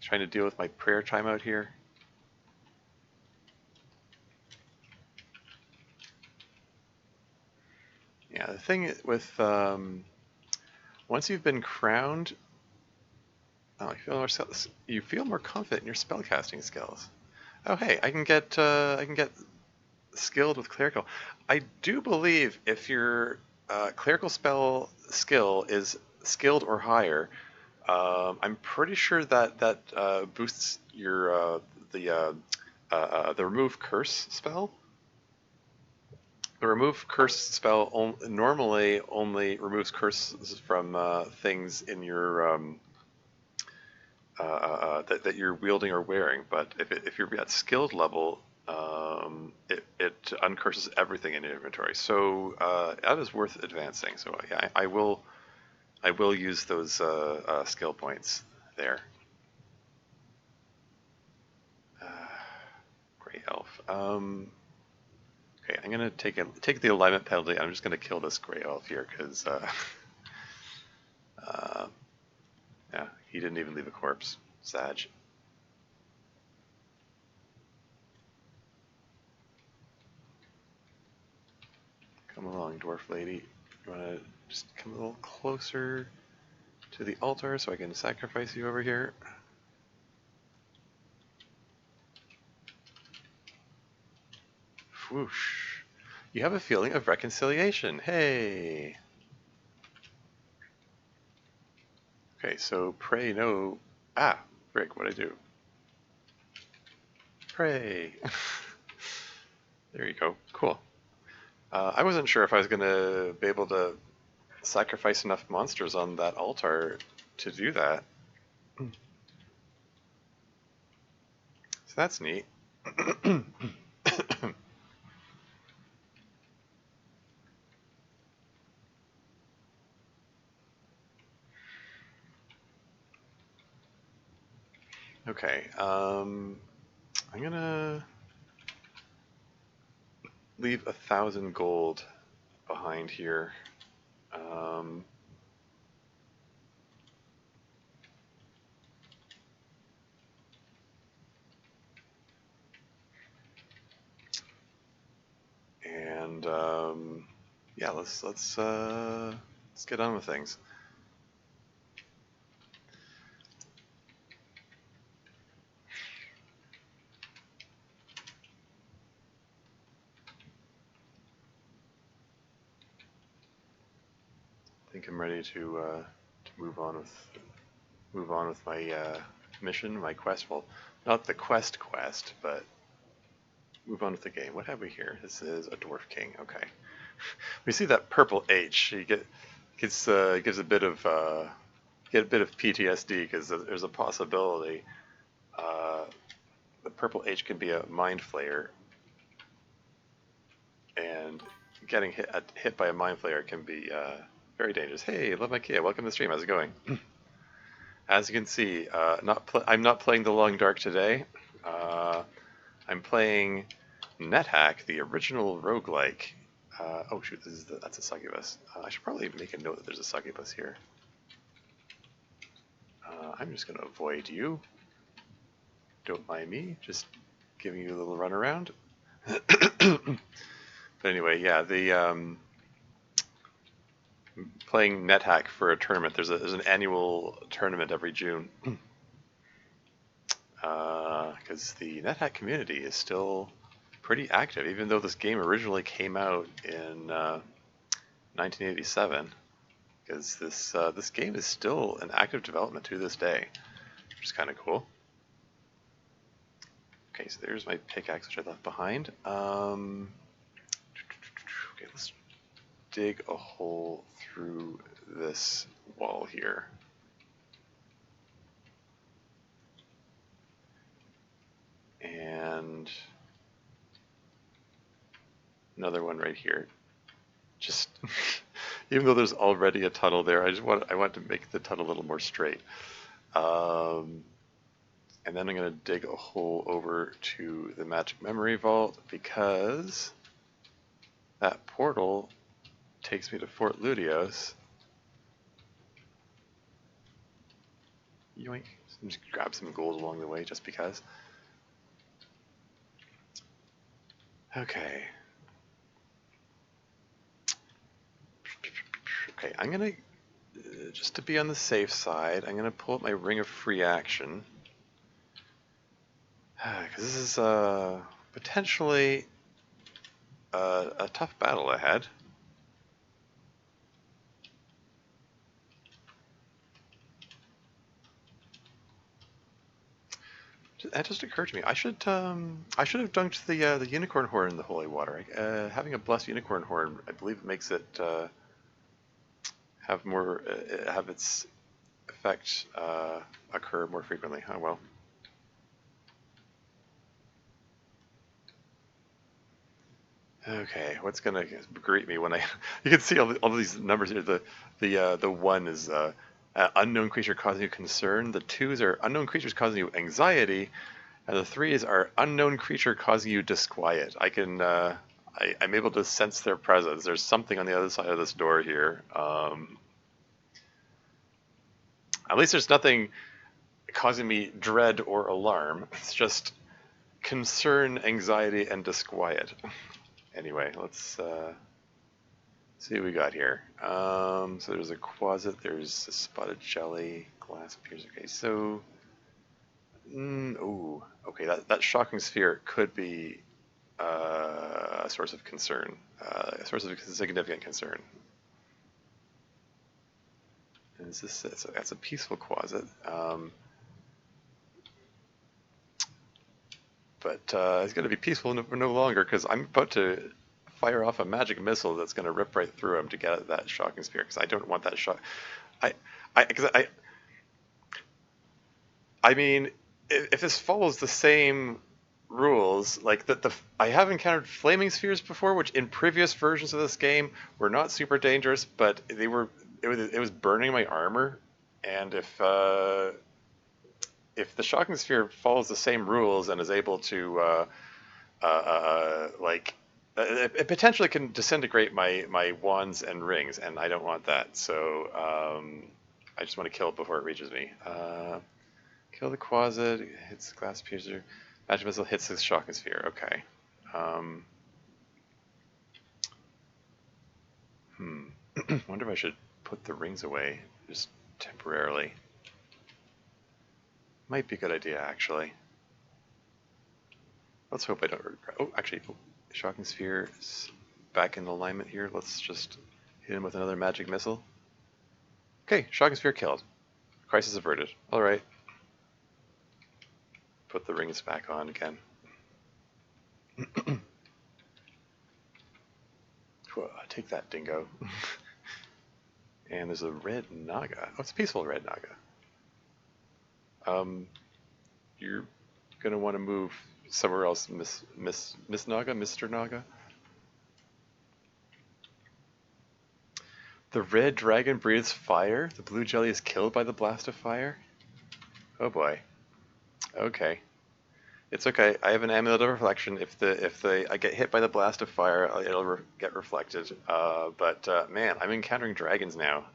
trying to deal with my prayer time out here. Yeah, the thing with once you've been crowned, you feel more confident in your spellcasting skills. Oh hey, I can get skilled with clerical. I do believe if your clerical spell skill is skilled or higher, I'm pretty sure that boosts your the remove curse spell. The remove curse spell normally only removes curses from things in your that you're wielding or wearing, but if you're at skilled level, it uncurses everything in your inventory. So that is worth advancing. So yeah, I will use those skill points there. Grey elf. Okay, I'm gonna take the alignment penalty. I'm just gonna kill this gray elf here because didn't even leave a corpse. Sag. Come along, dwarf lady. You want to just come a little closer to the altar so I can sacrifice you over here? Whoosh. You have a feeling of reconciliation. Hey! Okay, so pray no... Ah! Frick, what'd I do? Pray! There you go. Cool. I wasn't sure if I was going to be able to sacrifice enough monsters on that altar to do that. So that's neat. Okay, I'm gonna leave 1,000 gold behind here. And yeah, let's get on with things. I think I'm ready to move on with my mission, my quest. Well, not the quest, but move on with the game. What have we here? This is a dwarf king. Okay, we see that purple H. He gives a bit of PTSD because there's a possibility the purple H can be a mind flayer, and getting hit by a mind flayer can be very dangerous. Hey, love my kid. Welcome to the stream. How's it going? As you can see, I'm not playing the Long Dark today. I'm playing Nethack, the original roguelike. Oh shoot, that's a succubus. I should probably make a note that there's a succubus here. I'm just going to avoid you. Don't mind me, just giving you a little run around. But anyway, yeah, playing Nethack for a tournament. There's an annual tournament every June. Because the Nethack community is still pretty active, even though this game originally came out in 1987. Because this game is still in active development to this day, which is kind of cool. Okay, so there's my pickaxe, which I left behind. Okay, let's dig a hole through this wall here. And another one right here. Just even though there's already a tunnel there, I want to make the tunnel a little more straight. And then I'm going to dig a hole over to the magic memory vault because that portal takes me to Fort Ludios. Yoink. Just grab some gold along the way just because. Okay. Okay, I'm going to, just to be on the safe side, I'm going to pull up my Ring of Free Action. Because this is potentially a tough battle ahead. That just occurred to me. I should have dunked the unicorn horn in the holy water. Having a blessed unicorn horn, I believe, makes it have its effect occur more frequently. Oh well. Okay, what's gonna greet me when I? You can see all these numbers here. The 1 is unknown creature causing you concern. The 2s are unknown creatures causing you anxiety, and the 3s are unknown creature causing you disquiet. I'm able to sense their presence. There's something on the other side of this door here. At least there's nothing causing me dread or alarm. It's just concern, anxiety, and disquiet. Anyway, let's see what we got here. So there's a quasit, there's a spotted jelly, glass piers. Okay, so ooh, okay, that shocking sphere could be a source of concern, a source of significant concern. And is this so that's a peaceful quasit, but it's going to be peaceful no longer because I'm about to fire off a magic missile that's going to rip right through him to get at that shocking sphere because I don't want that shock. I mean, if this follows the same rules, like I have encountered flaming spheres before, which in previous versions of this game were not super dangerous, but it was burning my armor, and if the shocking sphere follows the same rules and is able to it potentially can disintegrate my wands and rings, and I don't want that. So I just want to kill it before it reaches me. Kill the quasit, hits the glass piercer. Magic missile hits the shocking sphere. Okay. Wonder if I should put the rings away just temporarily. Might be a good idea, actually. Let's hope I don't regret. Oh, actually, shocking sphere is back in alignment here. Let's just hit him with another magic missile. Okay, shocking sphere killed. Crisis averted. All right. Put the rings back on again. Take that, dingo. And there's a red naga. Oh, it's a peaceful red naga. You're gonna want to move somewhere else, Miss Naga, Mr. Naga. The red dragon breathes fire. The blue jelly is killed by the blast of fire. Oh boy. Okay. It's okay. I have an amulet of reflection. If I get hit by the blast of fire, it'll get reflected. But man, I'm encountering dragons now.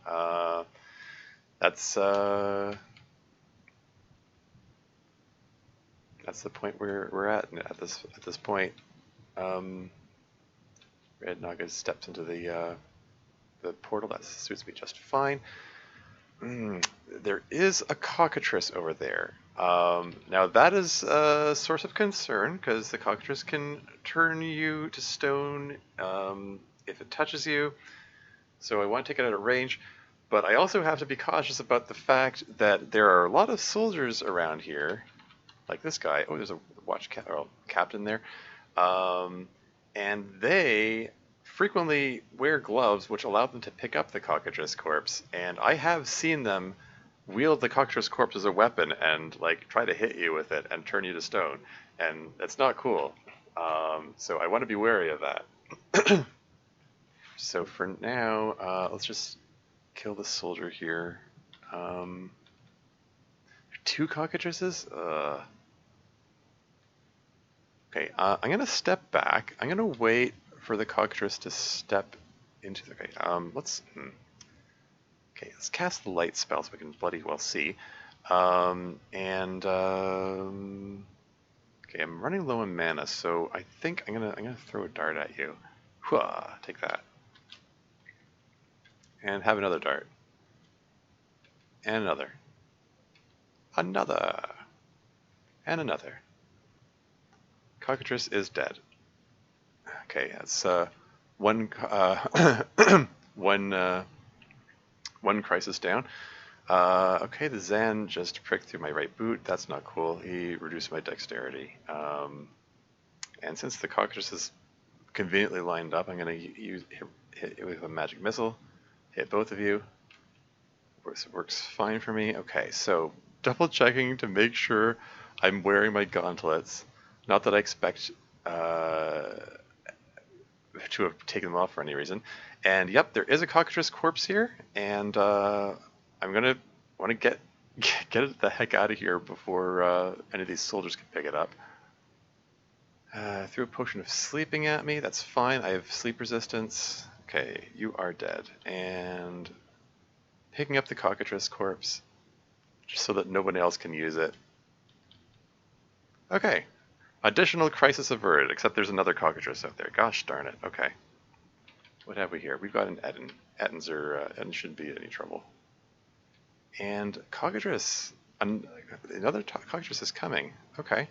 That's the point we're at this point. Red Naga steps into the portal. That suits me just fine. There is a cockatrice over there. Now that is a source of concern because the cockatrice can turn you to stone if it touches you. So I want to take it out of range, but I also have to be cautious about the fact that there are a lot of soldiers around here, like this guy. Oh, there's a captain there, and they frequently wear gloves which allow them to pick up the cockatrice corpse, and I have seen them wield the cockatrice corpse as a weapon and like try to hit you with it and turn you to stone, and that's not cool. So I want to be wary of that. So for now, let's just kill the soldier here. Two cockatrices? Okay, I'm gonna step back. I'm gonna wait for the cockatrice to step into the... Okay, let's cast the light spell so we can bloody well see. Okay, I'm running low on mana, so I think I'm gonna throw a dart at you. Hwah, take that. And have another dart. And another. Another. And another. Cockatrice is dead. Okay, that's one one crisis down. Okay, the Zan just pricked through my right boot. That's not cool. He reduced my dexterity. And since the cockatrice is conveniently lined up, I'm going to hit it with a magic missile. Hit both of you. Works fine for me. Okay, so double checking to make sure I'm wearing my gauntlets. Not that I expect to have taken them off for any reason. And yep, there is a cockatrice corpse here, and I'm gonna want to get it the heck out of here before any of these soldiers can pick it up. Threw a potion of sleeping at me. That's fine. I have sleep resistance. Okay, you are dead. And picking up the cockatrice corpse. just so that nobody else can use it. Okay. Additional crisis averted, except there's another cockatrice out there. Gosh darn it. Okay. What have we here? We've got an Eden. Eden shouldn't be any trouble. And cockatrice. Another cockatrice is coming. Okay.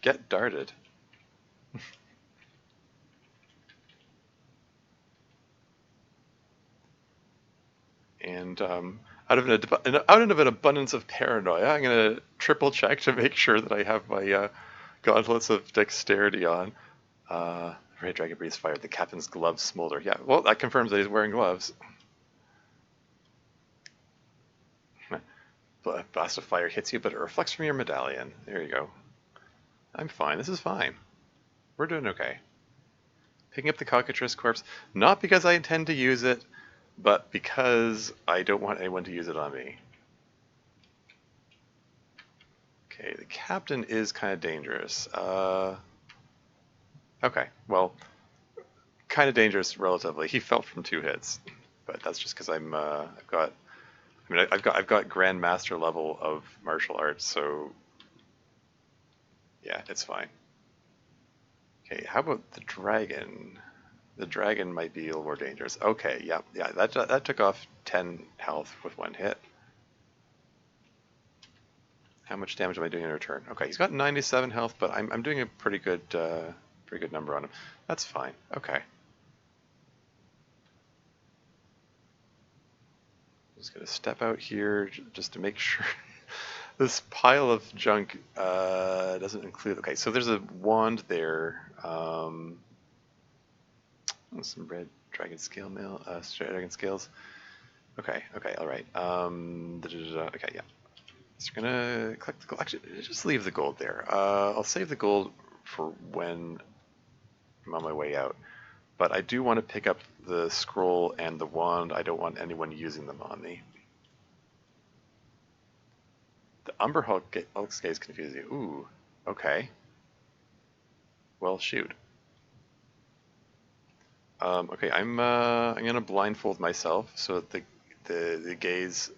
Get darted. And out of an abundance of paranoia, I'm going to triple check to make sure that I have my gauntlets of dexterity on. Red Dragon breathes fire. The captain's gloves smolder. Yeah, well, that confirms that he's wearing gloves. Blast of fire hits you, but it reflects from your medallion. There you go. I'm fine. This is fine. We're doing okay. Picking up the cockatrice corpse, not because I intend to use it, but because I don't want anyone to use it on me. Okay, the captain is kind of dangerous. Okay, well, kind of dangerous relatively. He fell from 2 hits, but that's just because I've got grandmaster level of martial arts, so yeah, it's fine. Okay, how about the dragon? The dragon might be a little more dangerous. Okay, yeah, that took off 10 health with 1 hit. How much damage am I doing in return? Okay, he's got 97 health, but I'm doing a pretty good number on him. That's fine. Okay. Just gonna step out here just to make sure this pile of junk doesn't include. Okay, so there's a wand there. Some red dragon scale mail, dragon scales. Okay, all right. Okay, yeah. So we're gonna collect the gold. Actually, just leave the gold there. I'll save the gold for when I'm on my way out. But I do want to pick up the scroll and the wand. I don't want anyone using them on me. The Umber Hulk's gaze confuses you. Ooh, okay. Well, shoot. Okay, I'm gonna blindfold myself so that the gaze,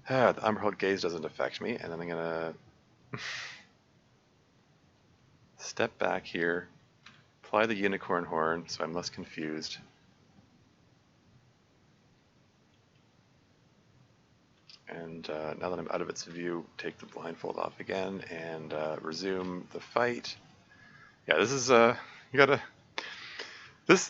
the Umber Hulk gaze doesn't affect me, and then I'm gonna step back here. Apply the unicorn horn so I'm less confused. And now that I'm out of its view, take the blindfold off again and resume the fight. Yeah, this is you gotta this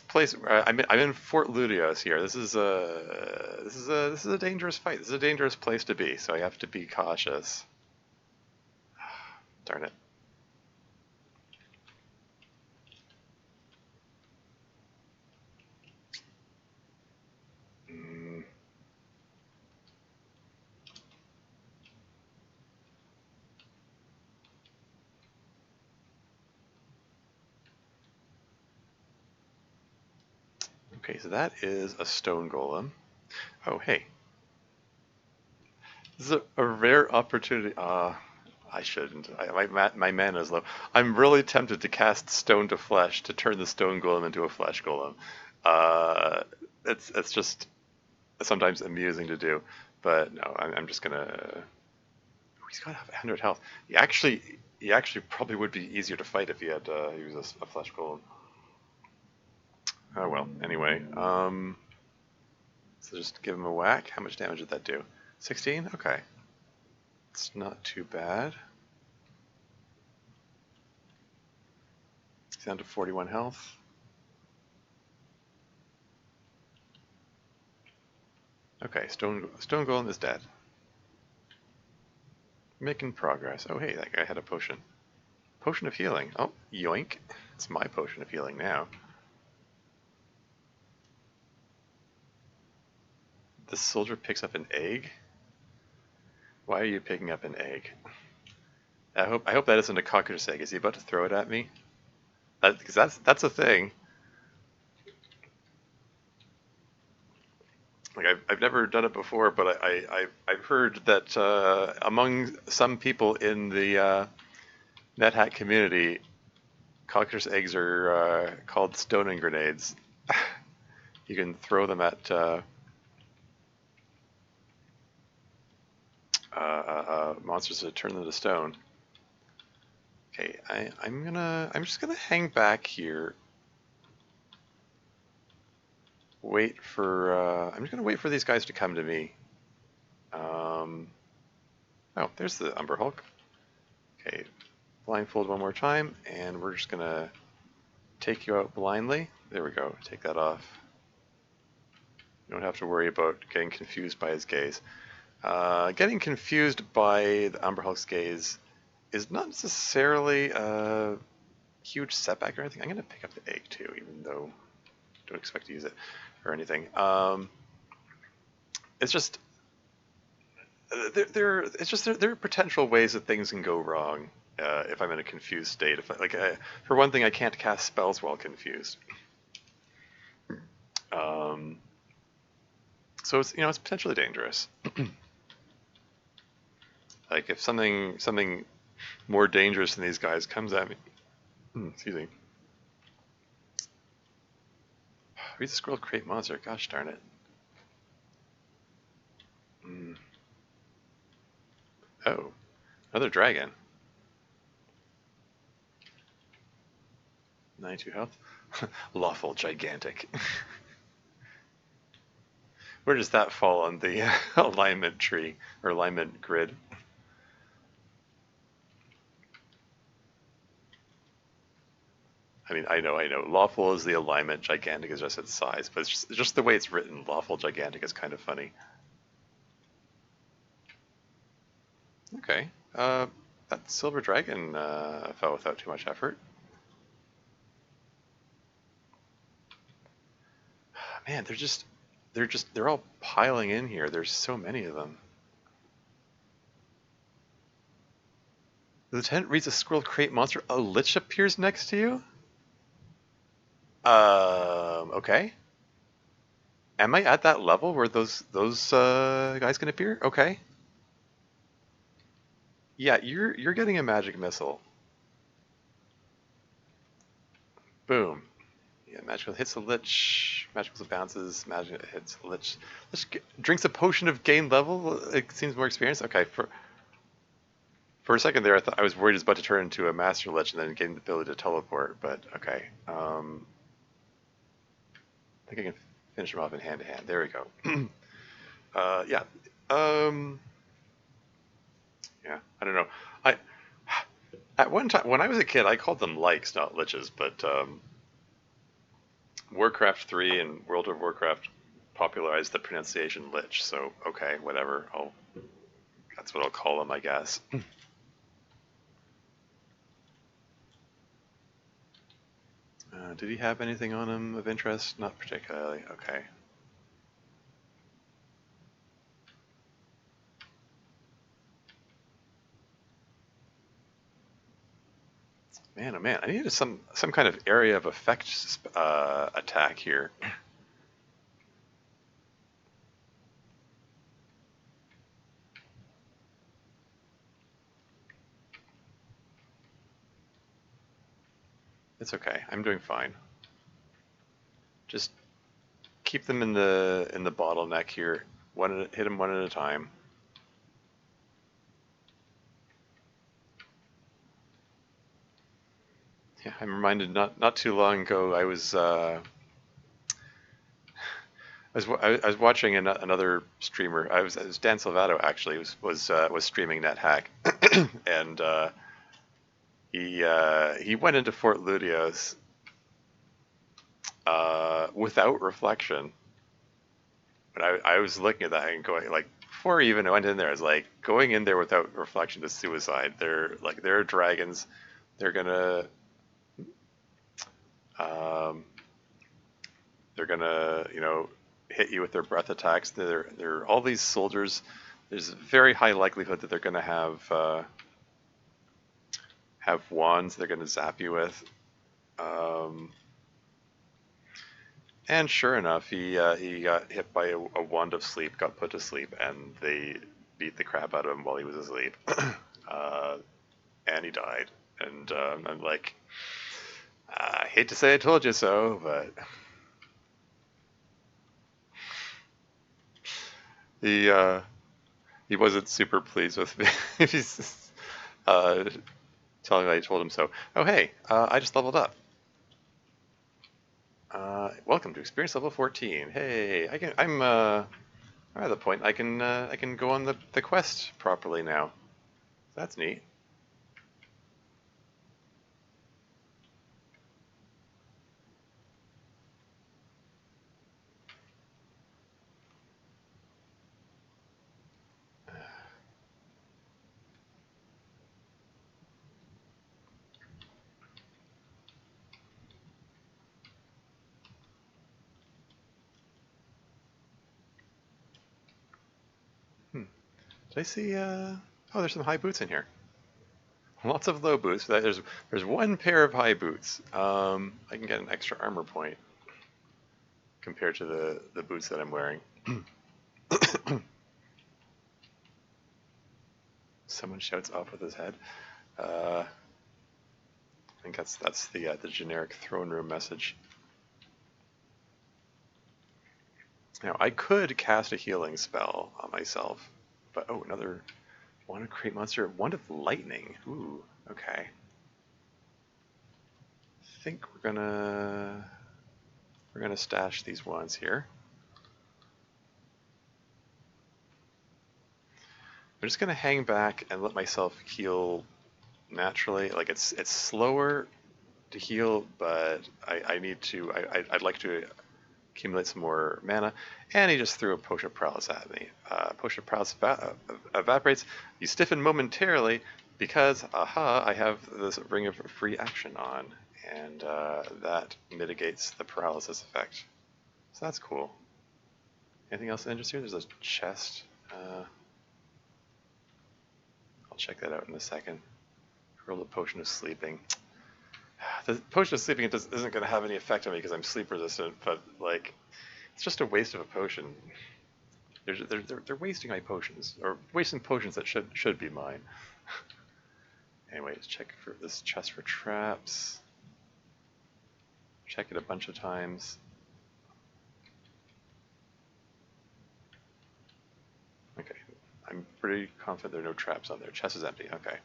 place. I'm in Fort Ludios here. This is a dangerous fight. This is a dangerous place to be. So I have to be cautious. Darn it. Okay, so that is a stone golem. Oh, hey. This is a rare opportunity. I shouldn't. My mana is low. I'm really tempted to cast Stone to Flesh to turn the stone golem into a flesh golem. It's just sometimes amusing to do, but no, I'm just gonna. Oh, he's got 100 health. He actually probably would be easier to fight if he had used a flesh golem. Oh well. Anyway, so just give him a whack. How much damage did that do? 16? Okay. It's not too bad. He's down to 41 health. Okay, Stone Golem is dead. Making progress. Oh hey, that guy had a potion. Potion of healing. Oh, yoink. It's my potion of healing now. This soldier picks up an egg? Why are you picking up an egg? I hope that isn't a cockatrice egg. Is he about to throw it at me? Because that's a thing. Like I've never done it before, but I've heard that among some people in the Nethack community, cockatrice eggs are called stoning grenades. You can throw them at monsters to turn them to stone. Okay, I'm just gonna hang back here. I'm just gonna wait for these guys to come to me. Oh, there's the Umber Hulk. Okay, blindfold one more time, and we're just gonna take you out blindly. There we go, take that off. You don't have to worry about getting confused by his gaze. Getting confused by the Umber Hulk's gaze is not necessarily a huge setback or anything. I'm gonna pick up the egg too, even though I don't expect to use it or anything. It's just there are potential ways that things can go wrong if I'm in a confused state. For one thing, I can't cast spells while confused. So it's potentially dangerous. Like if something more dangerous than these guys comes at me. Excuse me. Read the scroll, create monster. Gosh darn it. Oh, another dragon. 92 health. Lawful gigantic. Where does that fall on the alignment tree or alignment grid? I mean, I know. Lawful is the alignment, gigantic is just its size, but it's just the way it's written. Lawful gigantic is kind of funny. Okay, that silver dragon fell without too much effort. Man, they're all piling in here. There's so many of them. The lieutenant reads a scroll, create monster. A lich appears next to you. Okay. Am I at that level where those guys can appear? Okay. Yeah, you're getting a magic missile. Boom. Yeah, magical hits a lich. Magical bounces. Magic hits a lich. Drinks a potion of gain level. It seems more experience. Okay. For a second there, I was worried it was about to turn into a master lich and then gain the ability to teleport. But okay. I think I can finish him off in hand to hand. There we go. Yeah. Yeah. I don't know. At one time when I was a kid, I called them likes, not liches. But Warcraft 3 and World of Warcraft popularized the pronunciation lich. So okay, whatever. That's what I'll call them, I guess. Did he have anything on him of interest? Not particularly. Okay. Man, oh man, I needed some kind of area of effect attack here. It's okay. I'm doing fine. Just keep them in the bottleneck here. Hit them one at a time. Yeah, I'm reminded not too long ago I was watching another streamer. It was Dan Salvato actually was streaming Nethack, and he went into Fort Ludios without reflection. But I was looking at that and going like, before I even went in there, I was like, going in there without reflection is suicide. They're dragons. They're gonna hit you with their breath attacks. They're all these soldiers. There's a very high likelihood that they're gonna have wands they're gonna zap you with. And sure enough, he got hit by a wand of sleep, got put to sleep, and they beat the crap out of him while he was asleep. And he died. And I'm like, I hate to say I told you so, but he He wasn't super pleased with me. He's just, uh, telling me I told him so. Oh hey, I just leveled up. Welcome to experience level 14. Hey, I'm at the point I can go on the quest properly now. That's neat. Did I see? Oh, there's some high boots in here. Lots of low boots. There's one pair of high boots. I can get an extra armor point compared to the boots that I'm wearing. Someone shouts off with his head. I think that's the generic throne room message. Now I could cast a healing spell on myself, but oh, another one to create monster, one of lightning. Ooh, okay. I think we're gonna stash these ones here. I'm just gonna hang back and let myself heal naturally. Like it's slower to heal, but I need to. I'd like to accumulate some more mana. And he just threw a potion of paralysis at me. Potion of paralysis evaporates. You stiffen momentarily because, aha, I have this ring of free action on, and that mitigates the paralysis effect. So that's cool. Anything else interesting here? There's a chest. I'll check that out in a second. Roll a potion of sleeping. The potion of sleeping isn't going to have any effect on me because I'm sleep resistant, but like, it's just a waste of a potion. They're wasting my potions, or wasting potions that should be mine. Anyways, check for this chest for traps. Check it a bunch of times. Okay, I'm pretty confident there are no traps on there. Chest is empty. Okay.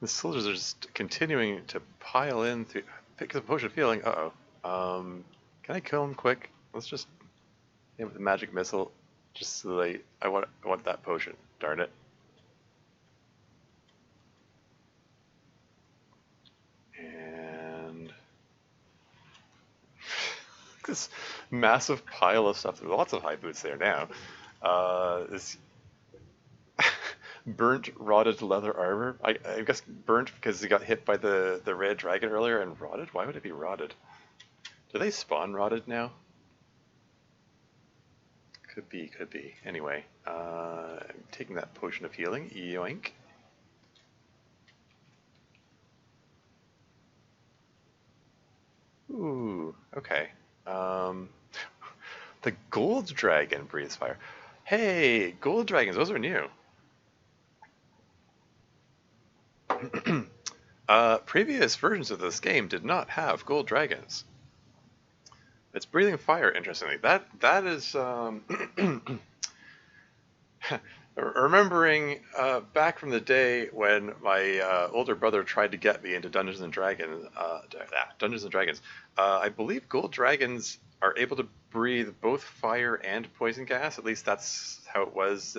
The soldiers are just continuing to pile in through. Pick up a potion of healing. Can I kill him quick? Let's just hit him with a magic missile. Just so I want that potion. Darn it. And this massive pile of stuff. There's lots of high boots there now. This burnt, rotted leather armor. I guess burnt because he got hit by the red dragon earlier and rotted? Why would it be rotted? Do they spawn rotted now? Could be, could be. Anyway, I'm taking that potion of healing. Yoink. Ooh, okay. The gold dragon breathes fire. Hey, gold dragons, those are new. Previous versions of this game did not have gold dragons. It's breathing fire, interestingly. That is remembering back from the day when my older brother tried to get me into Dungeons and Dragons. I believe gold dragons are able to breathe both fire and poison gas. At least that's how it was,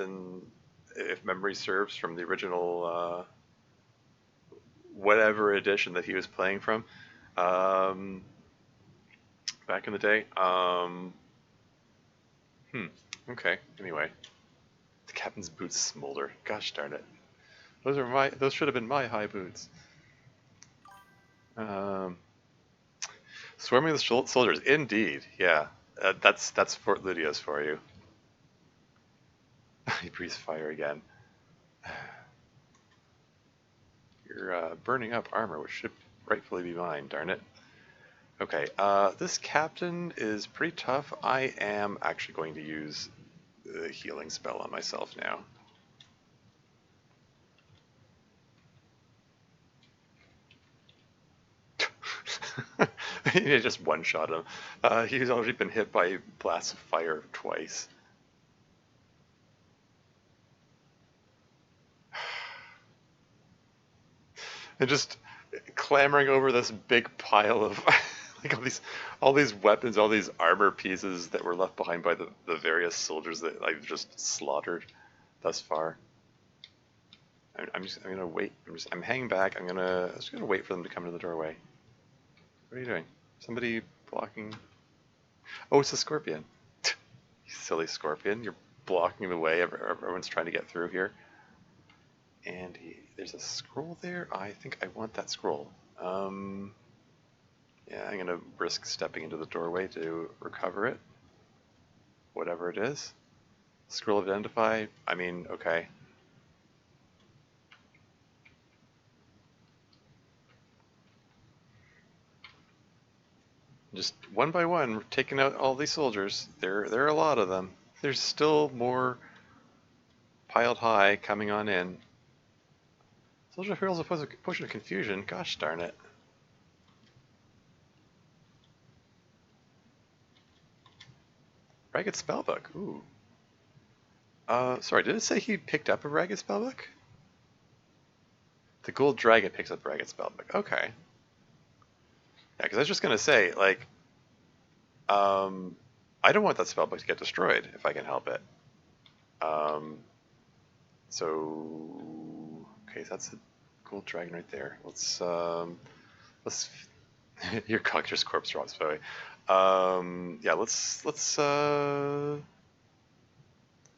if memory serves, from the original whatever edition that he was playing from back in the day. Okay. Anyway, the captain's boots smolder. Gosh darn it! Those should have been my high boots. Swarming with soldiers, indeed. Yeah, that's Fort Ludios for you. He breathes fire again. You're burning up armor, which should rightfully be mine, darn it. Okay, this captain is pretty tough. I am actually going to use the healing spell on myself now. You just one-shot him. He's already been hit by blasts of fire twice. And just clambering over this big pile of like all these weapons, all these armor pieces that were left behind by the various soldiers that I've just slaughtered thus far. I'm gonna wait. I'm hanging back. I'm just gonna wait for them to come to the doorway. What are you doing? Somebody blocking? Oh, it's a scorpion. You silly scorpion! You're blocking the way. Everyone's trying to get through here. And there's a scroll there. I think I want that scroll. Yeah, I'm gonna risk stepping into the doorway to recover it. Whatever it is. Scroll of identify. I mean, okay. Just one by one, taking out all these soldiers. There are a lot of them. There's still more piled high coming on in. Soldier hurls a potion of confusion. Gosh darn it. Ragged spellbook. Ooh. Sorry, did it say he picked up a ragged spellbook? The gold dragon picks up a ragged spellbook. Okay. Yeah, because I was just gonna say, like, I don't want that spellbook to get destroyed if I can help it. So okay, that's a gold dragon right there. Let's your cocktail's corpse drops by the way. Yeah, let's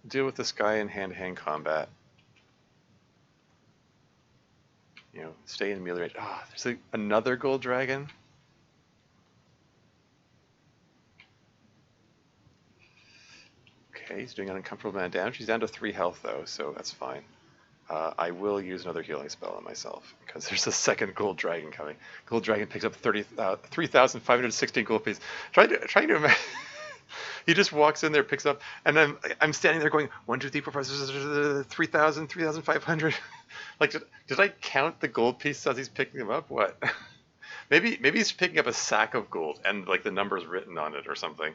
deal with this guy in hand-to-hand combat. You know, stay in melee range. Ah, there's another gold dragon. Okay, he's doing an uncomfortable amount of damage. He's down to 3 health though, so that's fine. I will use another healing spell on myself because there's a second gold dragon coming. Gold dragon picks up 3,516 gold pieces. Trying to imagine. He just walks in there, picks up, and then I'm standing there going 1, 2, 3, 4, 5, 6, 3,000, 3,500. Like, did I count the gold pieces as he's picking them up? What? Maybe he's picking up a sack of gold and like the numbers written on it or something.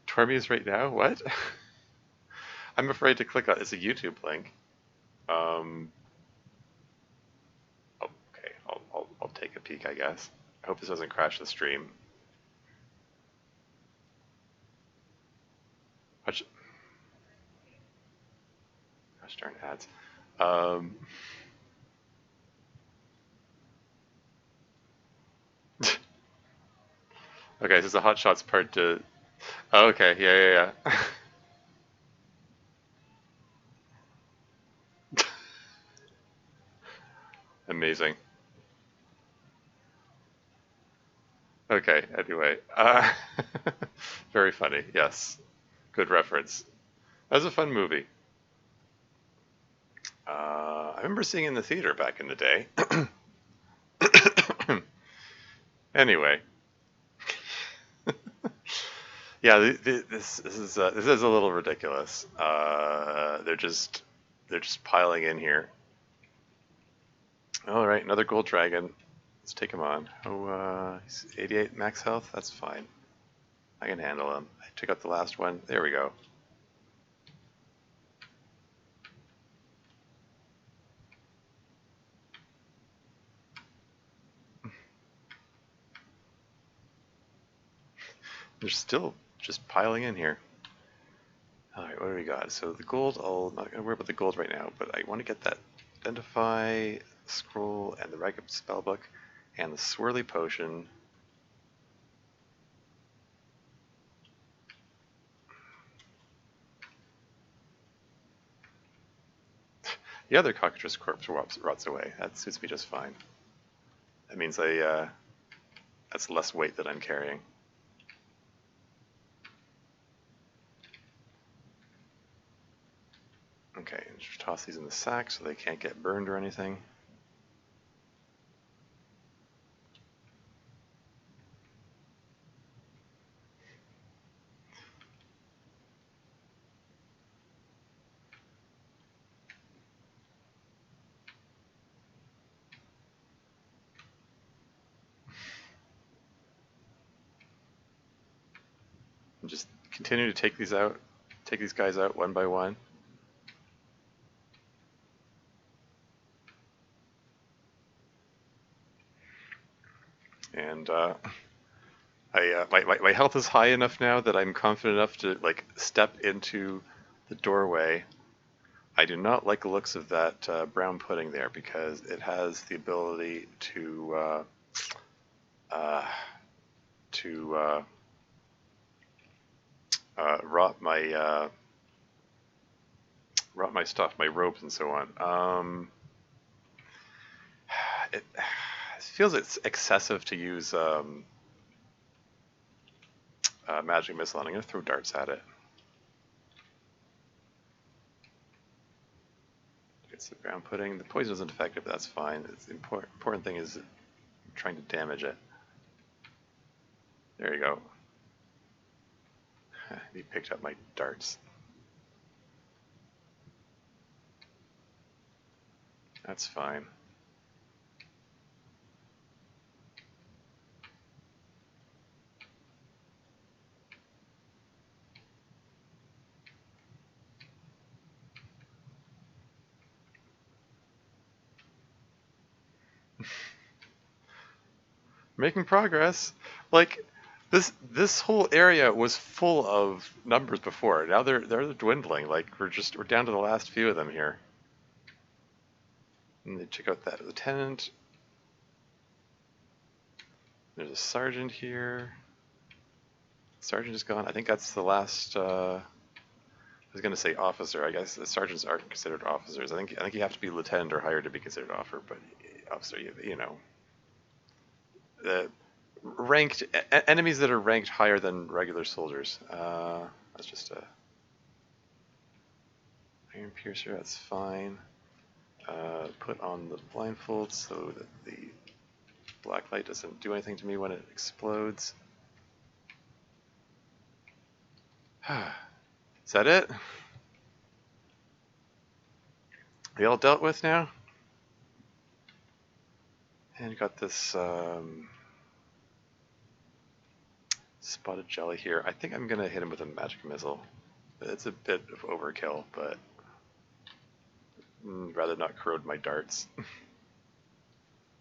Tormius right now? What? I'm afraid to click on. It's a YouTube link. Okay, I'll take a peek, I guess. I hope this doesn't crash the stream. Gosh darn ads. Okay, this is a Hot Shots part to. Oh, okay, yeah. Amazing. Okay, anyway. Very funny, yes. Good reference. That was a fun movie. I remember seeing it in the theater back in the day. Anyway. Yeah, this is a little ridiculous. They're just piling in here. All right, another gold dragon. Let's take him on. Oh, he's 88 max health. That's fine. I can handle him. I took out the last one. There we go. They're still just piling in here. Alright, what do we got? So the gold, I'm not going to worry about the gold right now, but I want to get that identify, scroll, and the ragged spellbook, and the swirly potion. The other cockatrice corpse rots away. That suits me just fine. That means that's less weight that I'm carrying. Okay, just toss these in the sack so they can't get burned or anything. And just continue to take these guys out one by one. And my health is high enough now that I'm confident enough to like step into the doorway. I do not like the looks of that brown pudding there because it has the ability to rot my stuff, my robes and so on. It feels it's excessive to use magic missile, and I'm going to throw darts at it. It's the brown pudding. The poison isn't effective, but that's fine. The important thing is trying to damage it. There you go. He picked up my darts. That's fine. Making progress. Like this whole area was full of numbers before. Now they're dwindling. Like we're down to the last few of them here. And they check out that lieutenant. There's a sergeant here. Sergeant is gone. I think that's the last. I was going to say officer. I guess the sergeants aren't considered officers. I think you have to be lieutenant or higher to be considered officer. But officer, you know. Ranked enemies that are ranked higher than regular soldiers. That's just a iron piercer. That's fine. Put on the blindfold so that the black light doesn't do anything to me when it explodes. Is that it? Are you all dealt with now? And you got this spotted jelly here. I think I'm gonna hit him with a magic missile. It's a bit of overkill, but rather not corrode my darts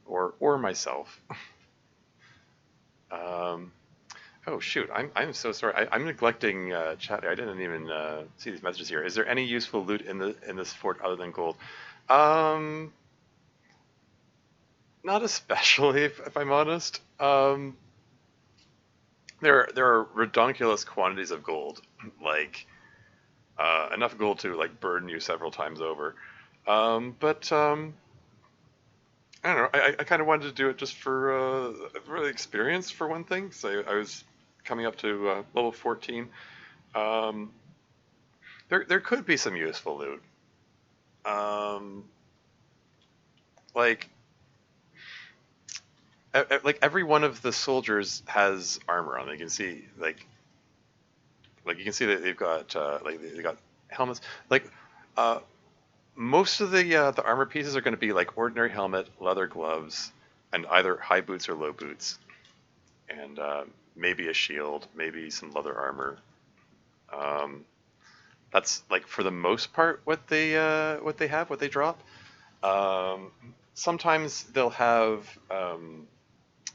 or myself. Oh shoot! I'm so sorry. I'm neglecting chat. I didn't even see these messages here. Is there any useful loot in this fort other than gold? Not especially, if I'm honest. There are redonkulous quantities of gold, like enough gold to like burden you several times over. But I don't know. I kind of wanted to do it just for the experience for one thing. So I was coming up to level 14. There could be some useful loot. Like every one of the soldiers has armor on. You can see like you can see that they've got they got helmets. Like most of the armor pieces are going to be like ordinary helmet, leather gloves, and either high boots or low boots, and maybe a shield, maybe some leather armor. That's like for the most part what they drop. Sometimes they'll have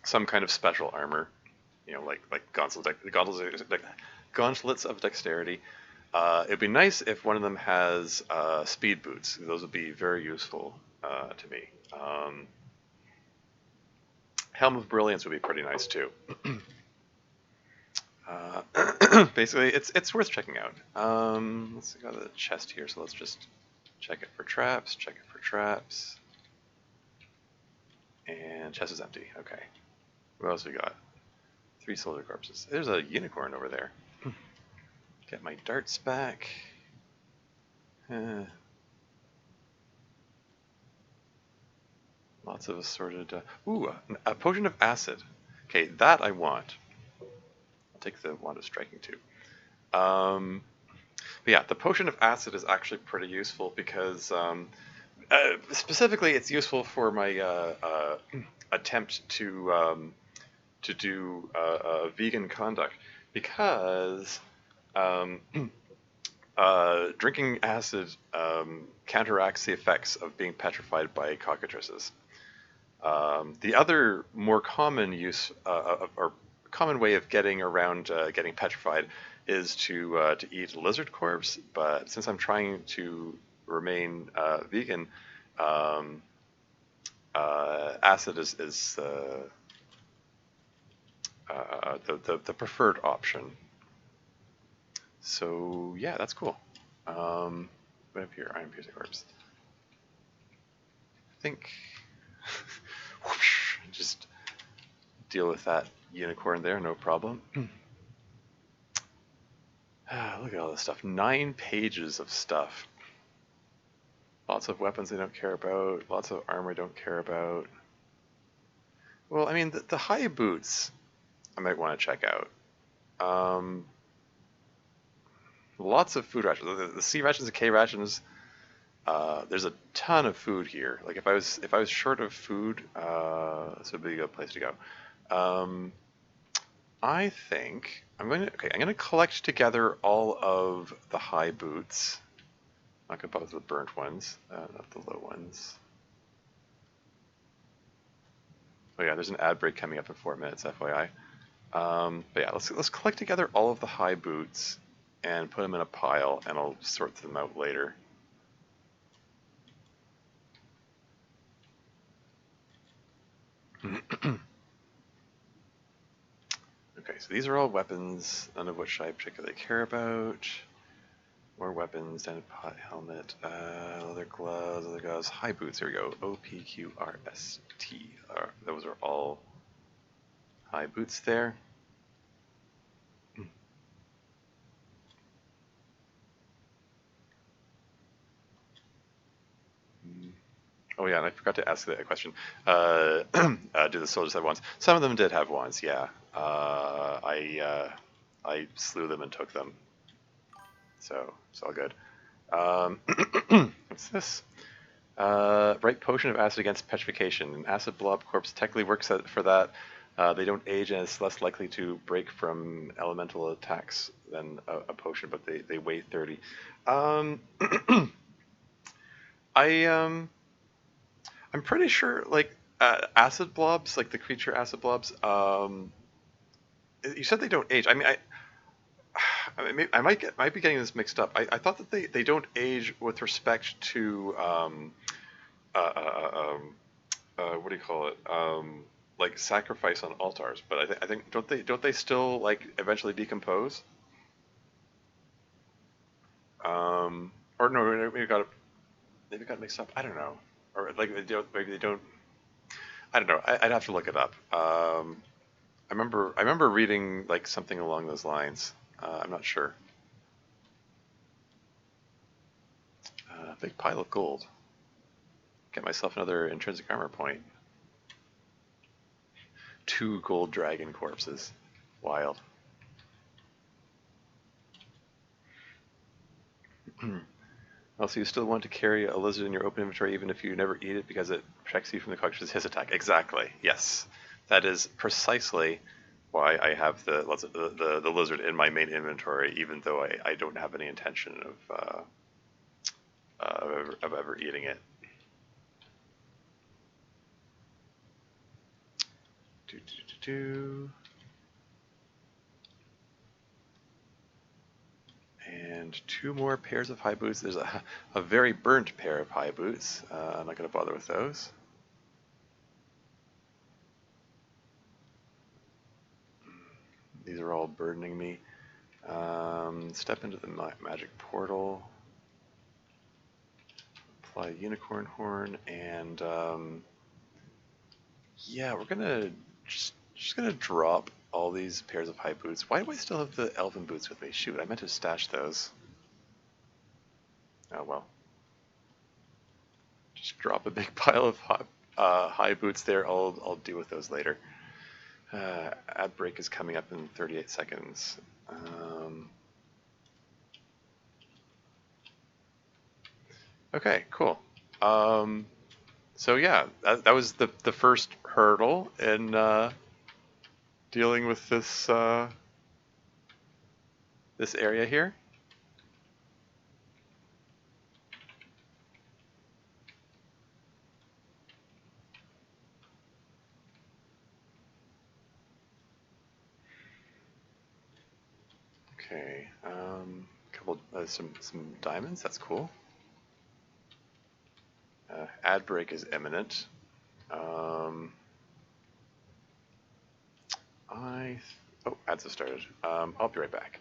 some kind of special armor, you know, like gauntlets of dexterity. It'd be nice if one of them has speed boots. Those would be very useful to me. Helm of Brilliance would be pretty nice too. Basically, it's worth checking out. Let's go to the chest here, so let's just check it for traps. Check it for traps. And chest is empty. Okay. What else we got? 3 soldier corpses. There's a unicorn over there. Get my darts back. Lots of assorted... ooh, a potion of acid. Okay, that I want. I'll take the wand of striking too. But yeah, the potion of acid is actually pretty useful because... specifically, it's useful for my attempt to do vegan conduct. Because drinking acid counteracts the effects of being petrified by cockatrices. The other more common use or common way of getting around getting petrified is to eat lizard corpse. But since I'm trying to remain vegan, um, acid is the preferred option. So yeah, that's cool. What up here? Iron piercing corpse. I think whoosh, just deal with that unicorn there, no problem. Look at all this stuff. 9 pages of stuff. Lots of weapons I don't care about. Lots of armor I don't care about. Well, I mean, the high boots I might want to check out. Lots of food rations. The C rations, the K rations. There's a ton of food here. Like if I was short of food, this would be a good place to go. I think I'm going to collect together all of the high boots. Not gonna bother with the burnt ones, not the low ones. Oh yeah, there's an ad break coming up in 4 minutes, FYI. But yeah, let's collect together all of the high boots and put them in a pile, and I'll sort them out later. Okay, so these are all weapons, none of which I particularly care about. More weapons, standard pot, helmet, leather gloves, high boots, here we go, OPQRST. Those are all high boots there. Oh yeah, and I forgot to ask that question. Do the soldiers have wands? Some of them did have wands, yeah. I slew them and took them. So, it's all good. What's this? Right potion of acid against petrification. An acid blob corpse technically works for that. They don't age and it's less likely to break from elemental attacks than a potion, but they weigh 30. I'm pretty sure, like, acid blobs, like the creature acid blobs, you said they don't age. I mean, I might be getting this mixed up. I thought that they don't age with respect to, what do you call it? Like sacrifice on altars. But I think don't they still, like, eventually decompose? Or no, maybe got it mixed up. I don't know. Or like maybe they don't. I don't know. I'd have to look it up. I remember reading like something along those lines. I'm not sure. Big pile of gold. Get myself another intrinsic armor point. 2 gold dragon corpses. Wild. Also, you still want to carry a lizard in your open inventory even if you never eat it because it protects you from the cockatrice's his attack. Exactly. Yes. That is precisely why I have the lizard in my main inventory, even though I don't have any intention of ever eating it. And 2 more pairs of high boots. There's a very burnt pair of high boots. I'm not going to bother with those. These are all burdening me. Step into the magic portal. Apply unicorn horn, and yeah, we're gonna just gonna drop all these pairs of high boots. Why do I still have the elven boots with me? Shoot, I meant to stash those. Oh well. Just drop a big pile of high boots there. I'll deal with those later. Ad break is coming up in 38 seconds. Okay, cool. So yeah, that was the first hurdle in dealing with this this area here. Okay, couple some diamonds. That's cool. Ad break is imminent. Ads have started. I'll be right back.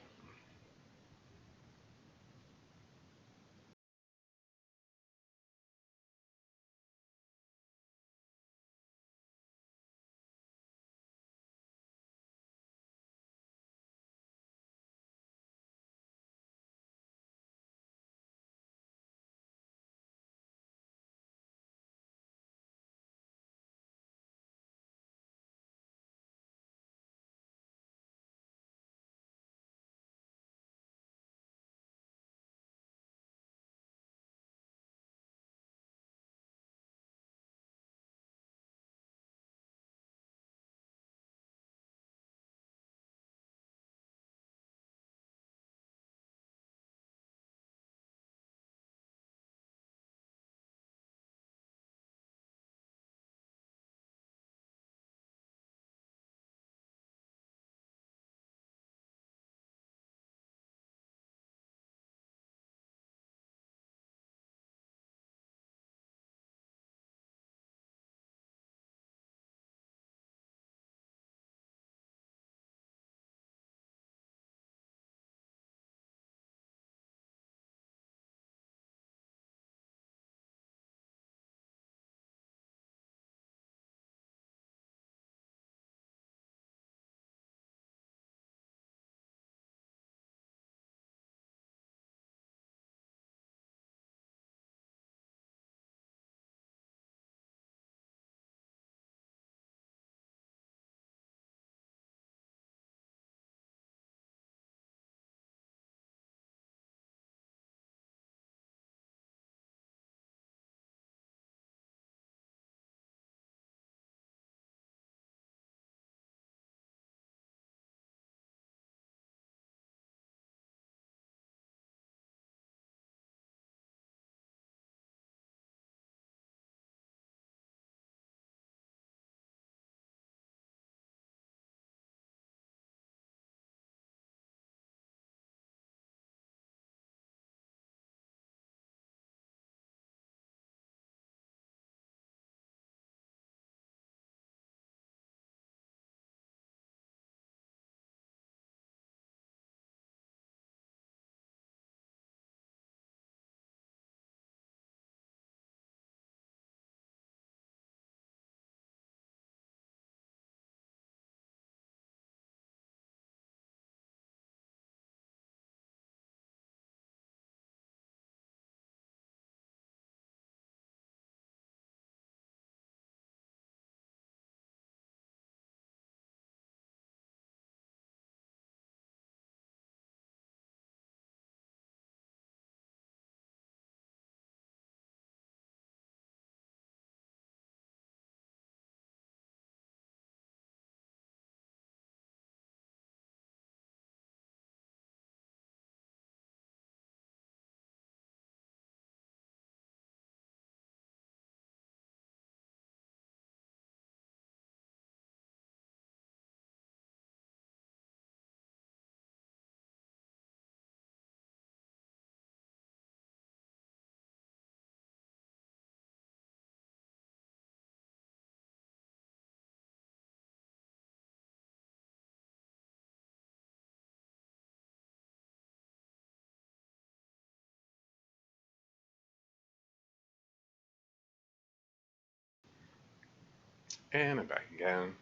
And I'm back again.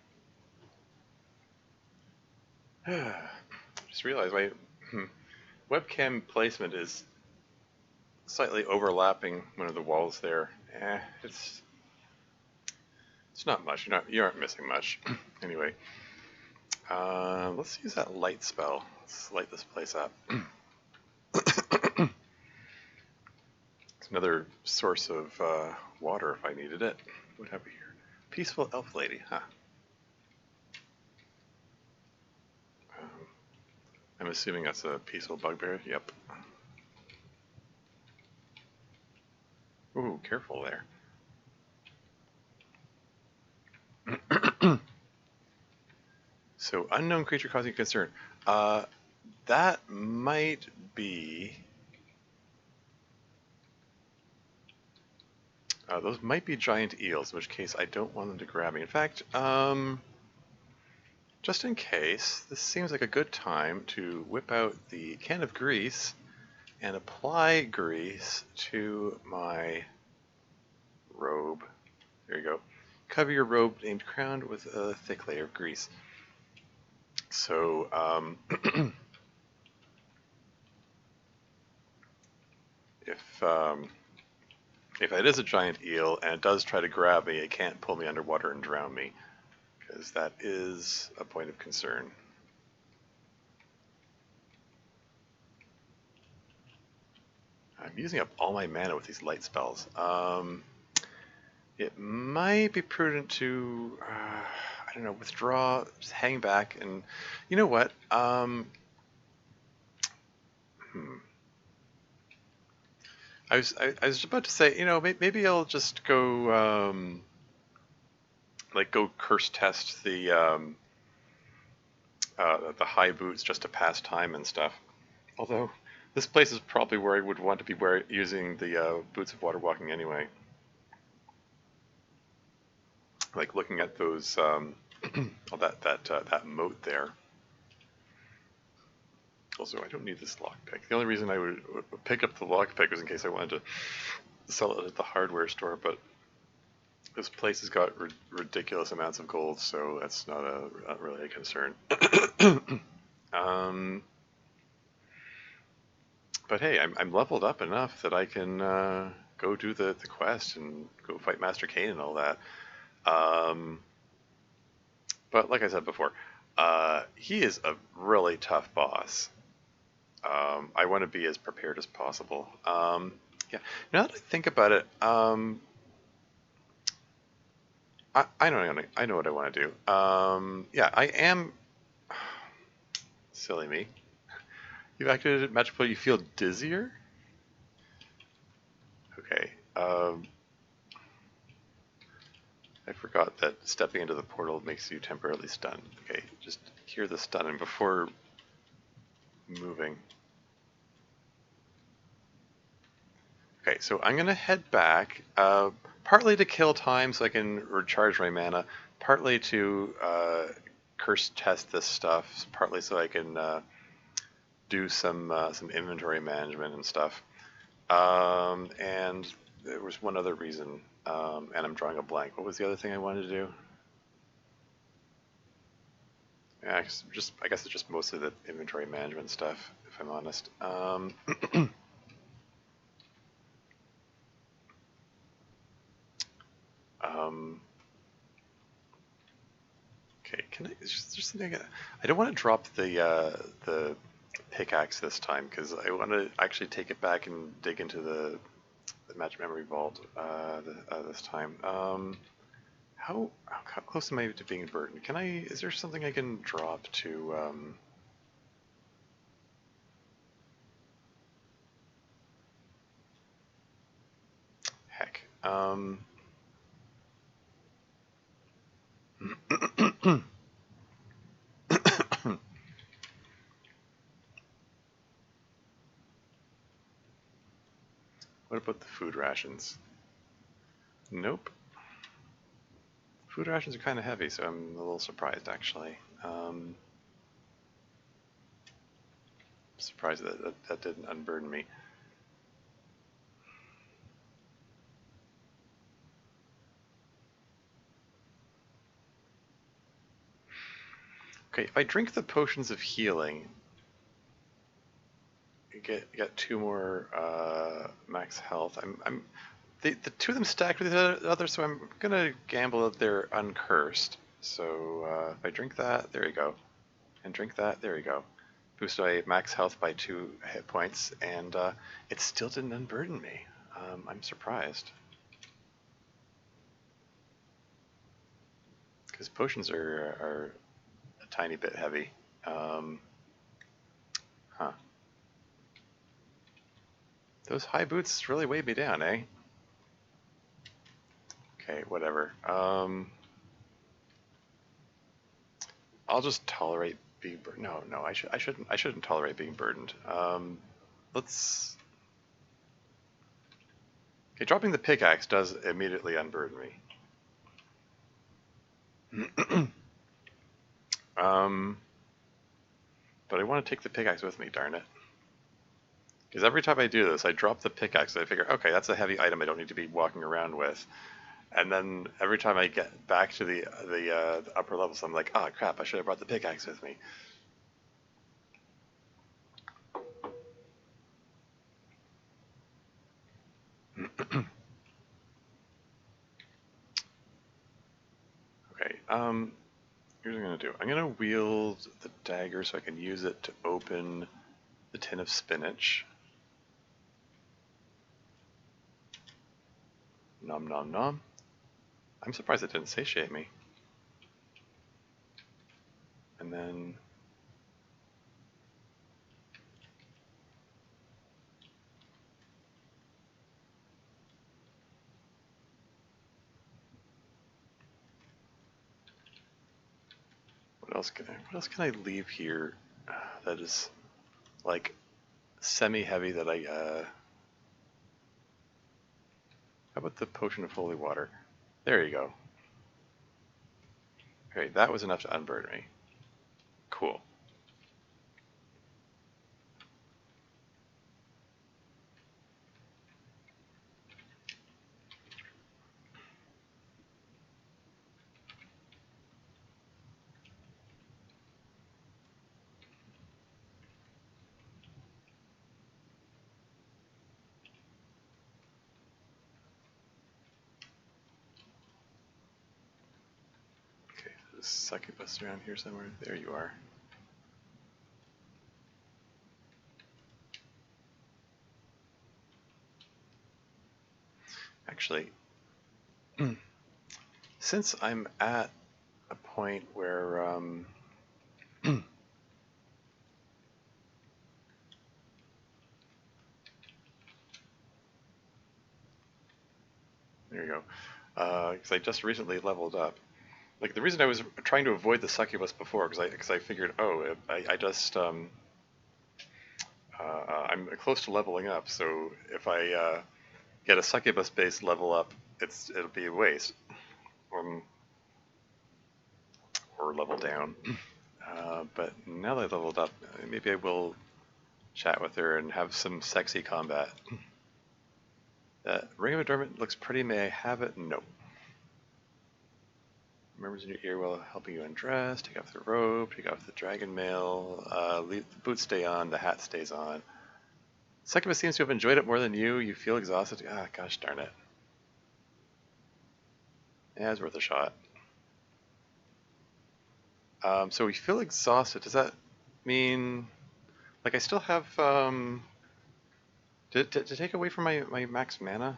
Just realized my webcam placement is slightly overlapping one of the walls there. It's not much. You aren't missing much. Anyway, let's use that light spell. Let's light this place up. It's another source of water if I needed it. What have we here? Peaceful elf lady, huh? I'm assuming that's a peaceful bugbear. Yep. Ooh, careful there. So, unknown creature causing concern. That might be... those might be giant eels, in which case I don't want them to grab me. In fact, just in case, this seems like a good time to whip out the can of grease and apply grease to my robe. There you go. Cover your robe named crowned with a thick layer of grease. So, if it is a giant eel and it does try to grab me, it can't pull me underwater and drown me, because that is a point of concern. I'm using up all my mana with these light spells. It might be prudent to, I don't know, withdraw, just hang back, and you know what? I was about to say, you know, maybe I'll just go, go curse test the high boots just to pass time and stuff. Although this place is probably where I would want to be using the boots of water walking anyway. Like looking at those, that moat there. Also, I don't need this lockpick. The only reason I would pick up the lockpick was in case I wanted to sell it at the hardware store, but this place has got ridiculous amounts of gold, so that's not really a concern. But hey, I'm leveled up enough that I can go do the quest and go fight Master Kane and all that. But like I said before, he is a really tough boss. I want to be as prepared as possible. Yeah, now that I think about it, I know what I want to do. Yeah, I am... Silly me. You've activated magic pool, you feel dizzier? Okay. I forgot that stepping into the portal makes you temporarily stunned. Okay, just hear the stunning before moving. Okay, so I'm going to head back, partly to kill time so I can recharge my mana, partly to curse test this stuff, partly so I can do some inventory management and stuff. And there was one other reason, and I'm drawing a blank. What was the other thing I wanted to do? Yeah, I guess it's just mostly the inventory management stuff, if I'm honest. Okay, just something I don't want to drop the pickaxe this time because I want to actually take it back and dig into the Magic Memory Vault this time. How close am I to being burdened? Is there something I can drop to heck. What about the food rations? Nope. Food rations are kind of heavy, so I'm a little surprised actually. Surprised that didn't unburden me. Okay, if I drink the potions of healing, get 2 more max health. The 2 of them stacked with the other, so I'm gonna gamble that they're uncursed. So if I drink that, there you go, and drink that, there you go. Boost my max health by 2 hit points, and it still didn't unburden me. I'm surprised. Because potions are a tiny bit heavy. Those high boots really weighed me down, eh? Okay, whatever. I'll just tolerate being burdened. No, I shouldn't tolerate being burdened. Let's. Okay, dropping the pickaxe does immediately unburden me. But I want to take the pickaxe with me, darn it. Because every time I do this, I drop the pickaxe. I figure, okay, that's a heavy item I don't need to be walking around with. And then every time I get back to the upper levels, I'm like, oh crap, I should have brought the pickaxe with me. Okay, here's what I'm going to do. I'm going to wield the dagger so I can use it to open the tin of spinach. Nom nom nom. I'm surprised it didn't satiate me. And then what else can I leave here that is like semi-heavy that I how about the potion of holy water? There you go. Okay, that was enough to unburden me. Cool. Okay, there's a succubus around here somewhere. There you are. Actually, since I'm at a point where there you go. Because I just recently leveled up. Like the reason I was trying to avoid the succubus before, because I figured, oh, I just I'm close to leveling up, so if I get a succubus-based level up, it'll be a waste, or level down. But now that I leveled up, maybe I will chat with her and have some sexy combat. Ring of Adornment looks pretty. May I have it? No. Murmurs in your ear while helping you undress. Take off the robe. Take off the dragon mail. The boots stay on. The hat stays on. Succubus seems to have enjoyed it more than you. You feel exhausted. Ah, gosh darn it. Yeah, it's worth a shot. So we feel exhausted. Does that mean, like, I still have, to take away from my max mana?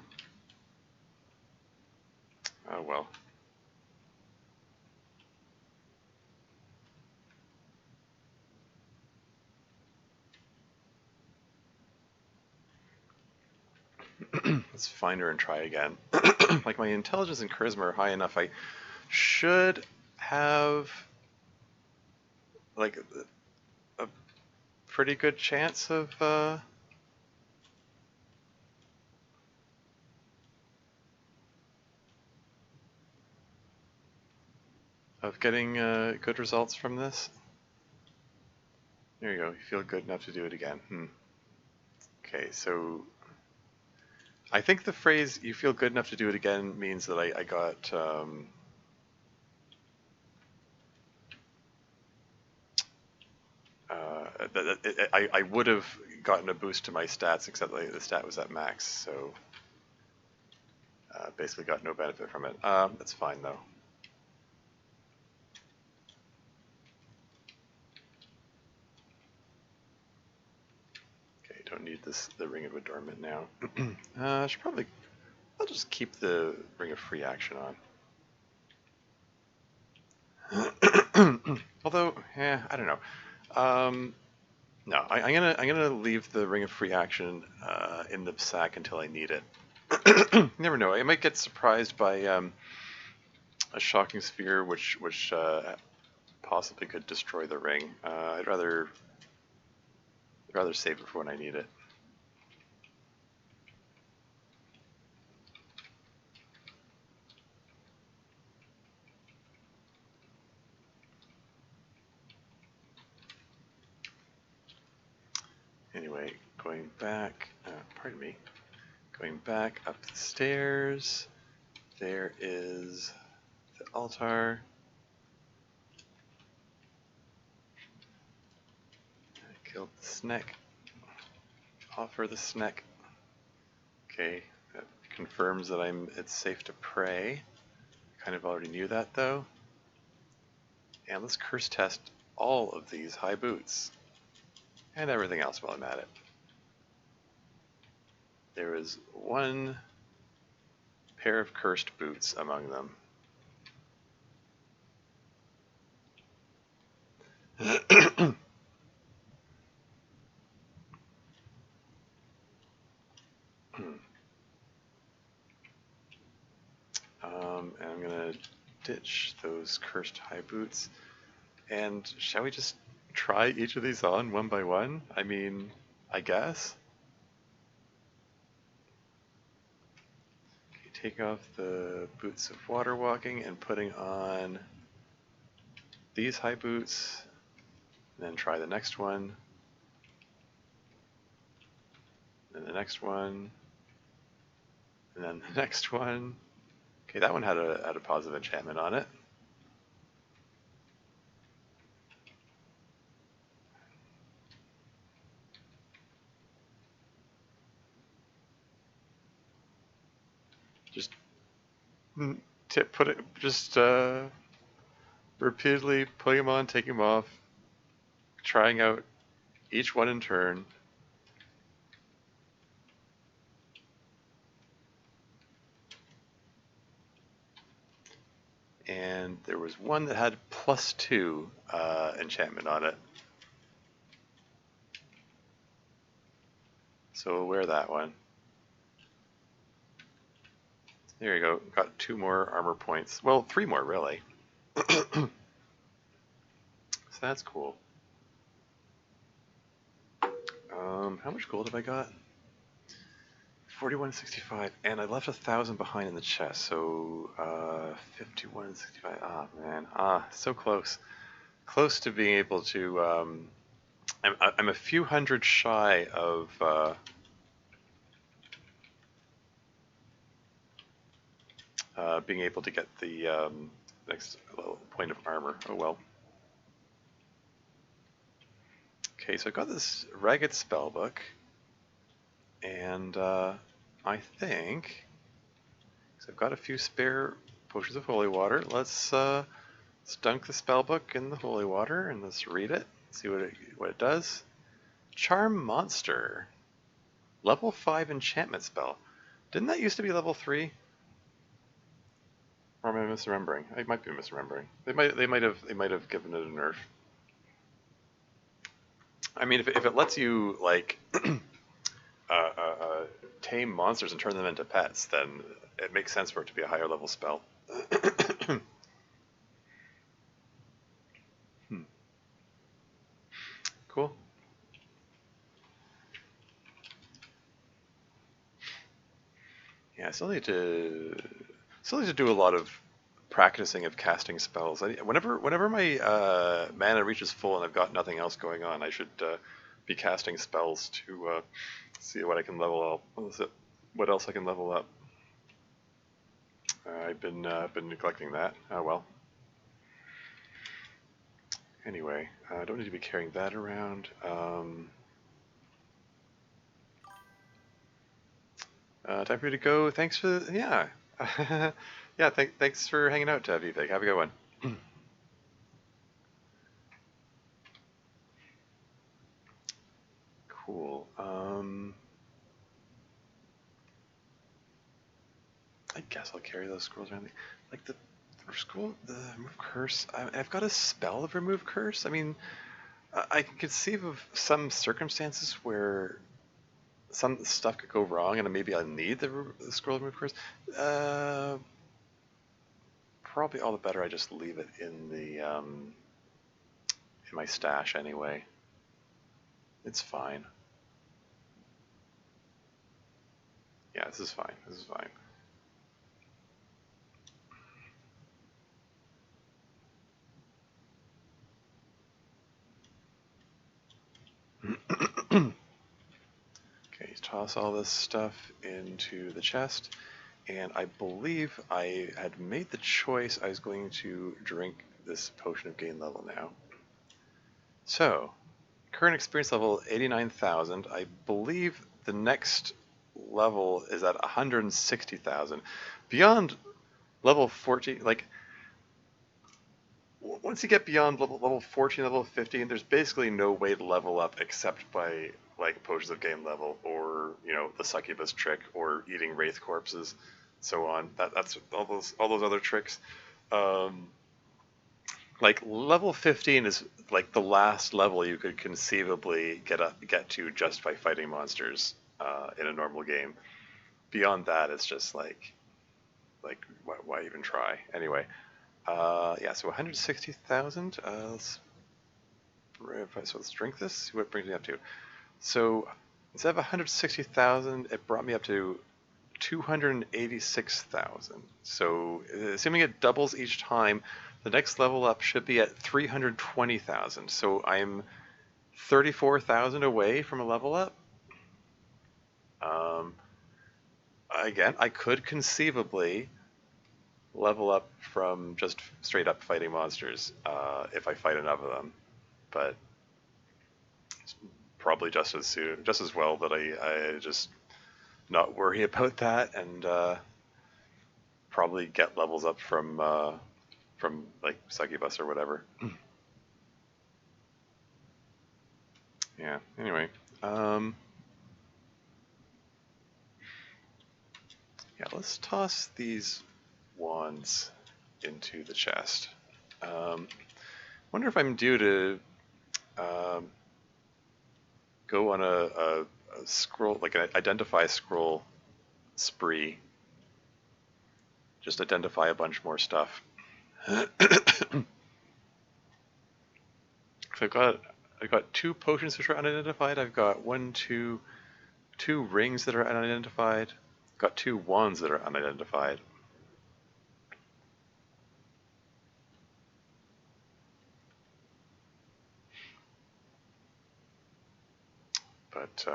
Oh, well. Let's find her and try again. Like, my intelligence and charisma are high enough. I should have, like, a pretty good chance of getting good results from this. There you go. You feel good enough to do it again. Okay, so I think the phrase "you feel good enough to do it again" means that I got I would have gotten a boost to my stats, except the stat was at max, so basically got no benefit from it. That's fine though. Okay, don't need the Ring of Adornment now. I should probably. I'll just keep the Ring of Free Action on. Although, I don't know. No, I'm gonna leave the Ring of Free Action in the sack until I need it. You never know. I might get surprised by a shocking sphere, which possibly could destroy the ring. I'd rather save it for when I need it. Anyway, going back, pardon me, going back up the stairs, there is the altar. I killed the snake. Offer the snake. Okay, that confirms that it's safe to pray. Kind of already knew that though. And let's curse test all of these high boots. And everything else while I'm at it. There is one pair of cursed boots among them. And I'm gonna ditch those cursed high boots. And shall we just try each of these on one by one? I mean, I guess. Okay, take off the boots of water walking and putting on these high boots. And then try the next one. And the next one. And then the next one. Okay, that one had a positive enchantment on it. Just repeatedly putting them on, taking them off, trying out each one in turn. And there was one that had +2 enchantment on it. So we'll wear that one. There you go. Got 2 more armor points. Well, 3 more, really. So that's cool. How much gold have I got? 41.65, and I left 1,000 behind in the chest, so 51.65. Ah, man, so close, close to being able to. I'm a few hundred shy of. Being able to get the next point of armor. Oh well. Okay, so I got this ragged spellbook, and I think so I've got a few spare potions of holy water. Let's dunk the spellbook in the holy water and let's read it. See what it does. Charm monster, level 5 enchantment spell. Didn't that used to be level 3? Or am I misremembering? I might be misremembering. They might have given it a nerf. I mean, if it lets you like tame monsters and turn them into pets, then it makes sense for it to be a higher level spell. Cool. Yeah, I still need to do a lot of practicing of casting spells. Whenever my mana reaches full and I've got nothing else going on, I should be casting spells to see what I can level up. What else I can level up? I've been neglecting that. Oh well. Anyway, I don't need to be carrying that around. Time for you to go. Thanks for yeah. Yeah, thanks for hanging out, Vivek. Have a good one. Cool. I guess I'll carry those scrolls around. Like the remove curse. I've got a spell of remove curse. I mean, I can conceive of some circumstances where some stuff could go wrong, and maybe I need the scroll remove curse. Probably all the better. I just leave it in my stash anyway. It's fine. Yeah, this is fine. This is fine. Okay, toss all this stuff into the chest, and I believe I had made the choice I was going to drink this potion of gain level now. So, current experience level 89,000. I believe the next level is at 160,000. Beyond level 14, like once you get beyond level 14, level 15, there's basically no way to level up except by like potions of gain level, or the succubus trick, or eating wraith corpses, so on. That's all those other tricks. Like level 15 is like the last level you could conceivably get to just by fighting monsters in a normal game. Beyond that, it's just like why even try? Anyway, yeah. So 160,000. So let's drink this. See what it brings me up to. So instead of 160,000, it brought me up to 286,000. So assuming it doubles each time, the next level up should be at 320,000. So I'm 34,000 away from a level up. Again, I could conceivably level up from just straight up fighting monsters if I fight enough of them, but it's probably just as well that I just not worry about that, and probably get levels up from like succubus or whatever. Yeah. Anyway, yeah. Let's toss these wands into the chest. Wonder if I'm due to go on a scroll, like an identify scroll spree. Just identify a bunch more stuff. So I've got 2 potions which are unidentified. I've got two rings that are unidentified. I've got 2 wands that are unidentified. But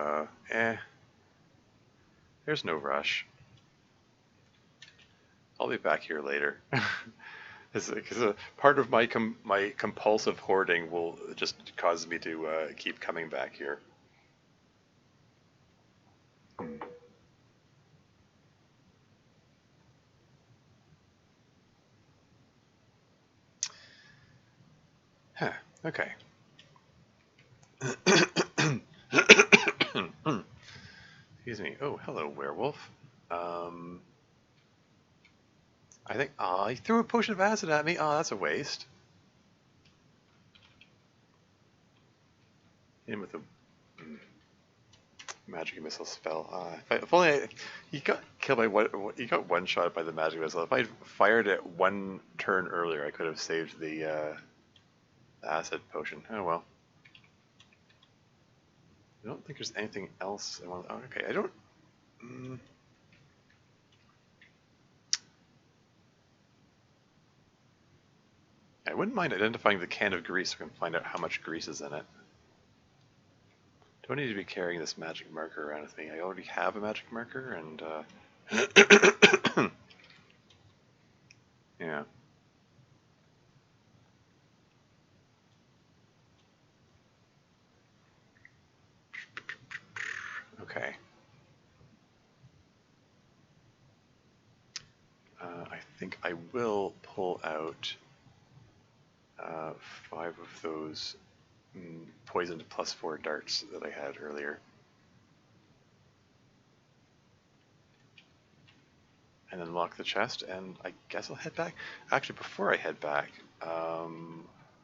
there's no rush. I'll be back here later. Because a part of my compulsive hoarding will just cause me to keep coming back here. Huh, okay. Excuse me. Oh, hello, werewolf. I think, he threw a potion of acid at me. Oh, that's a waste. Hit him with a magic missile spell. If only he got killed by he got one shot by the magic missile. If I fired it 1 turn earlier, I could have saved the acid potion. Oh well. I don't think there's anything else I want. Oh, okay, I don't. I wouldn't mind identifying the can of grease so I can find out how much grease is in it. Don't need to be carrying this magic marker around with me. I already have a magic marker, and yeah. Okay. I think I will pull out 5 of those poisoned +4 darts that I had earlier. And then lock the chest, and I guess I'll head back. Actually, before I head back,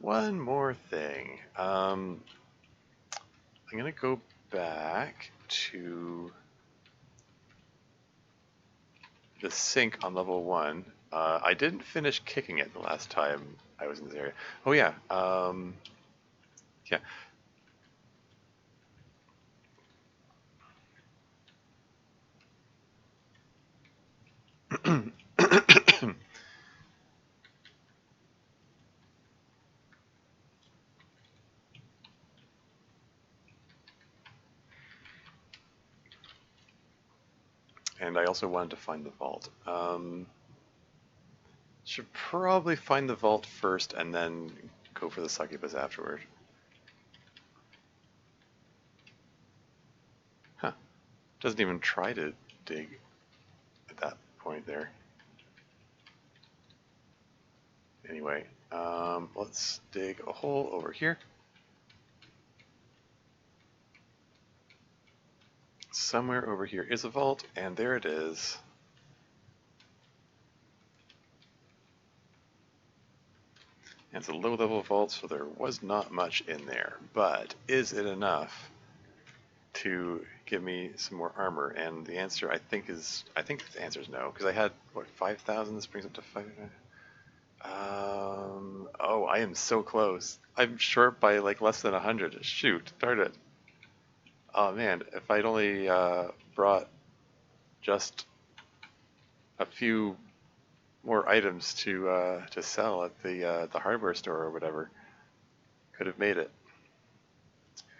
one more thing. I'm gonna go back to the sink on level 1. I didn't finish kicking it the last time I was in this area. Oh yeah, yeah. And I also wanted to find the vault. Should probably find the vault first and then go for the succubus afterward. Huh. Doesn't even try to dig at that point there. Anyway, let's dig a hole over here. Somewhere over here is a vault, and there it is. And it's a low-level vault, so there was not much in there. But is it enough to give me some more armor? And the answer, I think the answer is no, because I had what 5,000. This brings up to 5. Oh, I am so close. I'm short by like less than 100. Shoot, darn it. Oh man, if I'd only brought just a few more items to sell at the hardware store or whatever, could have made it.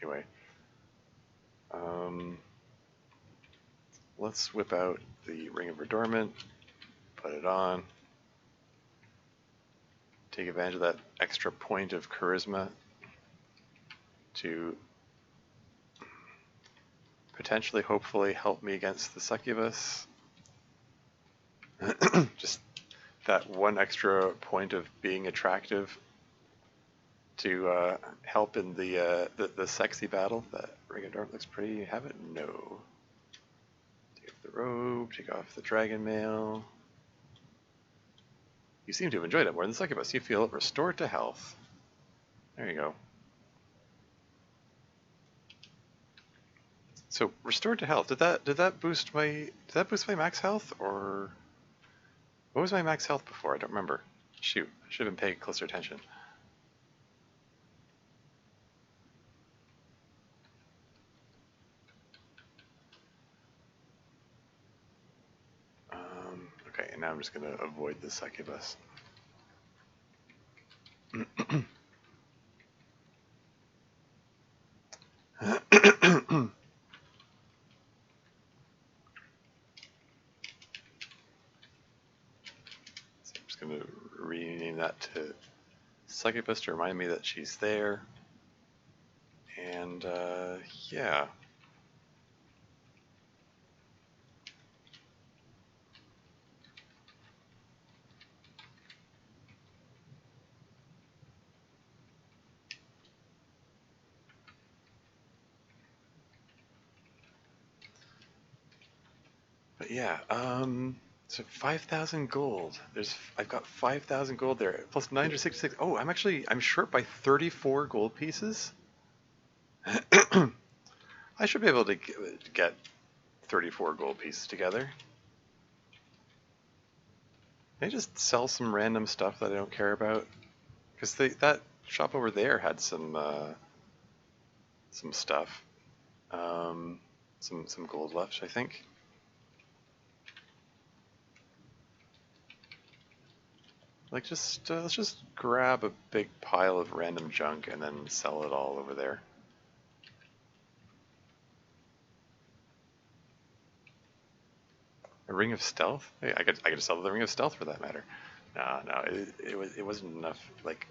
Anyway, let's whip out the Ring of Redormant, put it on, take advantage of that extra point of charisma to potentially, hopefully, help me against the succubus. Just that one extra point of being attractive to help in the sexy battle. That Ring of Dorm looks pretty. Have it? No. Take off the robe. Take off the dragon mail. You seem to have enjoyed it more than the succubus. You feel restored to health. There you go. So restored to health. Did that boost my max health, or what was my max health before? I don't remember. Shoot, I should have been paying closer attention. Okay, and now I'm just gonna avoid the succubus. Going to rename that to succubus to remind me that she's there. And yeah. But yeah, so 5,000 gold. I've got 5,000 gold there, plus 966. Oh, I'm short by 34 gold pieces. I should be able to get 34 gold pieces together. Can I just sell some random stuff that I don't care about? Because that shop over there had some stuff, some gold left, I think. Like, let's just grab a big pile of random junk and then sell it all over there. A ring of stealth? Hey, I could sell the ring of stealth for that matter. No, it wasn't enough. Like,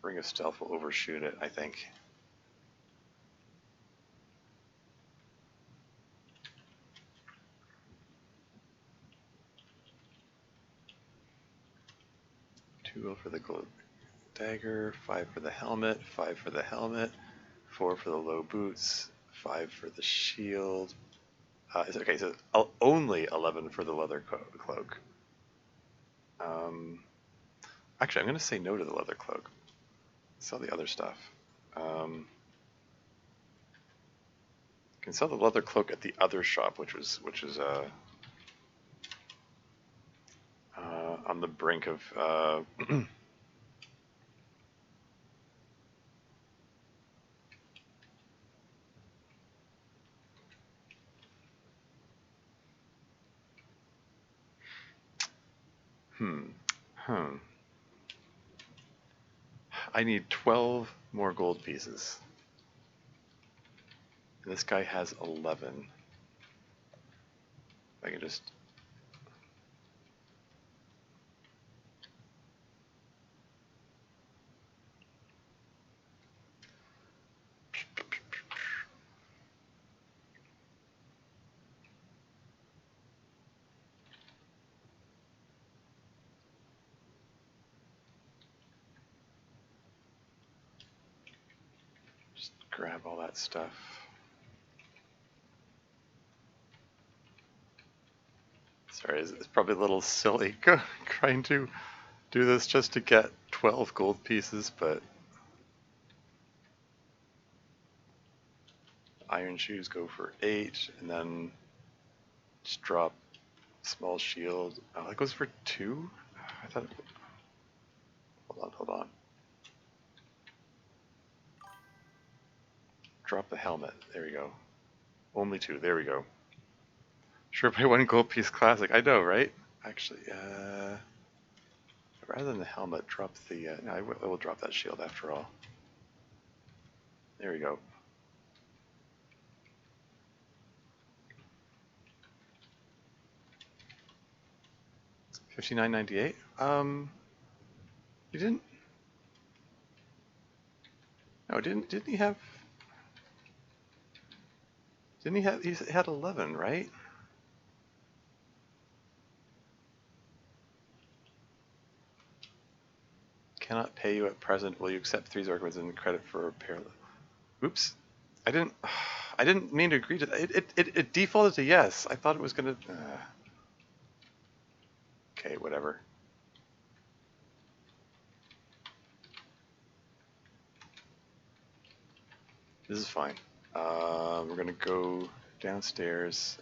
ring of stealth will overshoot it, I think. Two for the gold dagger, 5 for the helmet, 5 for the helmet, 4 for the low boots, 5 for the shield. Okay, so only 11 for the leather cloak. Actually, I'm going to say no to the leather cloak. sell the other stuff. Can sell the leather cloak at the other shop, which is on the brink of I need 12 more gold pieces. And this guy has 11. I can just... grab all that stuff. Sorry, it's probably a little silly trying to do this just to get 12 gold pieces, but iron shoes go for 8, and then just drop small shield. Oh, that goes for 2? I thought... Hold on. Drop the helmet. There we go. Only 2. There we go. Sure, by 1 gold piece classic. I know, right? Actually, rather than the helmet, drop the... no, I will drop that shield after all. There we go. $59.98. You didn't... No, didn't he have... Didn't he have... He had 11, right? Cannot pay you at present. Will you accept 3 Zorkwods and credit for repair? Oops. I didn't mean to agree to that. It defaulted to yes. I thought it was gonna... Okay, whatever. This is fine. We're gonna go downstairs,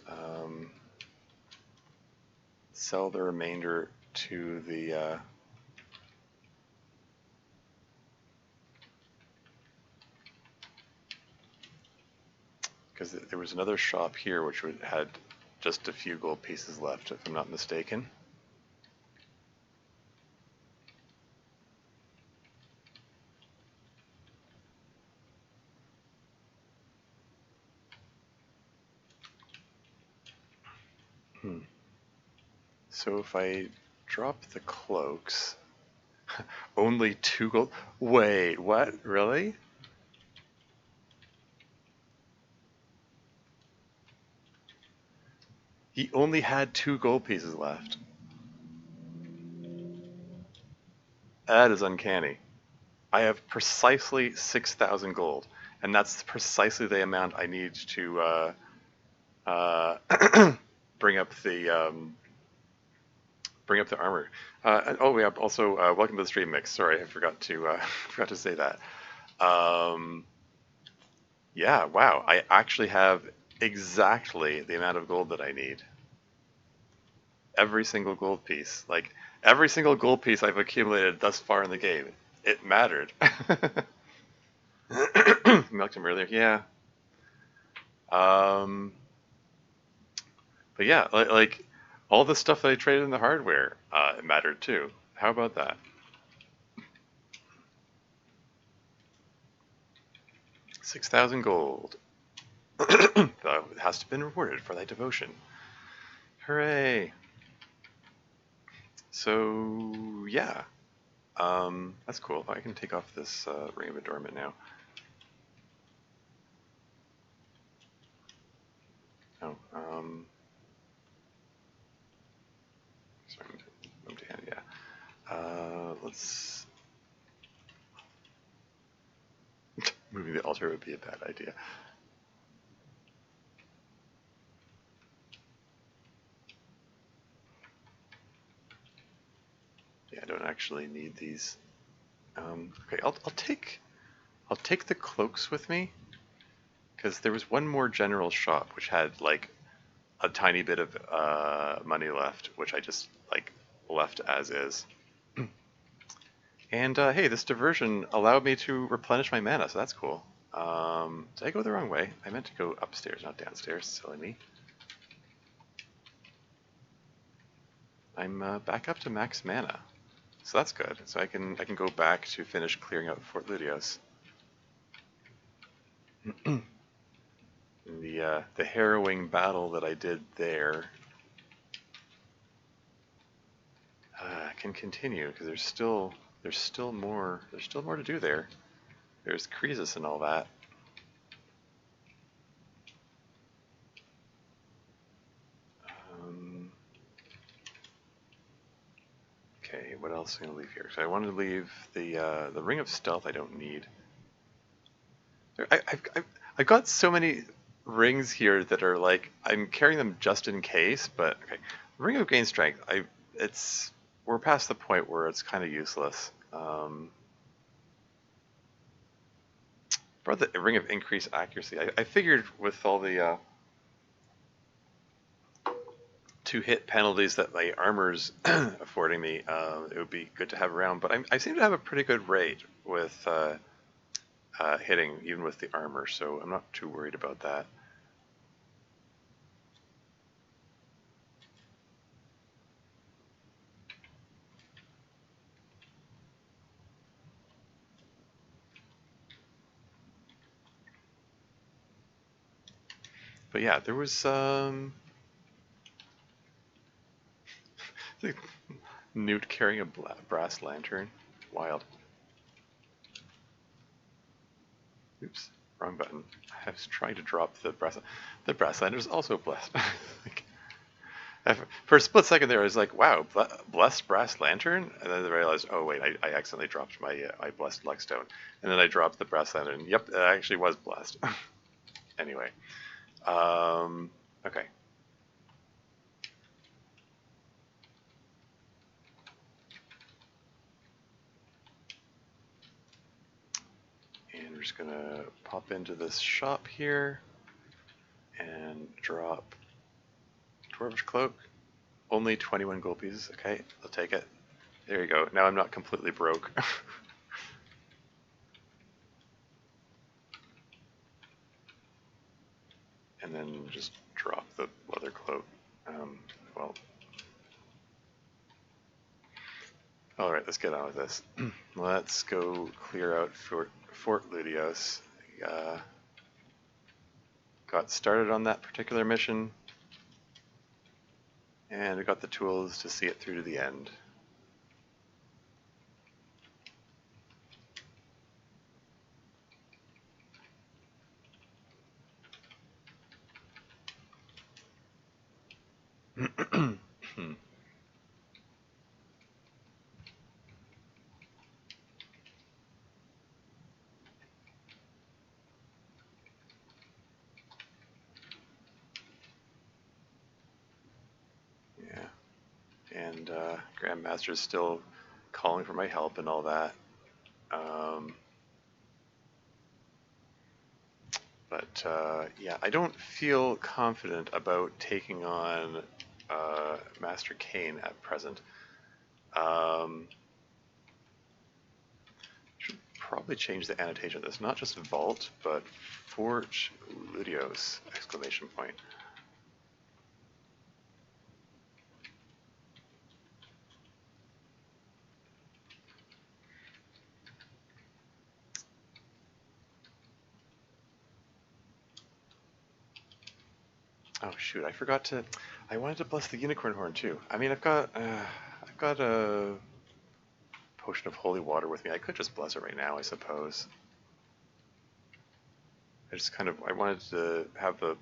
sell the remainder to the because there was another shop here which had just a few gold pieces left, if I'm not mistaken. So if I drop the cloaks, only 2 gold. Wait, what? Really? He only had 2 gold pieces left. That is uncanny. I have precisely 6,000 gold, and that's precisely the amount I need to bring up the armor. And, oh, yeah. Also, welcome to the stream mix. Sorry, I forgot to say that. Yeah. Wow. I actually have exactly the amount of gold that I need. Every single gold piece, like every single gold piece I've accumulated thus far in the game, it mattered. Milked him earlier, yeah. But yeah, like all the stuff that I traded in the hardware, it mattered too. How about that? $6,000 gold. It has to have been rewarded for thy devotion. Hooray! So yeah, that's cool. I can take off this Ring of Adornment now. Oh, sorry, empty hand. Yeah. Let's. Moving the altar would be a bad idea. Yeah, I don't actually need these Okay, I'll take the cloaks with me, because there was one more general shop which had like a tiny bit of money left, which I just like left as is. And hey, this diversion allowed me to replenish my mana, so that's cool. Did I go the wrong way? I meant to go upstairs, not downstairs. Silly me. I'm back up to max mana, so that's good. So I can go back to finish clearing out Fort Ludios. The harrowing battle that I did there can continue because there's still more to do there. There's Croesus and all that. Okay, what else am I gonna leave here? So I want to leave the Ring of Stealth. I don't need. I've got so many rings here that are like I'm carrying them just in case. But okay, Ring of Gain Strength. We're past the point where it's kind of useless. Brought the Ring of Increased Accuracy. I figured with all the 2-hit penalties that my armor's affording me, it would be good to have around. But I seem to have a pretty good rate with hitting, even with the armor, so I'm not too worried about that. But yeah, there was Newt carrying a brass lantern. Wild. Oops, wrong button. I was trying to drop the brass. The brass lantern is also blessed. Like, for a split second there, I was like, "Wow, blessed brass lantern," and then I realized, "Oh wait, I accidentally dropped my blessed luckstone," and then I dropped the brass lantern. Yep, it actually was blessed. Anyway, okay. And we're just gonna pop into this shop here and drop Dwarvish Cloak. Only 21 gold pieces. Okay, I'll take it. There you go. Now I'm not completely broke. And then just drop the leather cloak. Well. Alright, let's get on with this. Let's go clear out Fort Ludios. Got started on that particular mission, and I got the tools to see it through to the end. Yeah, and Grandmaster's still calling for my help and all that. But yeah, I don't feel confident about taking on Master Kane at present. Should probably change the annotation of this. Not just Vault, but Fort Ludios! Exclamation point. Oh shoot! I forgot to. I wanted to bless the unicorn horn too. I mean, I've got a potion of holy water with me. I could just bless it right now, I suppose. I wanted to have the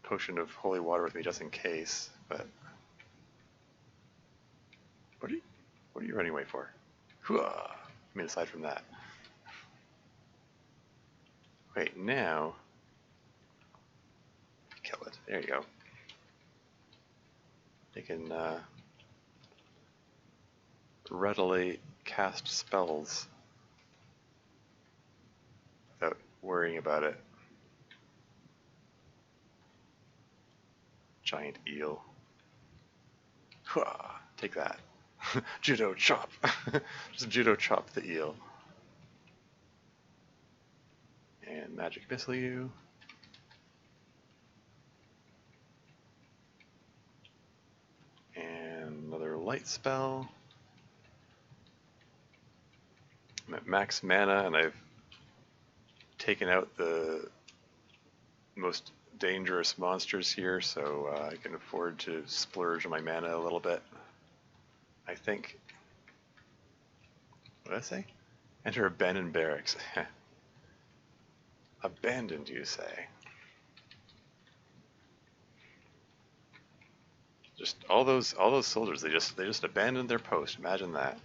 potion of holy water with me just in case. But what are you running away for? I mean, aside from that. Wait, now kill it. There you go. They can readily cast spells without worrying about it. Giant eel. Hwah, take that. Judo chop. Just judo chop the eel. And magic missile you. And another light spell. I'm at max mana and I've taken out the most dangerous monsters here, so I can afford to splurge on my mana a little bit. I think. What did I say? Enter abandoned barracks. Abandoned, you say? Just all those soldiers, they just abandoned their post. Imagine that.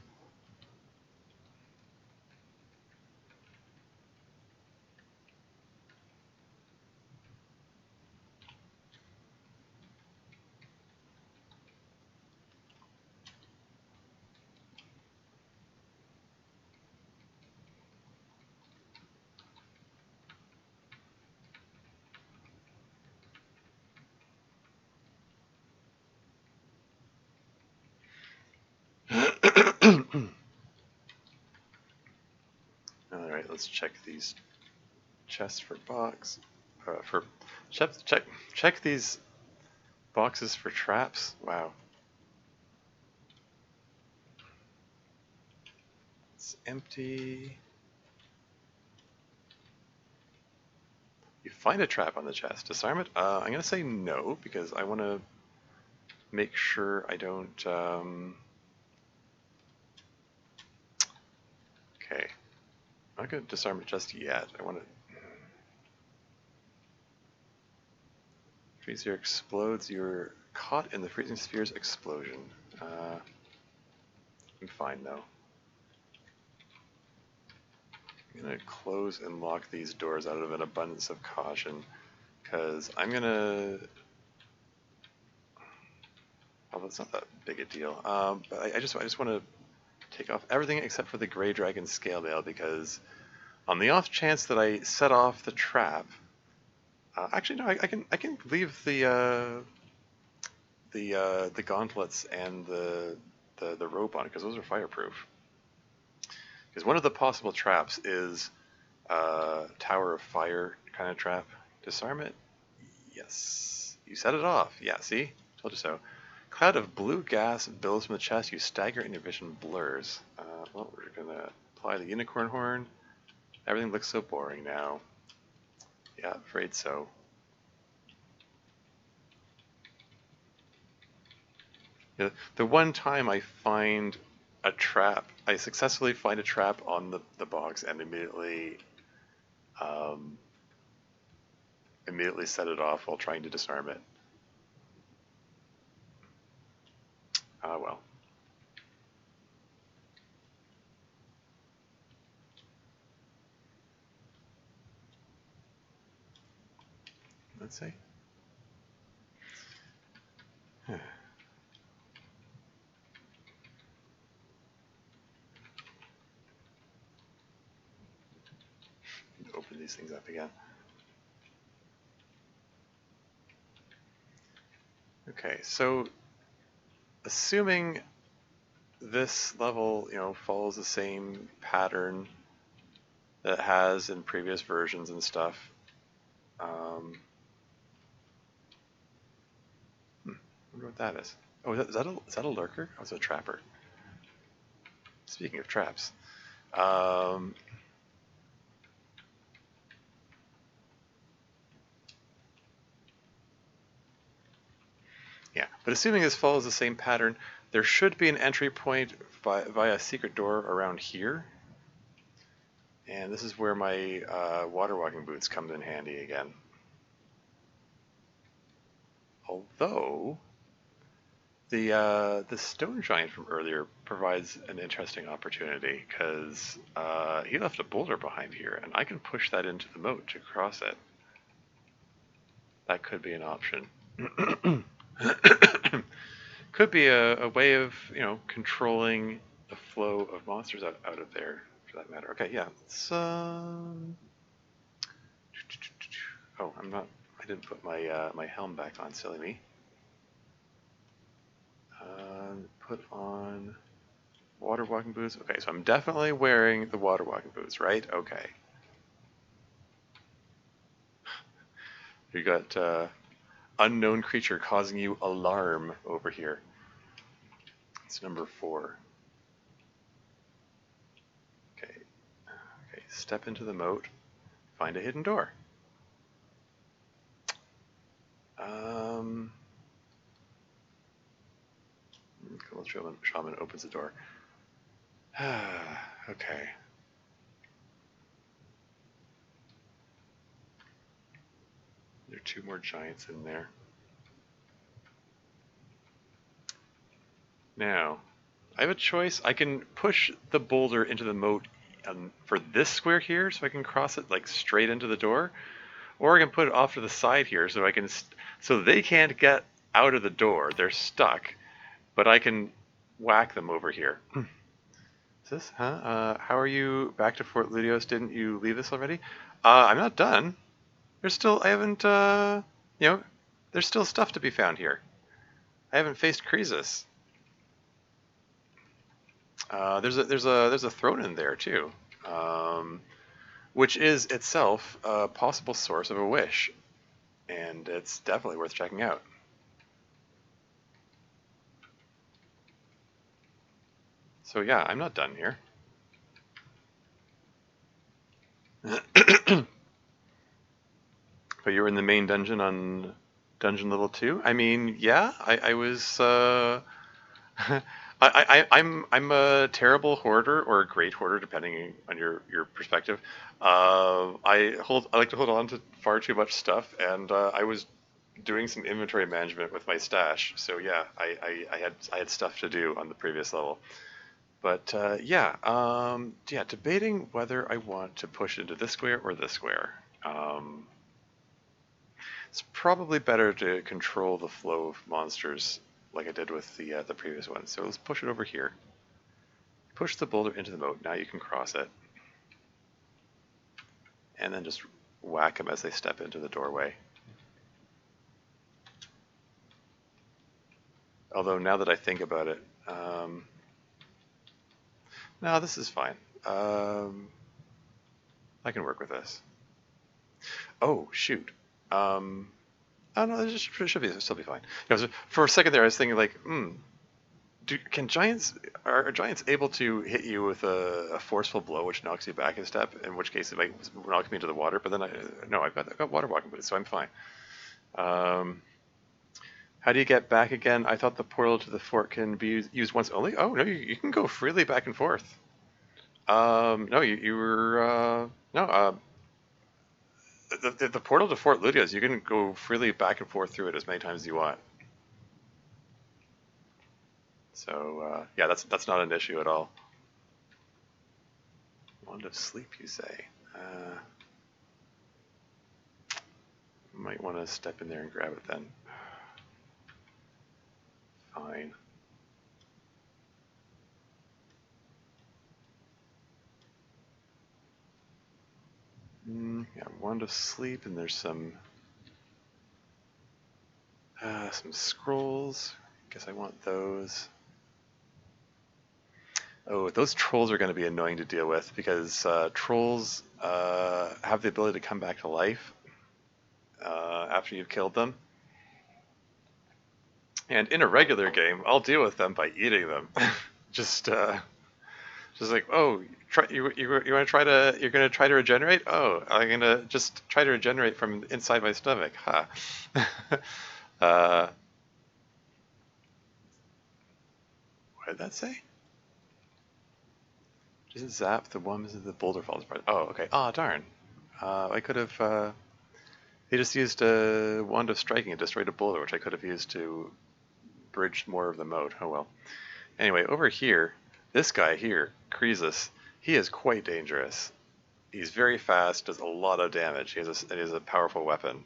Alright, let's check these chests for box. Check these boxes for traps. Wow. It's empty. You find a trap on the chest. Disarm it? I'm going to say no, because I want to make sure I don't... Okay. I'm not going to disarm it just yet. I want to... Freezer explodes. You're caught in the freezing sphere's explosion. I'm fine, though. I'm going to close and lock these doors out of an abundance of caution, because I'm going to... Although it's not that big a deal. But I just want to take off everything except for the Grey Dragon Scale Mail, because on the off chance that I set off the trap... actually, no, I can leave the gauntlets and the rope on, because those are fireproof. Because one of the possible traps is Tower of Fire kind of trap. Disarm it? Yes. You set it off. Yeah, see? Told you so. Cloud of blue gas billows from the chest. You stagger and your vision blurs. Well, we're going to apply the unicorn horn. Everything looks so boring now. Yeah, afraid so. Yeah, the one time I find a trap, I successfully find a trap on the box and immediately set it off while trying to disarm it. Ah, well. Let's see. Open these things up again. Okay, so assuming this level, follows the same pattern that it has in previous versions and stuff. I wonder what that is. Oh, is that a lurker? Oh, it's a trapper. Speaking of traps. Yeah, but assuming this follows the same pattern, there should be an entry point via a secret door around here. And this is where my water walking boots come in handy again. Although, the stone giant from earlier provides an interesting opportunity, because he left a boulder behind here, and I can push that into the moat to cross it. That could be an option. Could be a way of, controlling the flow of monsters out of there, for that matter. Okay, yeah. Let's, oh, I didn't put my my helm back on, silly me. Put on water walking boots. Okay, so I'm definitely wearing the water walking boots, right? Okay. You got unknown creature causing you alarm over here. It's number 4. Okay. Okay. Step into the moat. Find a hidden door. Cool. Shaman opens the door. Okay. There are 2 more giants in there. Now, I have a choice. I can push the boulder into the moat for this square here, so I can cross it like straight into the door, or I can put it off to the side here, so I can, so they can't get out of the door. They're stuck, but I can whack them over here. Is this? Huh? How are you back to Fort Ludios? Didn't you leave this already? I'm not done. There's still. I haven't. You know, there's still stuff to be found here. I haven't faced Croesus. There's a throne in there too, which is itself a possible source of a wish, and it's definitely worth checking out. So yeah, I'm not done here. But you were in the main dungeon on dungeon level 2? I mean, yeah, I was. I'm a terrible hoarder or a great hoarder, depending on your perspective. I like to hold on to far too much stuff, and I was doing some inventory management with my stash. So yeah, I had stuff to do on the previous level. But yeah, debating whether I want to push into this square or this square. It's probably better to control the flow of monsters like I did with the previous one. So let's push it over here. Push the boulder into the moat. Now you can cross it. And then just whack them as they step into the doorway. Although now that I think about it, no, this is fine. I can work with this. Oh, shoot. Oh no, this should still be fine. You know, so for a second there, I was thinking like, are giants able to hit you with a forceful blow, which knocks you back a step? In which case, it might knock me into the water. But then I've got water walking boots, so I'm fine. How do you get back again? I thought the portal to the fort can be used once only. Oh no, you can go freely back and forth. No, you were no. The portal to Fort Ludios, you can go freely back and forth through it as many times as you want. So yeah, that's not an issue at all. Wand of sleep, you say? Might want to step in there and grab it then. Fine. Yeah, wand of sleep, and there's some scrolls. Guess I want those. Oh, those trolls are going to be annoying to deal with because trolls have the ability to come back to life after you've killed them. And in a regular game, I'll deal with them by eating them. just like, oh, you're gonna try to regenerate? Oh, I'm gonna just try to regenerate from inside my stomach. Ha. Huh. What did that say? Just zap the ones that the boulder falls apart. Oh, okay. Oh, darn. I could have. They just used a wand of striking and destroyed a boulder, which I could have used to bridge more of the moat. Oh well. Anyway, over here, this guy here, Croesus, he is quite dangerous. He's very fast, does a lot of damage. He has a powerful weapon.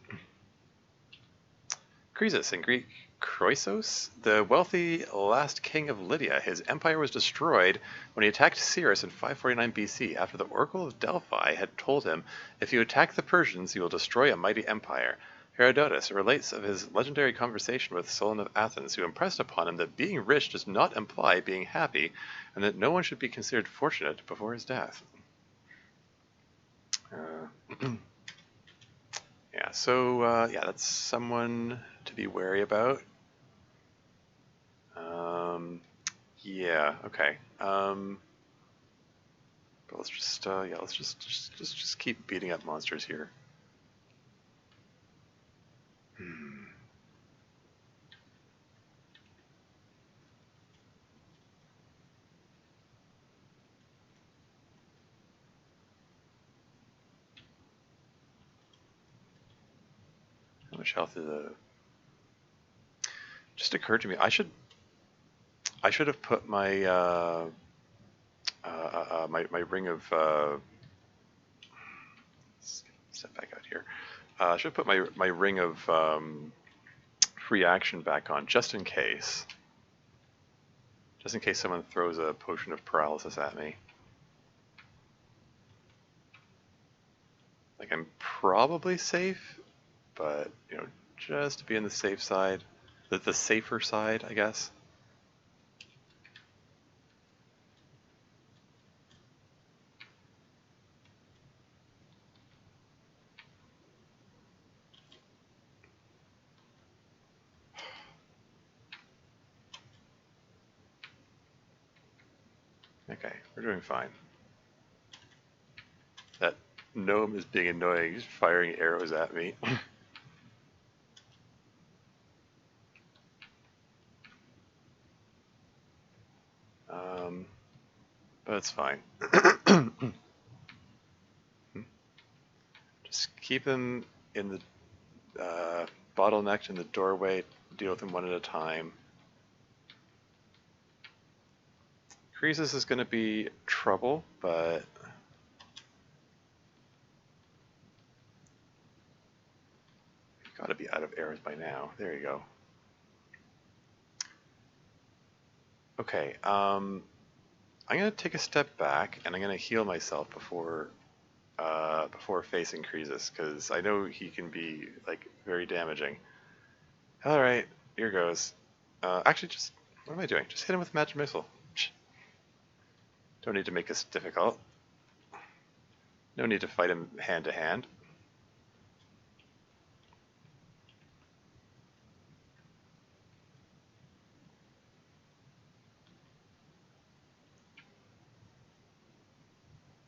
Croesus, in Greek Croesus, the wealthy last king of Lydia. His empire was destroyed when he attacked Cyrus in 549 BC after the Oracle of Delphi had told him, if you attack the Persians, you will destroy a mighty empire. Herodotus relates of his legendary conversation with Solon of Athens, who impressed upon him that being rich does not imply being happy, and that no one should be considered fortunate before his death. Yeah, so yeah, that's someone to be wary about. Yeah, okay. But let's just yeah, let's just keep beating up monsters here. How much health is it? Just occurred to me, I should have put my my ring of step back out here. I should put my ring of free action back on just in case someone throws a potion of paralysis at me. Like, I'm probably safe, but you know, just to be on the safe side, the safer side, I guess. Okay, we're doing fine. That gnome is being annoying. He's firing arrows at me. But it's fine. Just keep him in the bottlenecked in the doorway. Deal with him one at a time. Croesus is going to be trouble, but you've got to be out of arrows by now. There you go. Okay, I'm going to take a step back, and I'm going to heal myself before facing Croesus, because I know he can be like very damaging. All right, here goes. Actually, just what am I doing? Just hit him with magic missile. Don't need to make this difficult. No need to fight him hand to hand.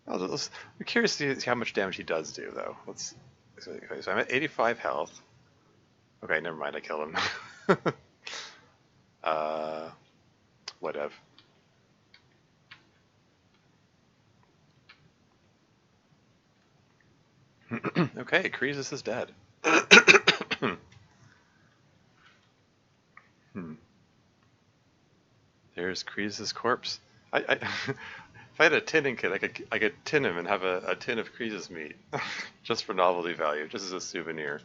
I'm curious to see how much damage he does do, though. Okay, so I'm at 85 health. Okay, never mind, I killed him. Whatever. Okay, Croesus is dead. There's Croesus' corpse. If I had a tinning kit, I could tin him and have a tin of Croesus meat, just for novelty value, just as a souvenir.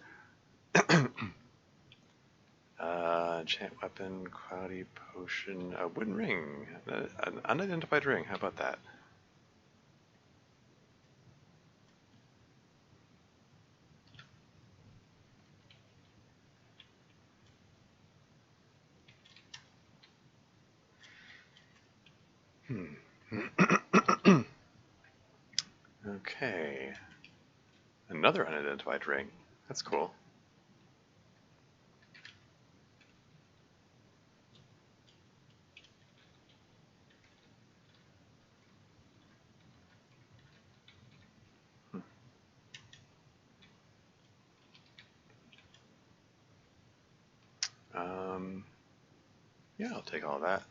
Enchant weapon, cloudy potion, a wooden ring, an unidentified ring. How about that? Okay. Another unidentified ring. That's cool. Yeah, I'll take all that.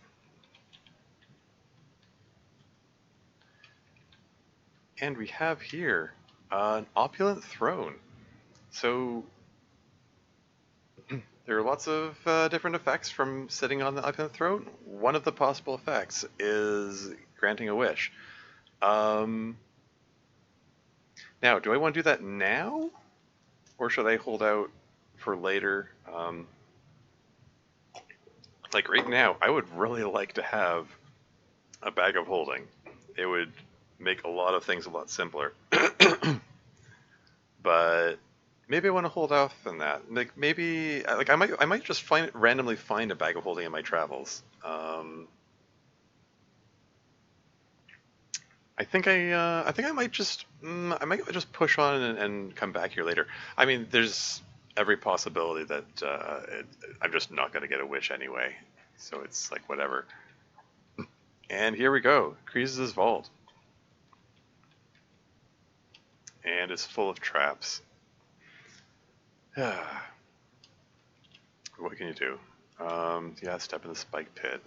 And we have here an opulent throne. So there are lots of different effects from sitting on the opulent throne. One of the possible effects is granting a wish. Now, do I want to do that now? Or should I hold out for later? Like right now, I would really like to have a bag of holding. It would make a lot of things a lot simpler. But maybe I want to hold off on that. Like maybe, like I might just randomly find a bag of holding in my travels. I think I might just push on and come back here later. I mean, there's every possibility that I'm just not going to get a wish anyway, so it's like whatever. And here we go, Croesus' vault, and it's full of traps. What can you do? Yeah, step in the spike pit.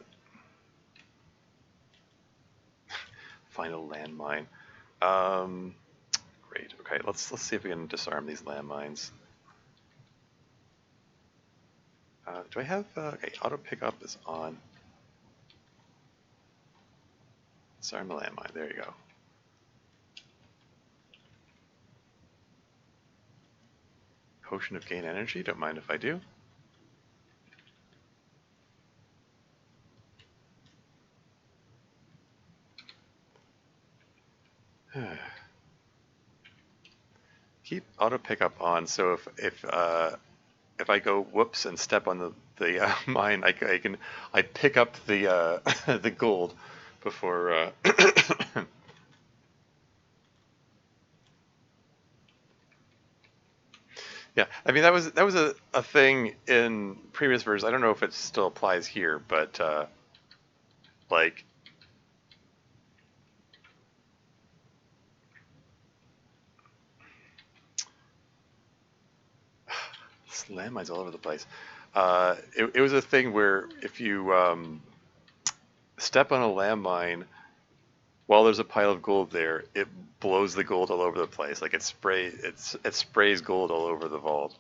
Find a landmine. Great. Okay, let's see if we can disarm these landmines. Do I have? Okay, auto pickup is on. Disarm the landmine. There you go. Potion of gain energy. Don't mind if I do. Keep auto pickup on. So if I go whoops and step on the mine, I pick up the the gold before. Yeah, I mean that was a thing in previous versions. I don't know if it still applies here, but like landmines all over the place. It was a thing where if you step on a landmine while there's a pile of gold there, it blows the gold all over the place. Like it sprays gold all over the vault.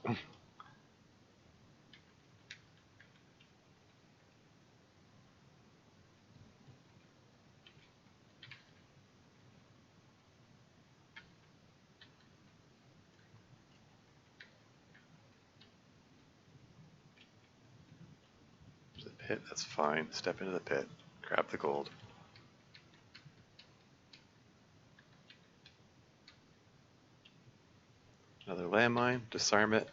There's a pit, that's fine. Step into the pit, grab the gold. Another landmine, disarm it.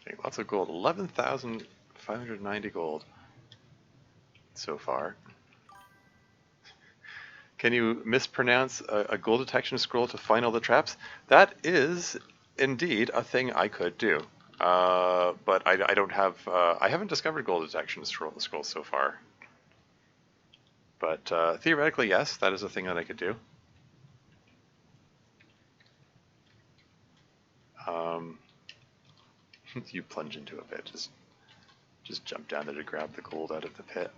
Okay, lots of gold. 11,590 gold so far. Can you mispronounce a gold detection scroll to find all the traps? That is indeed a thing I could do. But I don't have, I haven't discovered gold detection scrolls so far. But theoretically, yes, that is a thing that I could do. You plunge into a pit, just jump down there to grab the gold out of the pit.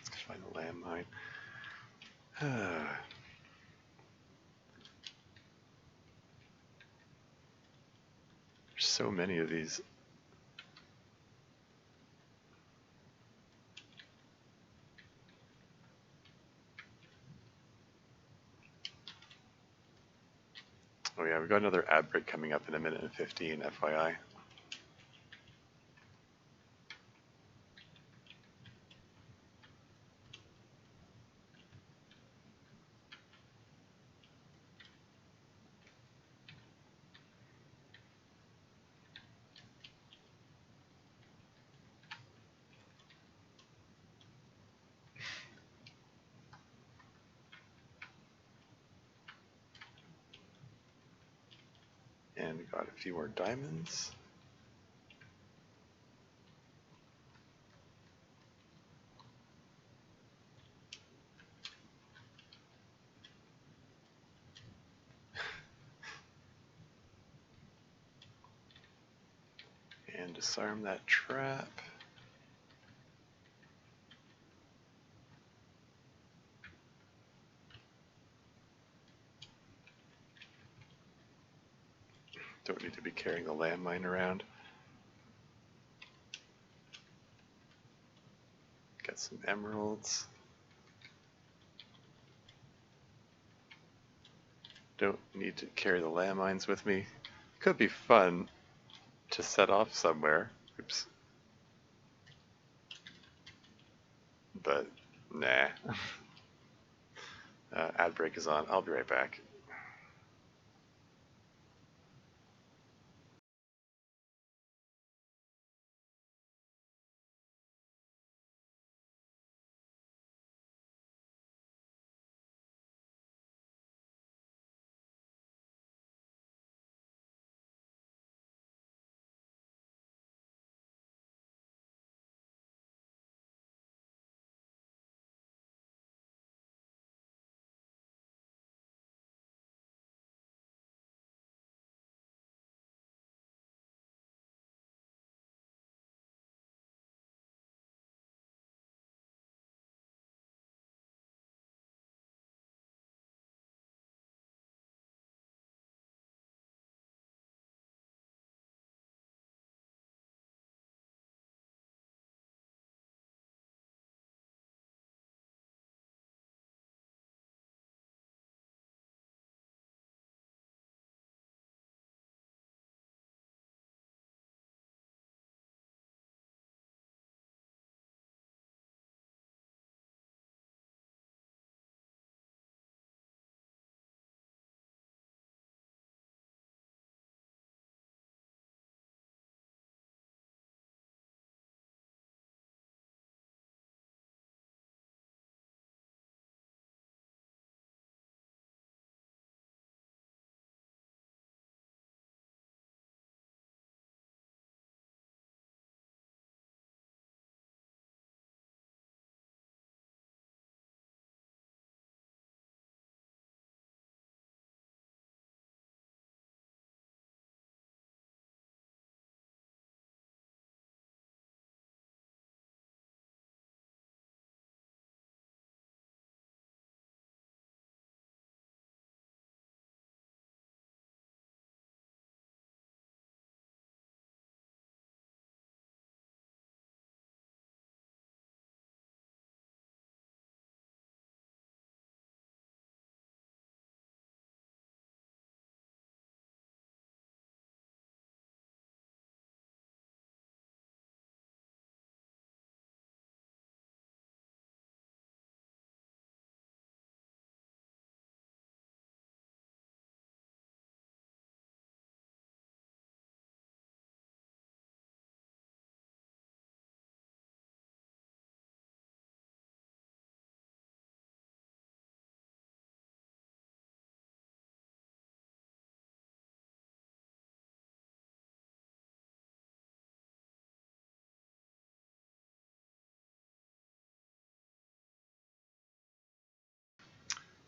Let's find the landmine. There's so many of these. Oh yeah, we've got another ad break coming up in 1:15, FYI. And we got a few more diamonds. and disarm that trap. Don't need to be carrying the landmine around. Get some emeralds. Don't need to carry the landmines with me. Could be fun to set off somewhere. Oops. But, nah. Ad break is on. I'll be right back.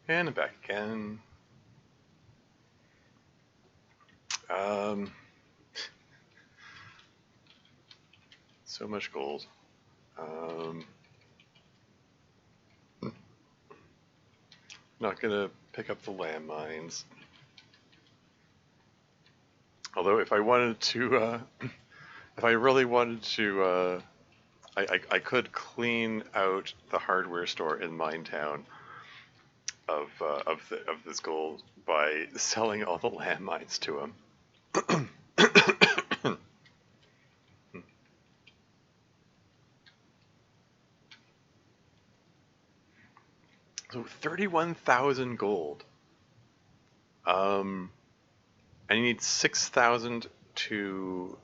And I'm back again. So much gold. Not gonna pick up the landmines. Although if I wanted to, if I really wanted to, I could clean out the hardware store in Minetown of this gold by selling all the landmines to him. So 31,000 gold. And you need 6,000 to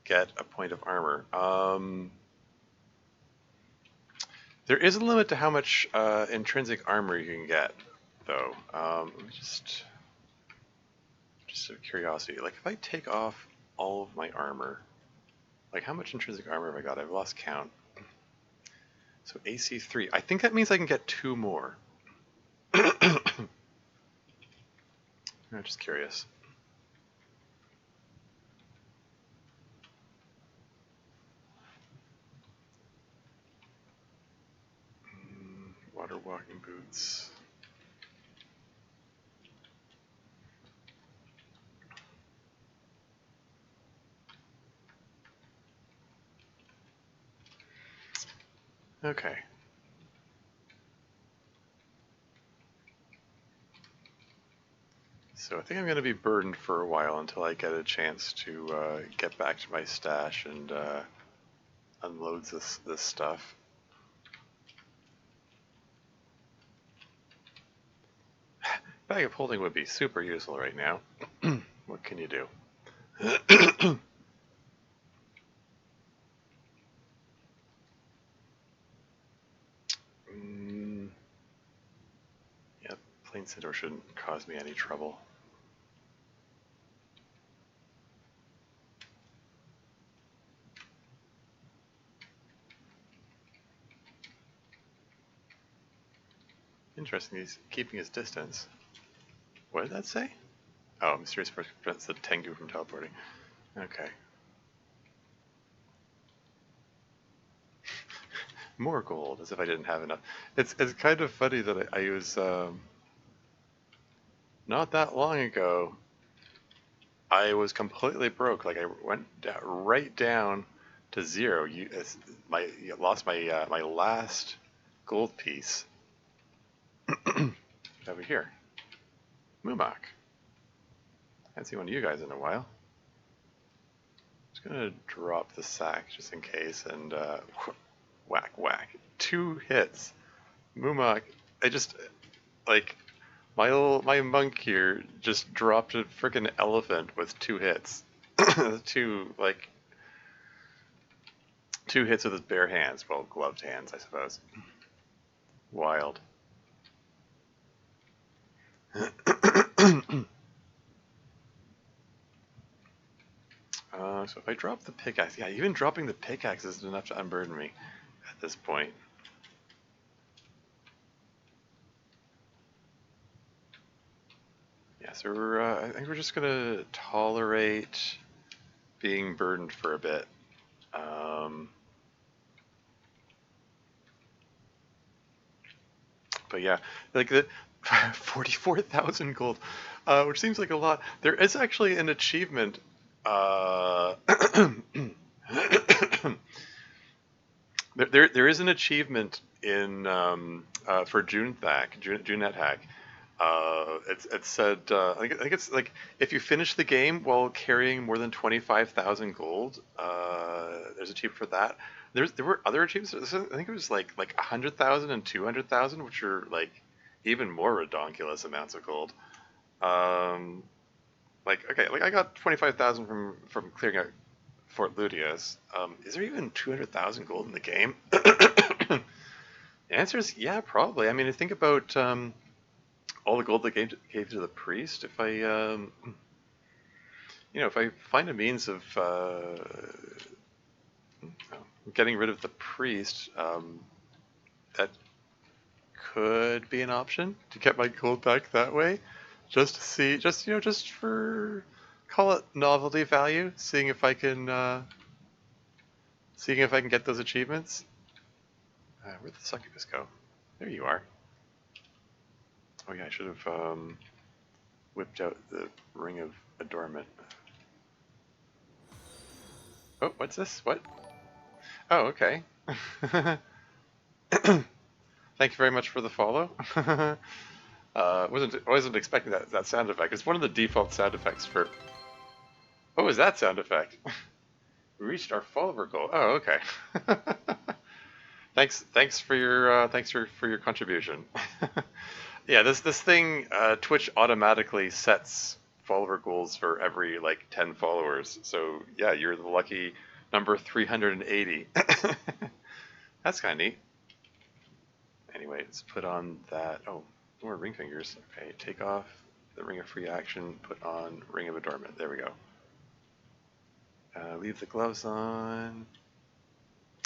get a point of armor. There is a limit to how much intrinsic armor you can get, though. Let me just out of curiosity, like if I take off all of my armor, like how much intrinsic armor have I got? I've lost count. So AC 3. I think that means I can get 2 more. I'm just curious. for walking boots. Okay. So I think I'm going to be burdened for a while until I get a chance to get back to my stash and unload this stuff. Bag of holding would be super useful right now. What can you do? Yeah, plain Sindor shouldn't cause me any trouble. Interesting, he's keeping his distance. What did that say? Oh, mysterious person prevents the Tengu from teleporting. Okay. More gold, as if I didn't have enough. It's kind of funny that I was, not that long ago, I was completely broke. Like, I went right down to zero. Lost my last gold piece. Over here. Mumak. Haven't seen one of you guys in a while. Just gonna drop the sack just in case, and whack, whack. 2 hits. Mumak, I just, like, my monk here just dropped a freaking elephant with 2 hits. 2 hits with his bare hands. Well, gloved hands, I suppose. Wild. So if I drop the pickaxe, yeah, even dropping the pickaxe isn't enough to unburden me at this point. Yeah, so I think we're just gonna tolerate being burdened for a bit. But yeah, like the 44,000 gold, which seems like a lot. There is actually an achievement. There is an achievement in for Junethack. It said I think it's like if you finish the game while carrying more than 25,000 gold, there's a achievement for that. There were other achievements. I think it was like 100,000 and 200,000, which are like even more redonkulous amounts of gold. Like I got 25,000 from clearing out Fort Ludios. Is there even 200,000 gold in the game? The answer is yeah, probably. I mean, I think about all the gold that gave to the priest. If I, if I find a means of getting rid of the priest, that could be an option to get my gold back that way. Just to see, just for, call it novelty value, seeing if I can get those achievements. Where'd the succubus go? There you are. Oh yeah, I should have whipped out the ring of adornment. Oh, what's this? What? Oh, okay. Thank you very much for the follow. Wasn't expecting that sound effect. It's one of the default sound effects for. What was that sound effect? We reached our follower goal. Oh, okay. Thanks for your contribution. Yeah, this thing Twitch automatically sets follower goals for every like 10 followers. So yeah, you're the lucky number 380. That's kind of neat. Anyway, let's put on that. Oh, more ring fingers. Okay, take off the ring of free action. Put on ring of adornment. There we go. Leave the gloves on.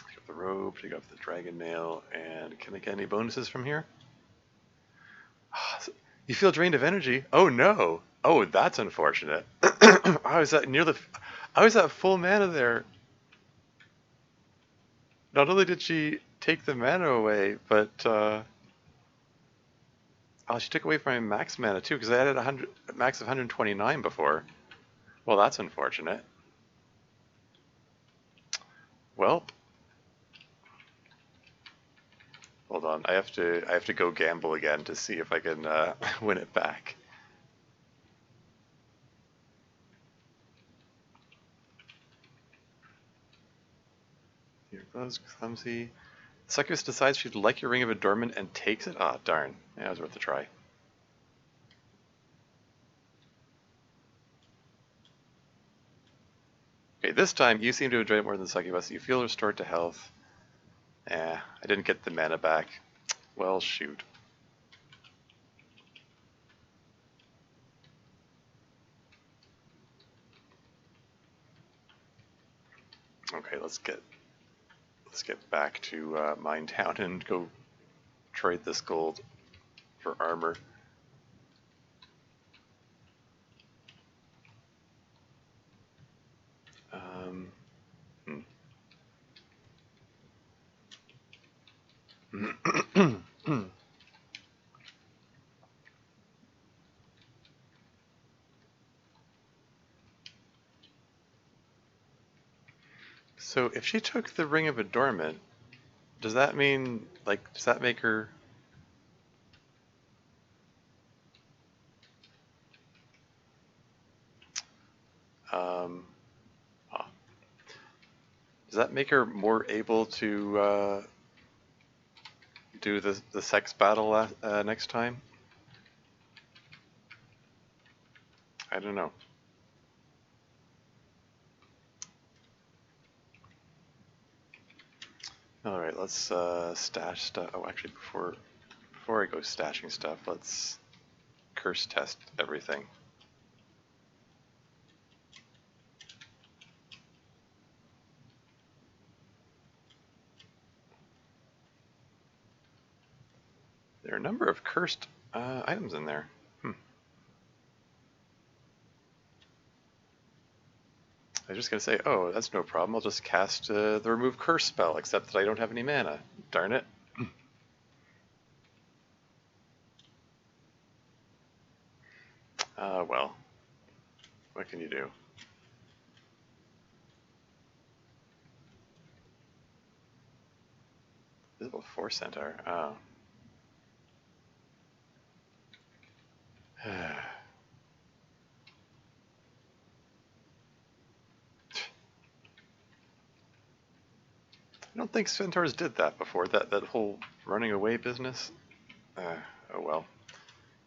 Take off the robe. Take off the dragon mail. And can I get any bonuses from here? You feel drained of energy? Oh no! Oh, that's unfortunate. I was at full mana there. Not only did she take the mana away, but Oh, she took away my max mana too, because I had a max of 129 before. Well, that's unfortunate. Well, hold on. I have to go gamble again to see if I can win it back. Here goes clumsy. Succubus decides she'd like your Ring of Adornment and takes it. Ah, darn. Yeah, it was worth a try. Okay, this time you seem to enjoy it more than Succubus. You feel restored to health. I didn't get the mana back. Well, shoot. Okay, let's get back to Mine Town and go trade this gold for armor. So if she took the Ring of Adornment, does that mean, like, does that make her... does that make her more able to do the sex battle next time? I don't know. Alright, let's stash stuff. Oh, actually, before I go stashing stuff, let's curse test everything. There are a number of cursed items in there. I was just going to say, oh, that's no problem. I'll just cast the Remove Curse spell, except that I don't have any mana. Darn it. Well, what can you do? Visible Force Centaur. Oh. I don't think centaurs did that before, that whole running away business. Oh well.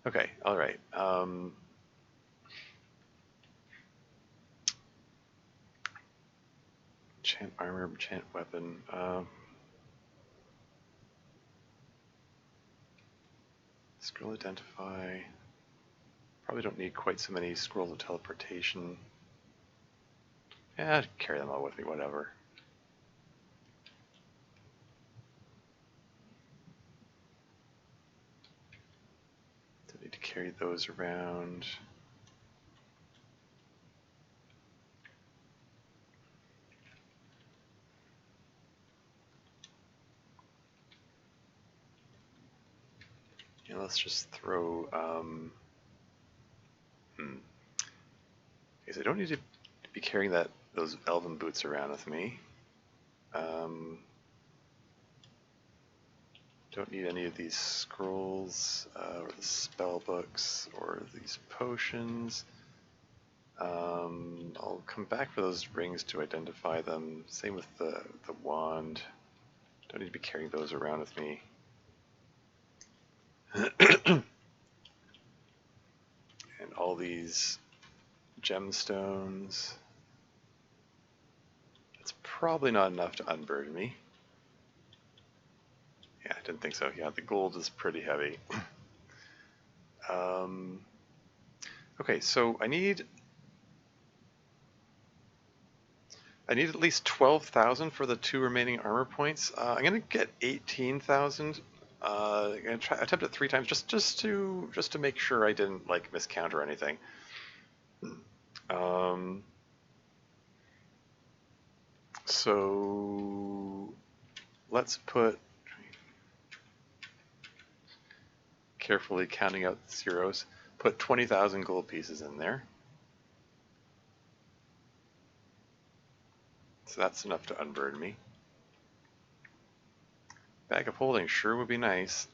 Okay, alright. Enchant armor, enchant weapon. Scroll identify. Probably don't need quite so many scrolls of teleportation. Yeah, I'd carry them all with me, whatever. Don't need to carry those around. Yeah, let's just throw, because I don't need to be carrying those elven boots around with me. Don't need any of these scrolls, or the spell books, or these potions. I'll come back for those rings to identify them. Same with the wand. Don't need to be carrying those around with me. And all these gemstones. It's probably not enough to unburden me. Yeah, I didn't think so. Yeah, the gold is pretty heavy. Okay, so I need at least 12,000 for the 2 remaining armor points. I'm gonna get 18,000. I'm gonna attempt it 3 times just to make sure I didn't like miscount or anything. So let's put. carefully counting out the zeros. Put 20,000 gold pieces in there. So that's enough to unburden me. Bag of holding sure would be nice.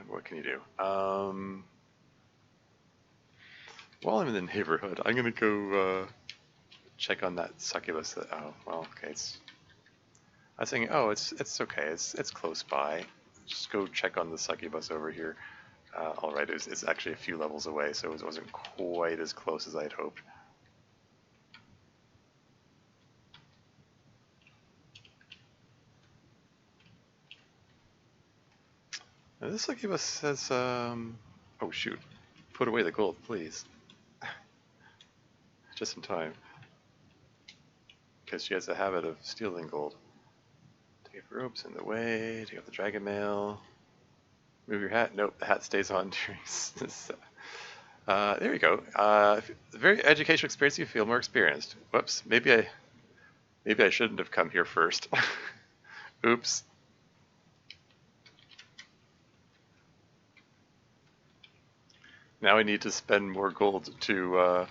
What can you do? While I'm in the neighborhood, I'm gonna go check on that succubus. Oh, well, okay. I was thinking, oh, it's okay. It's close by. Just go check on the succubus over here. All right, it's actually a few levels away, so it wasn't quite as close as I had hoped. Now this succubus says, oh shoot, put away the gold, please. Just in time. Because she has a habit of stealing gold. Take off ropes in the way, take off the dragon mail. Move your hat. Nope, the hat stays on during this. There we go. Very educational experience. You feel more experienced. Whoops. Maybe I shouldn't have come here first. Oops. Now I need to spend more gold to.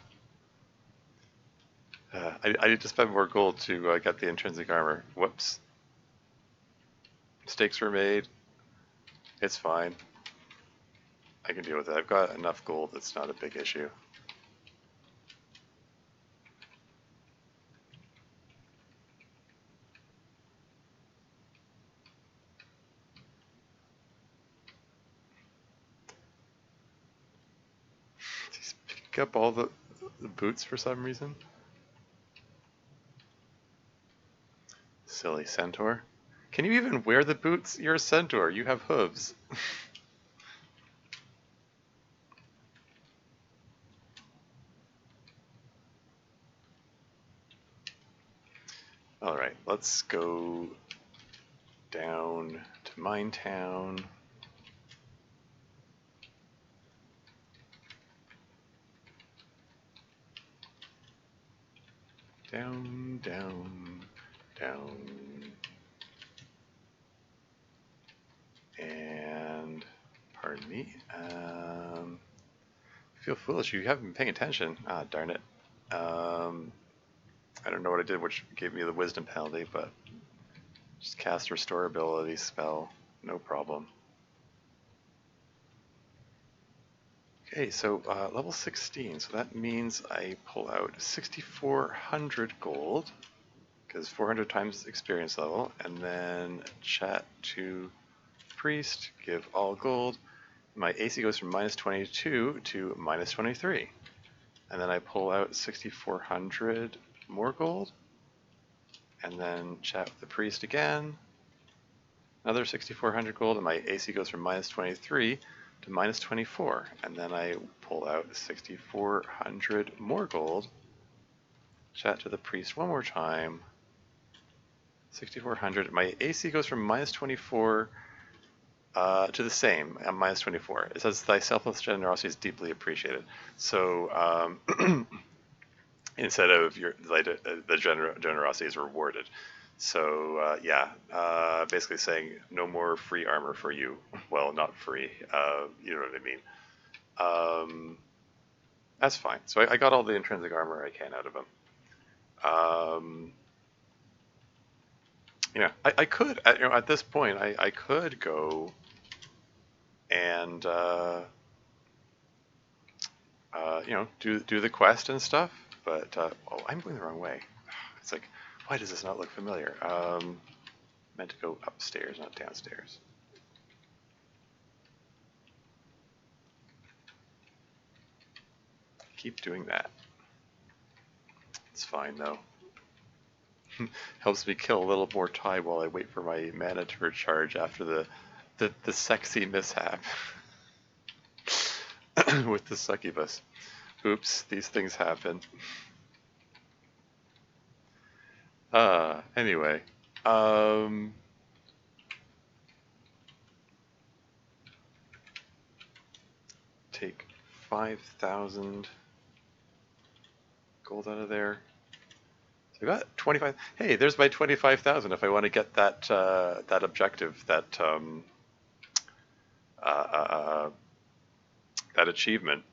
I need to spend more gold to get the intrinsic armor. Whoops. Mistakes were made. It's fine. I can deal with it. I've got enough gold. It's not a big issue. He's picking up all the boots for some reason. Silly centaur. Can you even wear the boots? You're a centaur. You have hooves. Alright, let's go down to Minetown. Down, down, down. And, pardon me, I feel foolish. You haven't been paying attention. Ah, darn it. I don't know what I did, which gave me the wisdom penalty, but just cast restore ability spell, no problem. Okay, so level 16, so that means I pull out 6,400 gold, because 400 times experience level, and then chat to priest, give all gold. My AC goes from -22 to -23, and then I pull out 6,400 more gold, and then chat with the priest again, another 6,400 gold, and my AC goes from -23 to -24, and then I pull out 6,400 more gold, chat to the priest one more time, 6,400, my AC goes from -24 to the same, at -24. It says thy selfless generosity is deeply appreciated. So instead of the generosity is rewarded. So yeah, basically saying no more free armor for you. Well, not free, you know what I mean. That's fine. So I got all the intrinsic armor I can out of him. Yeah, I could, at this point, I could go and do the quest and stuff. But oh, I'm going the wrong way. It's like, why does this not look familiar? Meant to go upstairs, not downstairs. Keep doing that. It's fine though. Helps me kill a little more time while I wait for my mana to recharge after the sexy mishap with the succubus. Oops, these things happen. Anyway, take 5,000 gold out of there. I got 25. Hey, there's my 25,000 if I want to get that that objective, uh, uh, that achievement.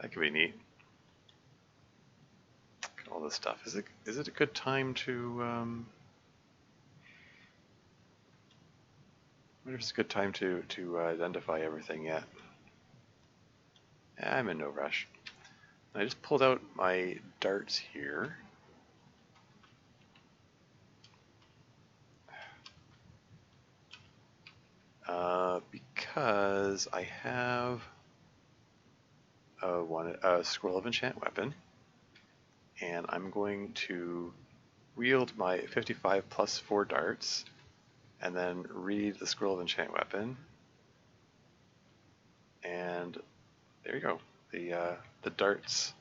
That could be neat. All this stuff. Is it a good time to I wonder if it's a good time to identify everything yet. I'm in no rush. I just pulled out my darts here. Because I have a scroll of enchant weapon, and I'm going to wield my 55 plus 4 darts, and then read the scroll of enchant weapon, and there you go. The darts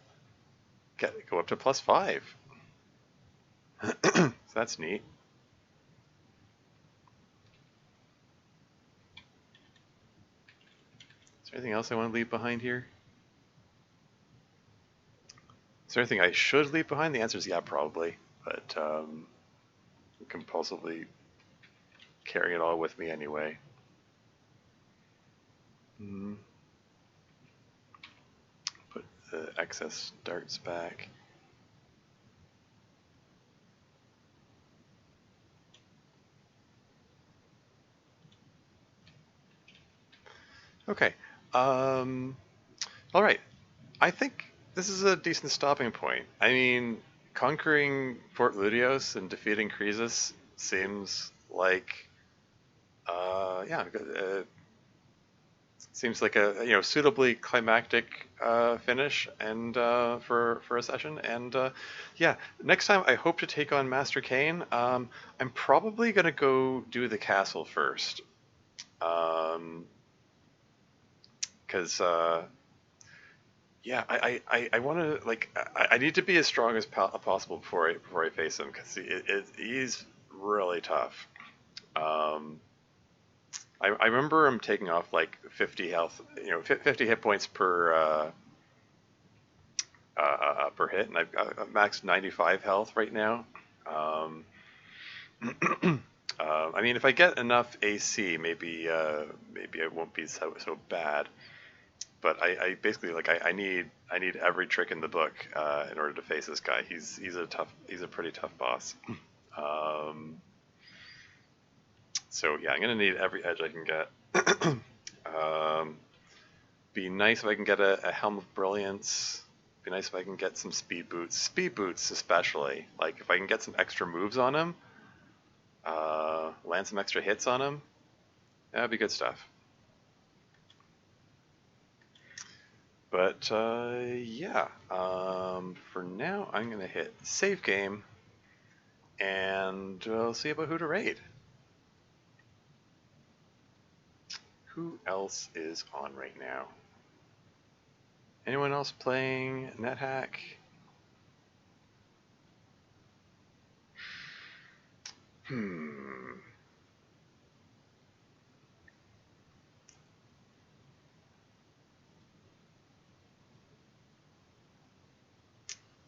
go up to plus 5. So that's neat. Is there anything else I want to leave behind here? Is there anything I should leave behind? The answer is yeah, probably. But I'm compulsively carrying it all with me anyway. Put the excess darts back. Okay. All right. I think this is a decent stopping point. I mean, conquering Fort Ludios and defeating Croesus seems like, yeah, seems like a suitably climactic finish and for a session. And yeah, next time I hope to take on Master Kane. I'm probably gonna go do the castle first, because yeah, I want to like I need to be as strong as possible before I face him, because he's really tough. Um, I remember him taking off like 50 health, 50 hit points per hit, and I've got max 95 health right now. Um, I mean, if I get enough AC, maybe it won't be so bad. But I basically like I need every trick in the book in order to face this guy. He's a pretty tough boss. So yeah, I'm gonna need every edge I can get. Be nice if I can get a Helm of Brilliance. Be nice if I can get some speed boots. Speed boots especially. Like if I can get some extra moves on him, land some extra hits on him, that'd be good stuff. But yeah, for now I'm gonna hit save game, and we'll see about who to raid. Who else is on right now? Anyone else playing Nethack?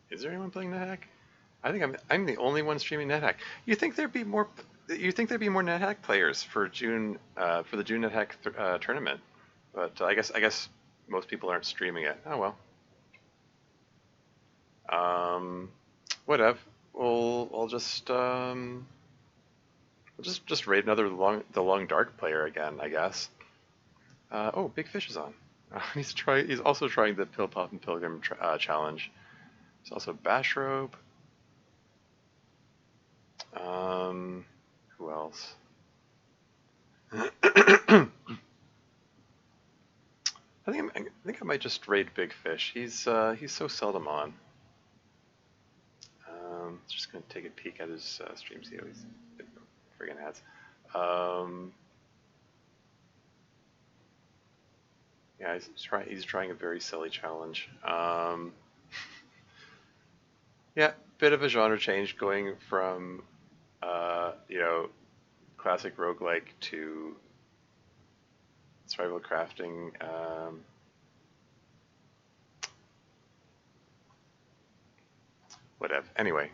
Is there anyone playing Nethack? I think I'm the only one streaming Nethack. You think there'd be more? You think there'd be more Nethack players for June for the June Nethack tournament? But I guess most people aren't streaming it. Oh well. Whatever. I'll just raid another the long dark player again, I guess. Oh, Big Fish is on. He's also trying the Pill Pop and Pilgrim challenge. There's also Bashrobe. Who else? I think I might just raid Big Fish. He's so seldom on. Just gonna take a peek at his stream, see how he's friggin' ads. Yeah, he's trying a very silly challenge. Yeah, bit of a genre change going from classic roguelike to survival crafting. whatever. Anyway.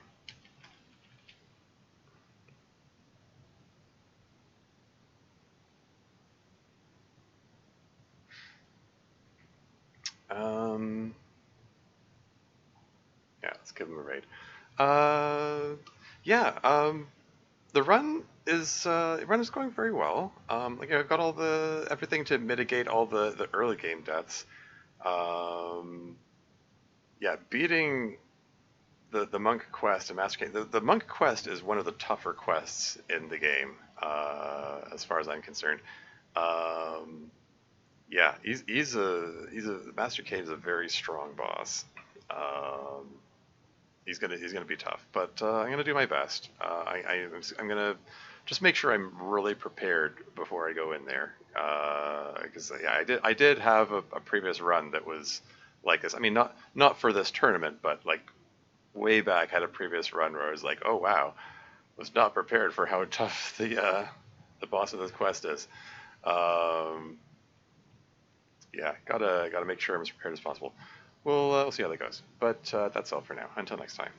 Yeah, let's give him a raid. Yeah, the run is going very well. Like I've got everything to mitigate all the early game deaths. Um, yeah, beating the monk quest and master king. The monk quest is one of the tougher quests in the game, as far as I'm concerned. Um, yeah, he's a master king is a very strong boss. Um, he's gonna be tough, but I'm gonna do my best. I'm gonna just make sure I'm really prepared before I go in there, because yeah, I did have a previous run that was like this. I mean, not for this tournament, but like way back had a previous run where I was like, oh wow, was not prepared for how tough the boss of this quest is. Um, yeah, gotta make sure I'm as prepared as possible. We'll see how that goes. But that's all for now. Until next time.